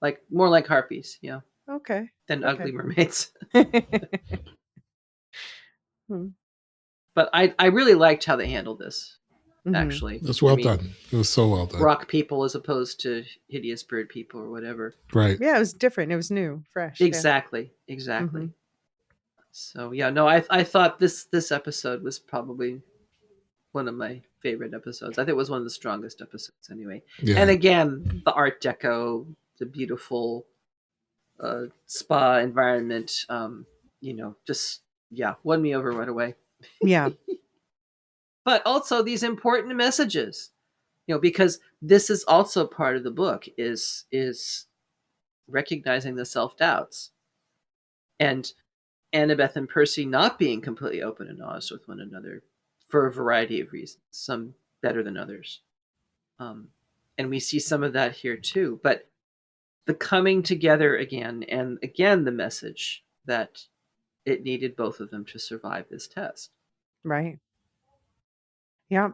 like more like harpies, Okay. than ugly mermaids. Hmm. But I really liked how they handled this. Actually, it's well done. It was so well done. Rock people as opposed to hideous bird people or whatever. Right. Yeah, it was different. It was new, fresh. Exactly. So yeah, no, I thought this episode was probably one of my favorite episodes. I think it was one of the strongest episodes anyway. Yeah. And again, the Art Deco, the beautiful spa environment, just won me over right away. Yeah. But also these important messages, because this is also part of the book is recognizing the self-doubts and Annabeth and Percy not being completely open and honest with one another for a variety of reasons, some better than others. And we see some of that here too. But the coming together again, and again, the message that it needed both of them to survive this test. Right. Yeah.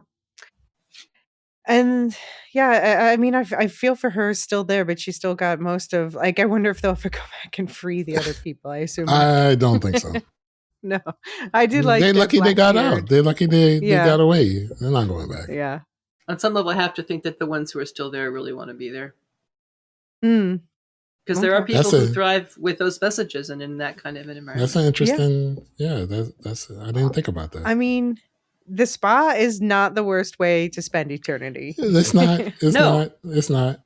And yeah, I mean, I feel for her still there, but she still got most of, like, I wonder if they'll ever go back and free the other people. I assume. I don't think so. No, I did like. They're lucky they got out. They're lucky they got away. They're not going back. Yeah. On some level, I have to think that the ones who are still there really want to be there. Because Okay. there are people who thrive with those messages and in that kind of an environment. That's an interesting. Yeah, that's. I didn't think about that. I mean, the spa is not the worst way to spend eternity. It's not. It's not. It's not.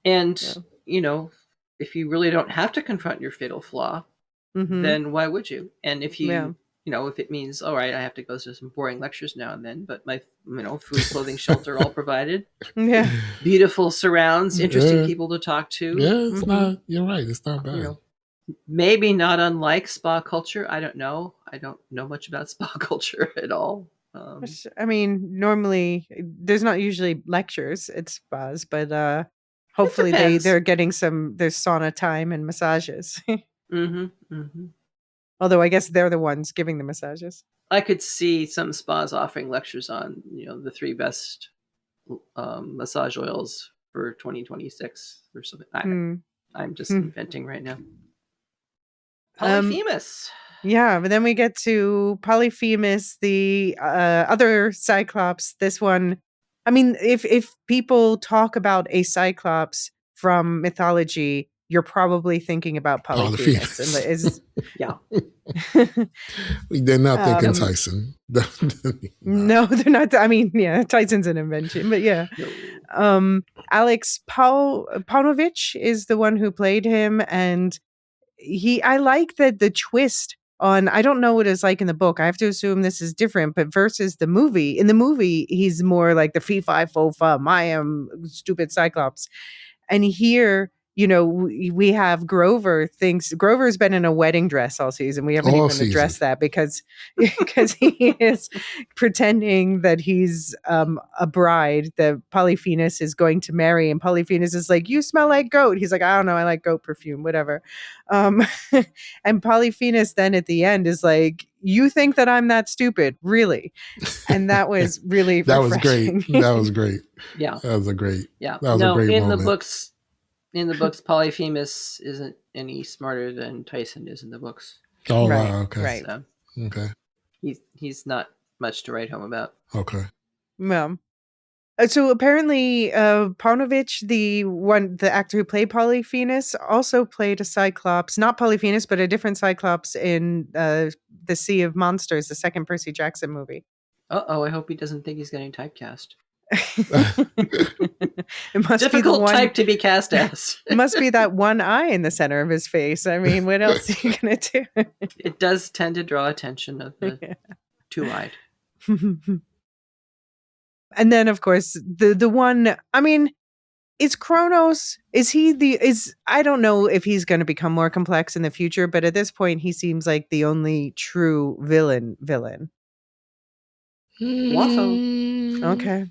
And if you really don't have to confront your fatal flaw, then why would you? And if you, if it means, all right, I have to go to some boring lectures now and then, but my, food, clothing, shelter, all provided. Yeah. Beautiful surrounds, interesting people to talk to. Yeah, it's not. You're right. It's not bad. Maybe not unlike spa culture. I don't know. I don't know much about spa culture at all. I mean, normally there's not usually lectures at spas, but hopefully they're getting there's sauna time and massages. Although I guess they're the ones giving the massages. I could see some spas offering lectures on, the 3 best massage oils for 2026 or something. I'm just inventing right now. Polyphemus. Yeah, but then we get to Polyphemus, the other Cyclops. This one, I mean, if people talk about a Cyclops from mythology, you're probably thinking about Polyphemus. Yeah. They're not thinking Tyson. No, they're not. I mean, yeah, Tyson's an invention, but yeah. Alex Paunovich is the one who played him, and I like that the twist on, I don't know what it's like in the book. I have to assume this is different, but versus the movie. In the movie, he's more like the fee fi fo fum. I am stupid Cyclops. And here, we have Grover's been in a wedding dress all season. We haven't even addressed that because he is pretending that he's a bride that Polyphemus is going to marry. And Polyphemus is like, you smell like goat. He's like, I don't know. I like goat perfume, whatever. And Polyphemus then at the end is like, you think that I'm that stupid, really? And that was really that refreshing. was great. That was great. Yeah. That was a great. Yeah. That was a great moment. In the books, Polyphemus isn't any smarter than Tyson is in the books. Oh, right. Wow. Okay. Right. So okay. He's not much to write home about. Okay. Well, so apparently, Paunovich, the actor who played Polyphemus, also played a Cyclops, not Polyphemus, but a different Cyclops in The Sea of Monsters, the second Percy Jackson movie. I hope he doesn't think he's getting typecast. It must difficult be type to be cast as. It must be that one eye in the center of his face. I mean, what else are you gonna do? It does tend to draw attention of the two-eyed. And then, of course, the one. I mean, is Kronos? I don't know if he's going to become more complex in the future, but at this point, he seems like the only true villain. Waffle. Okay.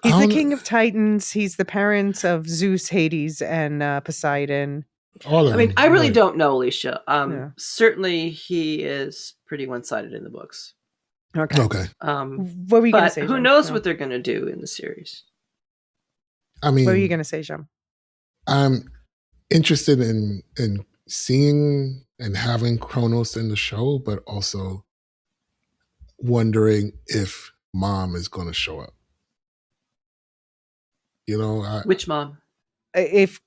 He's the king of Titans. He's the parent of Zeus, Hades, and Poseidon. I really don't know, Elysia. Certainly he is pretty one-sided in the books. Okay. What were you going to say, who knows what they're going to do in the series? I mean, what were you going to say, Jean? interested in seeing and having Kronos in the show, but also wondering if Mom is going to show up. You know, which mom? If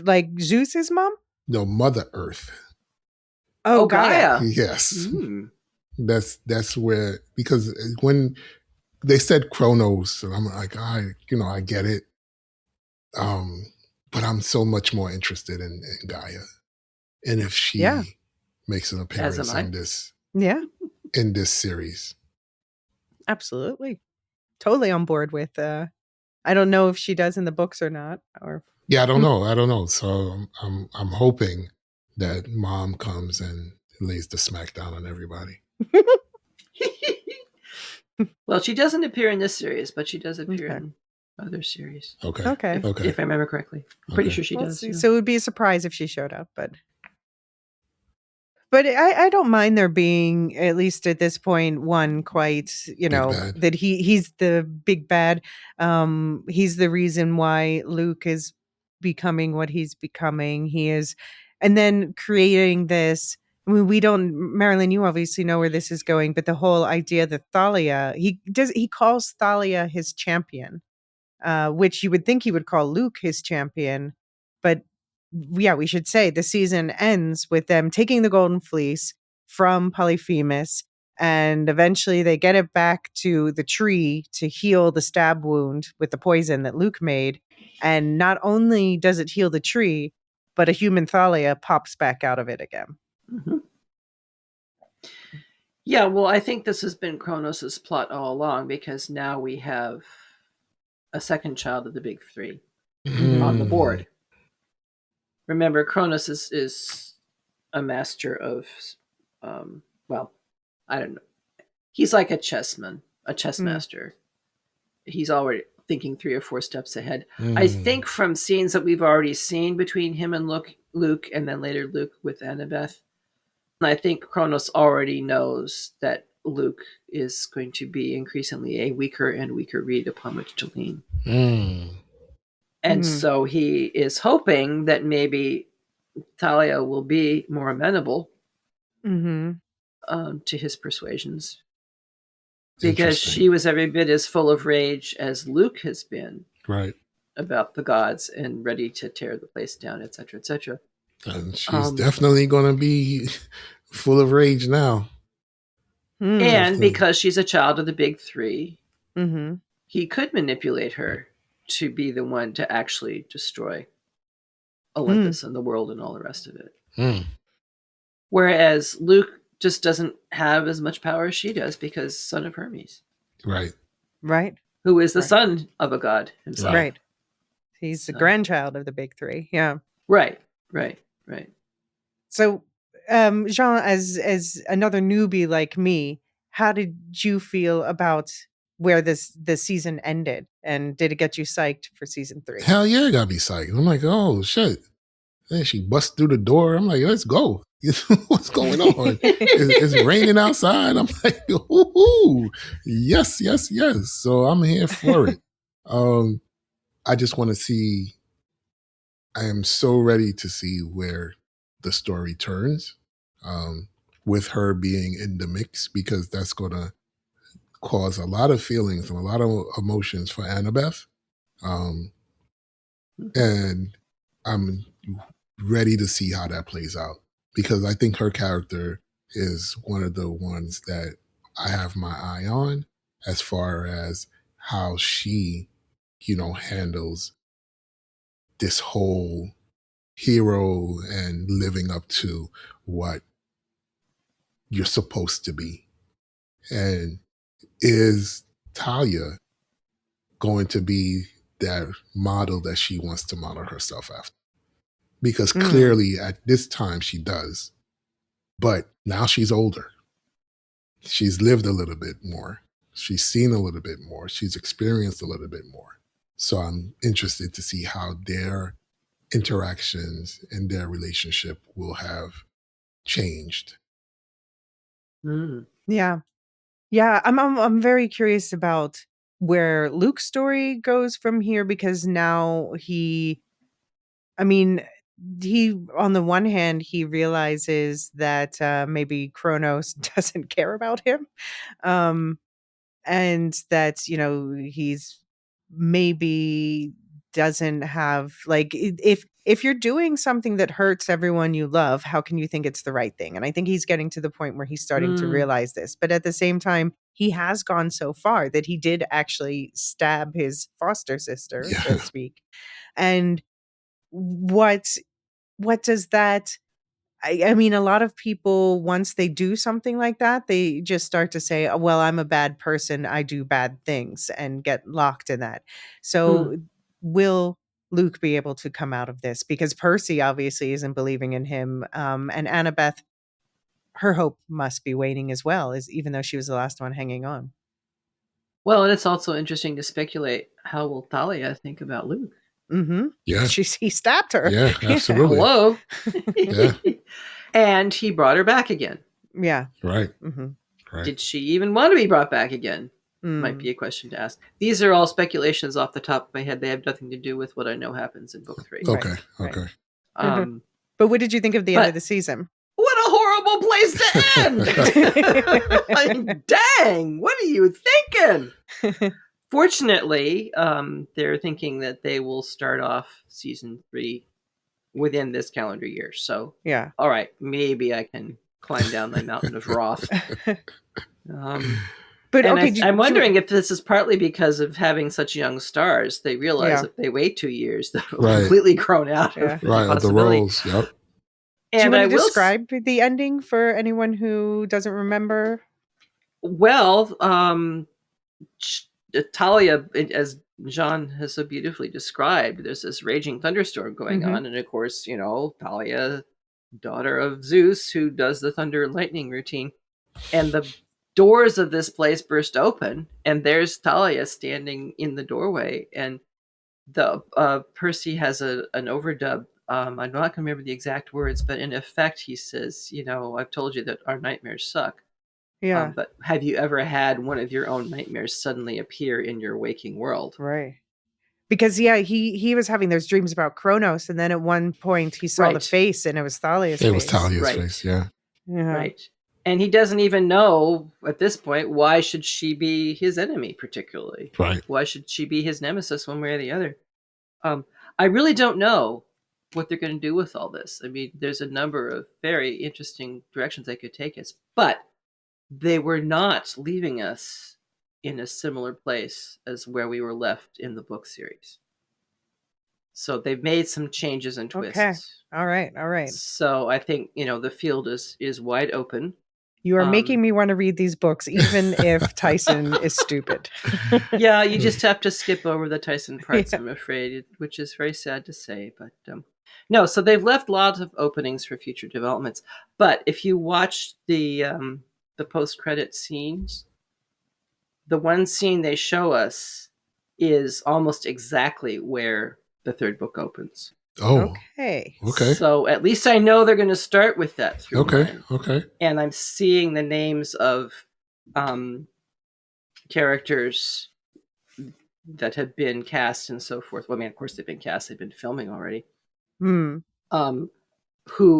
like Zeus's mom? No, Mother Earth. Oh, Gaia. Yes. That's where, because when they said Kronos, and I'm like, I get it. But I'm so much more interested in Gaia. And if she makes an appearance in this in this series. Absolutely. Totally on board with I don't know if she does in the books or not. Or I don't know. So I'm hoping that Mom comes and lays the smackdown on everybody. Well, she doesn't appear in this series, but she does appear in other series. Okay. If I remember correctly. I'm pretty sure she does. Yeah. So it would be a surprise if she showed up, but I don't mind there being, at least at this point, one quite, that he's the big bad. He's the reason why Luke is becoming what he's becoming. He is, and then creating this. I mean, we don't, Marilyn, you obviously know where this is going, but the whole idea that Thalia, he calls Thalia his champion, which you would think he would call Luke his champion, but we should say the season ends with them taking the Golden Fleece from Polyphemus, and eventually they get it back to the tree to heal the stab wound with the poison that Luke made. And not only does it heal the tree, but a human Thalia pops back out of it again. Mm-hmm. Yeah, well, I think this has been Kronos' plot all along, because now we have a second child of the big three on the board. Remember, Kronos is a master of, I don't know. He's like a chess master. He's already thinking 3 or 4 steps ahead. I think from scenes that we've already seen between him and Luke, and then later Luke with Annabeth, I think Kronos already knows that Luke is going to be increasingly a weaker and weaker reed upon which to lean. And so he is hoping that maybe Thalia will be more amenable to his persuasions, because she was every bit as full of rage as Luke has been about the gods and ready to tear the place down, etc., etc. And she's definitely going to be full of rage now. And because she's a child of the big three, he could manipulate her to be the one to actually destroy Olympus and the world and all the rest of it. Whereas Luke just doesn't have as much power as she does, because son of Hermes. Right. Who is the son of a god himself. Right. He's the grandchild of the big three. Yeah. Right. So, Jean, as another newbie like me, how did you feel about where the season ended, and did it get you psyched for season 3? Hell yeah, it got me psyched. I'm like, oh shit! And she busts through the door. I'm like, let's go. What's going on? It's raining outside. I'm like, ooh, yes. So I'm here for it. I just want to see. I am so ready to see where the story turns, with her being in the mix, because that's going to cause a lot of feelings and a lot of emotions for Annabeth. And I'm ready to see how that plays out, because I think her character is one of the ones that I have my eye on, as far as how she, handles this whole hero and living up to what you're supposed to be. And is Talia going to be that model that she wants to model herself after? Because clearly at this time she does. But now she's older. She's lived a little bit more. She's seen a little bit more. She's experienced a little bit more. So I'm interested to see how their interactions and their relationship will have changed. Yeah. I'm very curious about where Luke's story goes from here, because now on the one hand, he realizes that maybe Kronos doesn't care about him. And that, he's maybe doesn't have, like, if you're doing something that hurts everyone you love, how can you think it's the right thing? And I think he's getting to the point where he's starting to realize this. But at the same time, he has gone so far that he did actually stab his foster sister, so to speak. And what does that, I mean, a lot of people, once they do something like that, they just start to say, oh, well, I'm a bad person, I do bad things, and get locked in that. So will Luke be able to come out of this? Because Percy obviously isn't believing in him. And Annabeth, her hope must be waning as well, even though she was the last one hanging on. Well, and it's also interesting to speculate, how will Thalia think about Luke? Mm-hmm. Yeah. He stabbed her. Yeah, absolutely. Hello. Yeah. And he brought her back again. Yeah. Right. Mm-hmm. Right. Did she even want to be brought back again? Might be a question to ask. These are all speculations off the top of my head. They have nothing to do with what I know happens in book 3. Okay. Right. Okay. But what did you think of the end of the season? What a horrible place to end! I mean, dang, what are you thinking? Fortunately, they're thinking that they will start off season 3 within this calendar year. So, yeah, all right, maybe I can climb down my mountain of wrath. But okay, I'm wondering if this is partly because of having such young stars. They realize if they wait 2 years, they'll completely grown out of the roles. Yep. And do you want to describe the ending for anyone who doesn't remember? Well, Talia, as Jean has so beautifully described, there's this raging thunderstorm going on. And of course, Talia, daughter of Zeus, who does the thunder and lightning routine. And the doors of this place burst open, and there's Talia standing in the doorway. And the Percy has an overdub. I'm not going to remember the exact words, but in effect, he says, I've told you that our nightmares suck. Yeah. But have you ever had one of your own nightmares suddenly appear in your waking world? Right. Because, he was having those dreams about Kronos, and then at one point he saw the face, and it was Thalia's face. It was Thalia's face, yeah. Right. And he doesn't even know at this point, why should she be his enemy particularly? Right. Why should she be his nemesis one way or the other? I really don't know what they're going to do with all this. I mean, there's a number of very interesting directions they could take us, but they were not leaving us in a similar place as where we were left in the book series. So they've made some changes and twists. Okay. All right. So I think, the field is wide open. You are making me want to read these books, even if Tyson is stupid. Yeah, you just have to skip over the Tyson parts, I'm afraid, which is very sad to say. But no, so they've left lots of openings for future developments. But if you watch the post-credit scenes, the one scene they show us is almost exactly where the third book opens. Oh, okay. So at least I know they're going to start with that through line. Okay. And I'm seeing the names of characters that have been cast and so forth. Well, I mean, of course they've been cast; they've been filming already. Who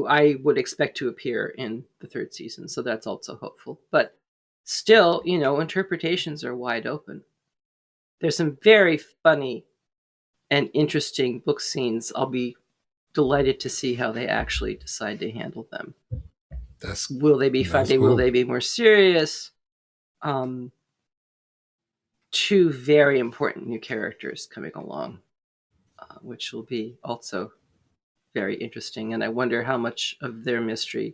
I would expect to appear in the third season. So that's also hopeful. But still, interpretations are wide open. There's some very funny and interesting book scenes. I'll be delighted to see how they actually decide to handle them. Will they be funny? Cool. Will they be more serious? Two very important new characters coming along, which will be also very interesting. And I wonder how much of their mystery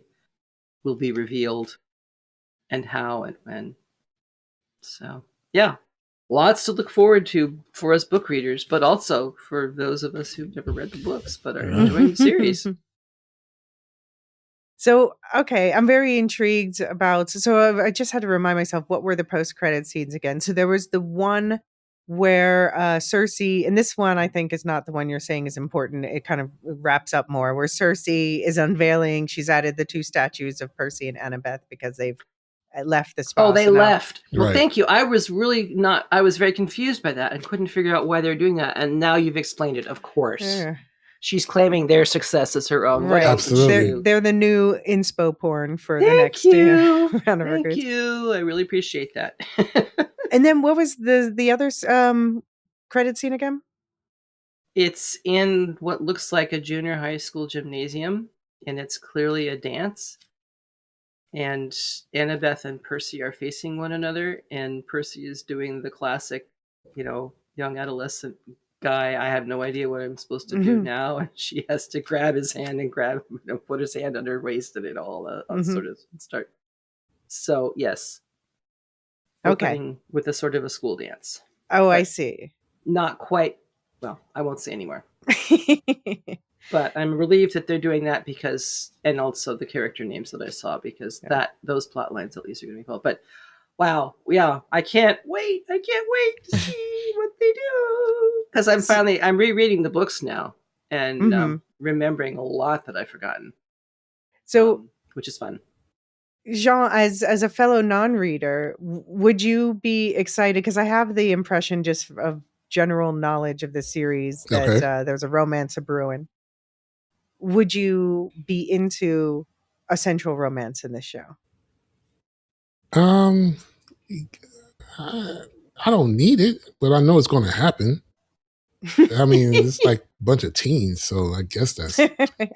will be revealed and how and when. So, yeah. Lots to look forward to for us book readers, but also for those of us who've never read the books but are enjoying the series. So, okay, I'm very intrigued about... So I just had to remind myself, what were the post-credit scenes again? So there was the one where Cersei, and this one I think is not the one you're saying is important. It kind of wraps up more, where Cersei is unveiling. She's added the 2 statues of Percy and Annabeth because they've left the spot. Oh, they left. Well, thank you. I was very confused by that and couldn't figure out why they're doing that. And now you've explained it, of course. She's claiming their success as her own. Right. What else did she Absolutely. do? They're the new inspo porn for the Thank next you. round of Thank records. you. I really appreciate that. And then what was the other credit scene again? It's in what looks like a junior high school gymnasium, and it's clearly a dance. And Annabeth and Percy are facing one another, and Percy is doing the classic, young adolescent guy. I have no idea what I'm supposed to do now, and she has to grab his hand and put his hand under her waist, and it all sort of start. So yes, opening with a sort of a school dance. Oh, I see. Not quite. Well, I won't say anymore. But I'm relieved that they're doing that and also the character names that I saw, because those plot lines at least are going to be cool. But wow, yeah, I can't wait to see what they do, because I'm rereading the books now and remembering a lot that I've forgotten. So, which is fun. Jean, as a fellow non-reader, would you be excited? Because I have the impression, just of general knowledge of the series, that there's a romance brewing. Would you be into a central romance in this show? I don't need it, but I know it's going to happen. I mean, it's like a bunch of teens, so I guess that's.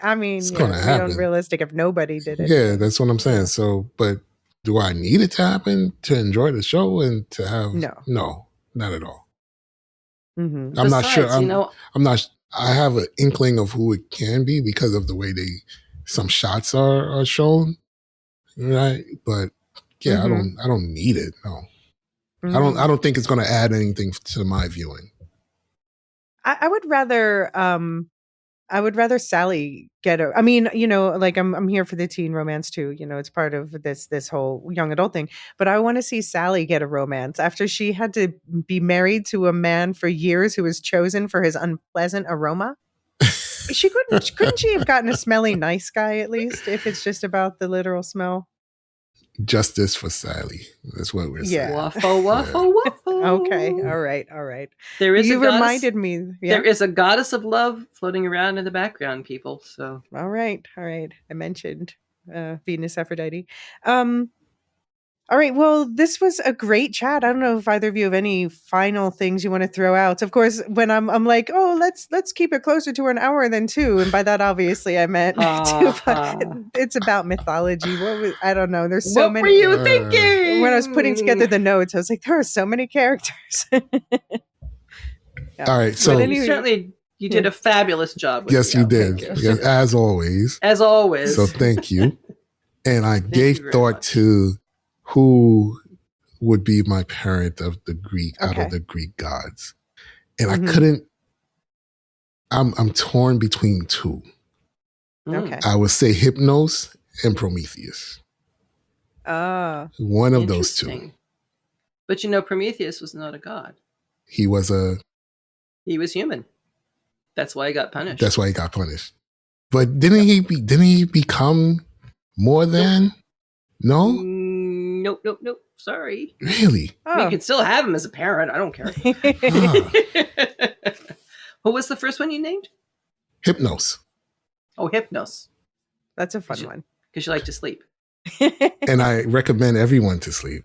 I mean, it's going to happen. Unrealistic if nobody did it. Yeah, that's what I'm saying. So, but do I need it to happen to enjoy the show and to have? No, not at all. Mm-hmm. I'm not sure. I'm not. I have an inkling of who it can be because of the way some shots are shown, right? But yeah, I don't need it. No, I don't think it's going to add anything to my viewing. I would rather Sally get I mean, like I'm here for the teen romance too. It's part of this whole young adult thing. But I want to see Sally get a romance after she had to be married to a man for years who was chosen for his unpleasant aroma. Couldn't she have gotten a smelly nice guy at least, if it's just about the literal smell? Justice for Sally. That's what we're saying. Waffle, waffle, waffle. Okay. All right. There is reminded me. Yeah? There is a goddess of love floating around in the background, people. So all right. I mentioned Venus Aphrodite. All right. Well, this was a great chat. I don't know if either of you have any final things you want to throw out. Of course, when I'm like, oh, let's keep it closer to an hour than 2, and by that obviously I meant 2. But it's about mythology. I don't know. There's so many. What were you thinking? When I was putting together the notes, I was like, there are so many characters. All right. So anyway, you did a fabulous job. Yes, you did. Yes, as always. As always. So thank you. And I gave thought to who would be my parent of the Greek out of the Greek gods, and I couldn't. I'm torn between 2. Okay, I would say Hypnos and Prometheus. One of those 2. But Prometheus was not a god. He was human. That's why he got punished. But didn't he become more than? No. Nope. Sorry. Really? We could still have him as a parent. I don't care. What was the first one you named? Hypnos. Oh, Hypnos. That's a fun one. Because you like to sleep. And I recommend everyone to sleep.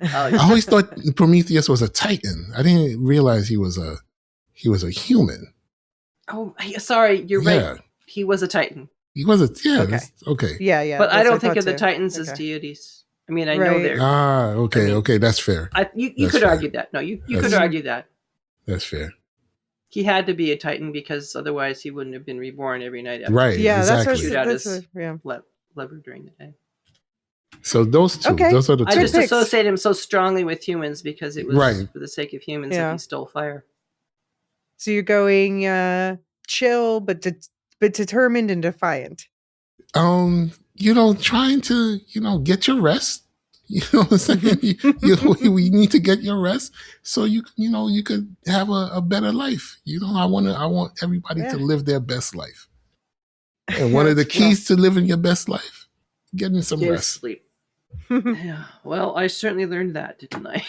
I always thought Prometheus was a Titan. I didn't realize he was a human. Oh, sorry. You're right. He was a Titan. He was okay. Yeah. But I don't think of the Titans as deities. I mean, I know they're... okay, that's fair. You could argue that. No, you could argue that. That's fair. He had to be a Titan because otherwise he wouldn't have been reborn every night. Right, yeah, exactly. that's lever during the day. So those 2, those are the 2. I just associate him so strongly with humans because it was for the sake of humans that he stole fire. So you're going chill, but determined and defiant. Trying to, get your rest. You know what I'm saying? We need to get your rest so you could have a better life. I want everybody to live their best life. And one of the keys to living your best life, getting some rest. Sleep. Yeah, well, I certainly learned that, didn't I?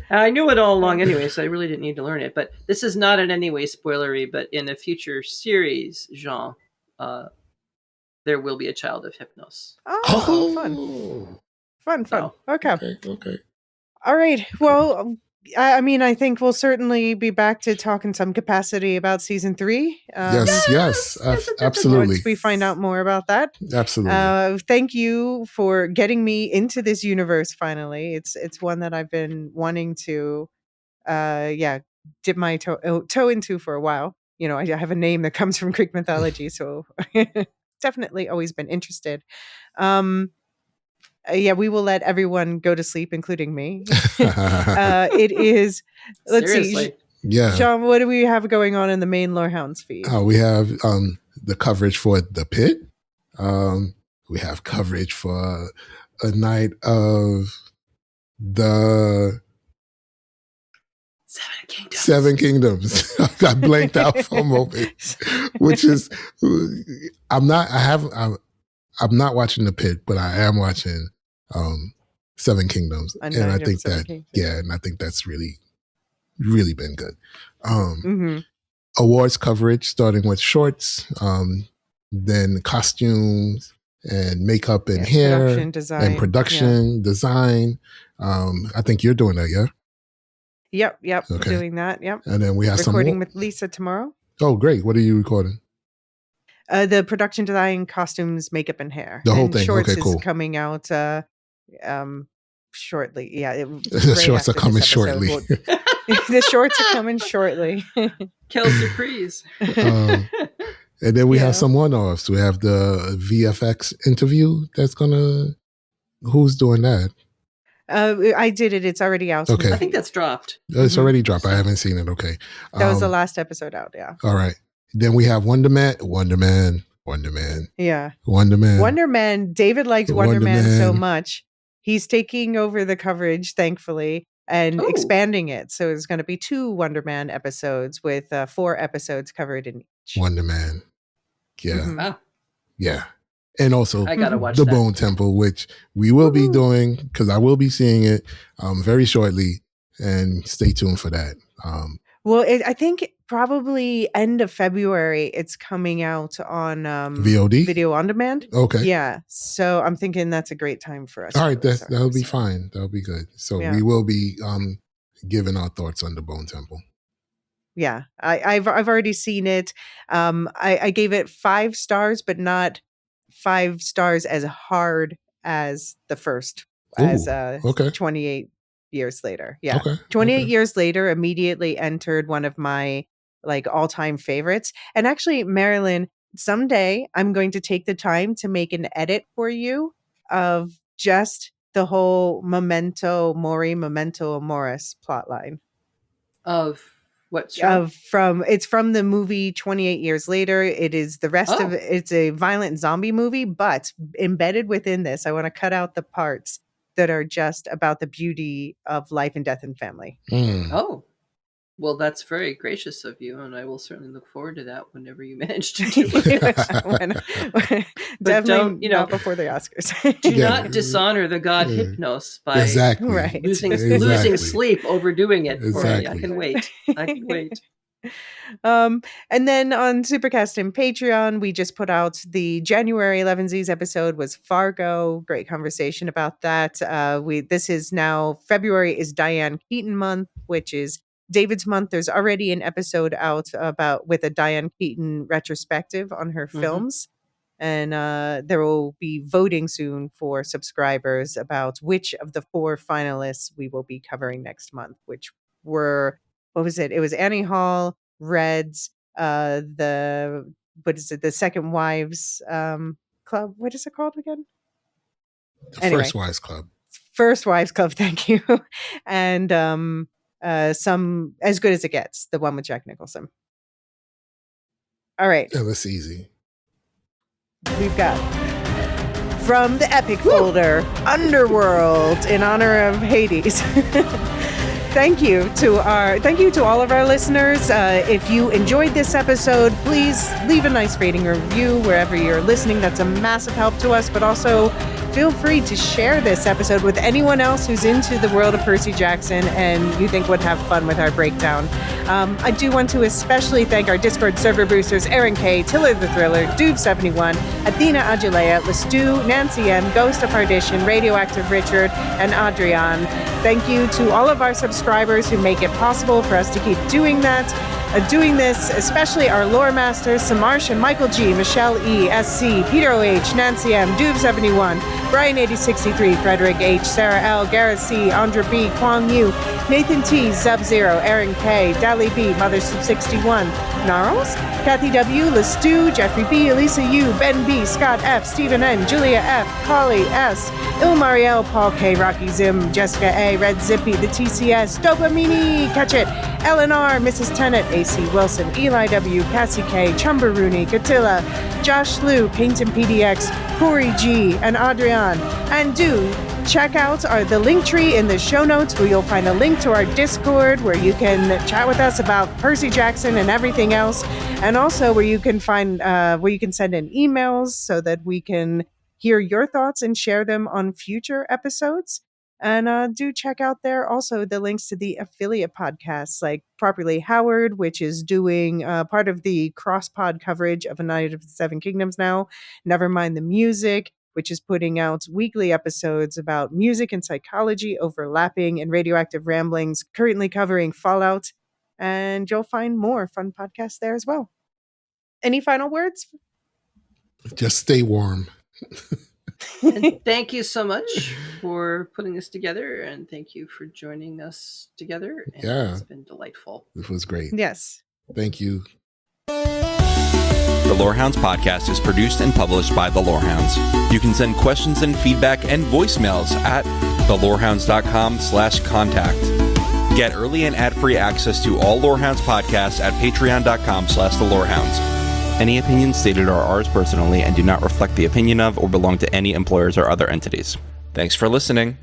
I knew it all along anyway, so I really didn't need to learn it. But this is not in any way spoilery, but in a future series, Jean, there will be a child of Hypnos. Oh, fun. Fun. So, Okay. All right. Well, I mean, I think we'll certainly be back to talk in some capacity about season 3. Yes, absolutely. Once we find out more about that. Absolutely. Thank you for getting me into this universe finally. It's one that I've been wanting to dip my toe into for a while. You know, I have a name that comes from Greek mythology, so definitely always been interested. We will let everyone go to sleep, including me. It is, let's seriously. see. Yeah. Jean, what do we have going on in the main Lorehounds feed? We have the coverage for The Pit. We have coverage for a night of the Seven Kingdoms. I blanked out for a moment, which is I'm not watching The Pit, but I am watching Seven Kingdoms, and I think and I think that's really been good. Awards coverage starting with shorts, then costumes and makeup and hair, production design, and production design. I think you're doing that, yeah? Yep. Okay. Doing that, yep. And then we have recording with Lisa tomorrow. Oh, great. What are you recording? The production design, costumes, makeup, and hair. The whole thing. Shorts okay, cool. Is coming out shortly. Yeah. The shorts are coming shortly. The shorts are coming shortly. Quelle surprise. And then we have some one-offs. We have the VFX interview who's doing that? I did it. It's already out. Okay. I think that's dropped. It's already dropped. I haven't seen it. Okay. That was the last episode out. Yeah. All right. Then we have Wonder Man. Yeah. Wonder Man. David likes Wonder Man so much. He's taking over the coverage, thankfully, and expanding it. So it's going to be 2 Wonder Man episodes with 4 episodes covered in each. Wonder Man. Yeah. Wow. Yeah. And also I gotta watch the that. Bone Temple, which we will be doing because I will be seeing it very shortly, and stay tuned for that. Well, I think probably end of February it's coming out on VOD, video on demand. Okay, yeah. So I'm thinking that's a great time for us. All right, that'll be fine. That'll be good. So we will be giving our thoughts on the Bone Temple. Yeah, I've already seen it. I gave it 5 stars, but not 5 stars as hard as the first. As 28 years later. Yeah. 28 years later immediately entered one of my all-time favorites. And actually, Marilyn, someday I'm going to take the time to make an edit for you of just the whole Memento Mori, Memento Amoris plotline. Of what? It's from the movie 28 Years Later. It is the rest of it. It's a violent zombie movie, but embedded within this, I want to cut out the parts that are just about the beauty of life and death and family. Oh, well, that's very gracious of you, and I will certainly look forward to that whenever you manage to do it. Definitely not before the Oscars. Do not dishonor the god Hypnos by losing sleep overdoing it for me. I can wait. And then on Supercast and Patreon, we just put out the January 11Z's episode was Fargo. Great conversation about that. This is now February is Diane Keaton month, which is David's month. There's already an episode out with a Diane Keaton retrospective on her films. And there will be voting soon for subscribers about which of the 4 finalists we will be covering next month, which were, what was it? It was Annie Hall, Reds, the Second Wives Club. What is it called again? First Wives Club. First Wives Club, thank you. And some As Good as It Gets, the one with Jack Nicholson. All right. Yeah, that's easy. We've got from the Epic folder, Underworld in honor of Hades. Thank you to all of our listeners. If you enjoyed this episode, please leave a nice rating or review wherever you're listening. That's a massive help to us, but also feel free to share this episode with anyone else who's into the world of Percy Jackson and you think would have fun with our breakdown. I do want to especially thank our Discord server boosters, Aaron K, Tiller the Thriller, Dude71, Athena Ajalea, Lestu, Nancy M, Ghost of Perdition, Radioactive Richard, and Adrian. Thank you to all of our subscribers who make it possible for us to keep doing this, especially our lore masters, Samarsh and Michael G, Michelle E, SC, Peter OH, Nancy M, Doob71, Brian 8063, Frederick H, Sarah L, Gareth C, Andra B, Kwang Yu, Nathan T, Sub-Zero, Aaron K, Dali B, Mothersub 61, Gnarls, Kathy W, Lestu, Jeffrey B, Elisa U, Ben B, Scott F, Stephen N, Julia F, Polly S, Ilmariel, Paul K, Rocky Zim, Jessica A, Red Zippy, the TCS, Dopamini, Catch It, LNR, Mrs. Tennant, AC Wilson, Eli W, Cassie K, Chumber Rooney, Catilla, Josh Liu, Paintin PDX, Corey G, and Adrian. And do check out the link tree in the show notes where you'll find a link to our Discord where you can chat with us about Percy Jackson and everything else, and also where you can find where you can send in emails so that we can hear your thoughts and share them on future episodes. And do check out there also the links to the affiliate podcasts like Properly Howard, which is doing part of the cross-pod coverage of A Night of the Seven Kingdoms now. Nevermind the Music, which is putting out weekly episodes about music and psychology overlapping, and Radioactive Ramblings, currently covering Fallout. And you'll find more fun podcasts there as well. Any final words? Just stay warm. And thank you so much for putting this together, and thank you for joining us together. And it's been delightful. It was great. Yes. Thank you. The Lorehounds podcast is produced and published by The Lorehounds. You can send questions and feedback and voicemails at thelorehounds.com/contact. Get early and ad-free access to all Lorehounds podcasts at patreon.com/thelorehounds. Any opinions stated are ours personally and do not reflect the opinion of or belong to any employers or other entities. Thanks for listening.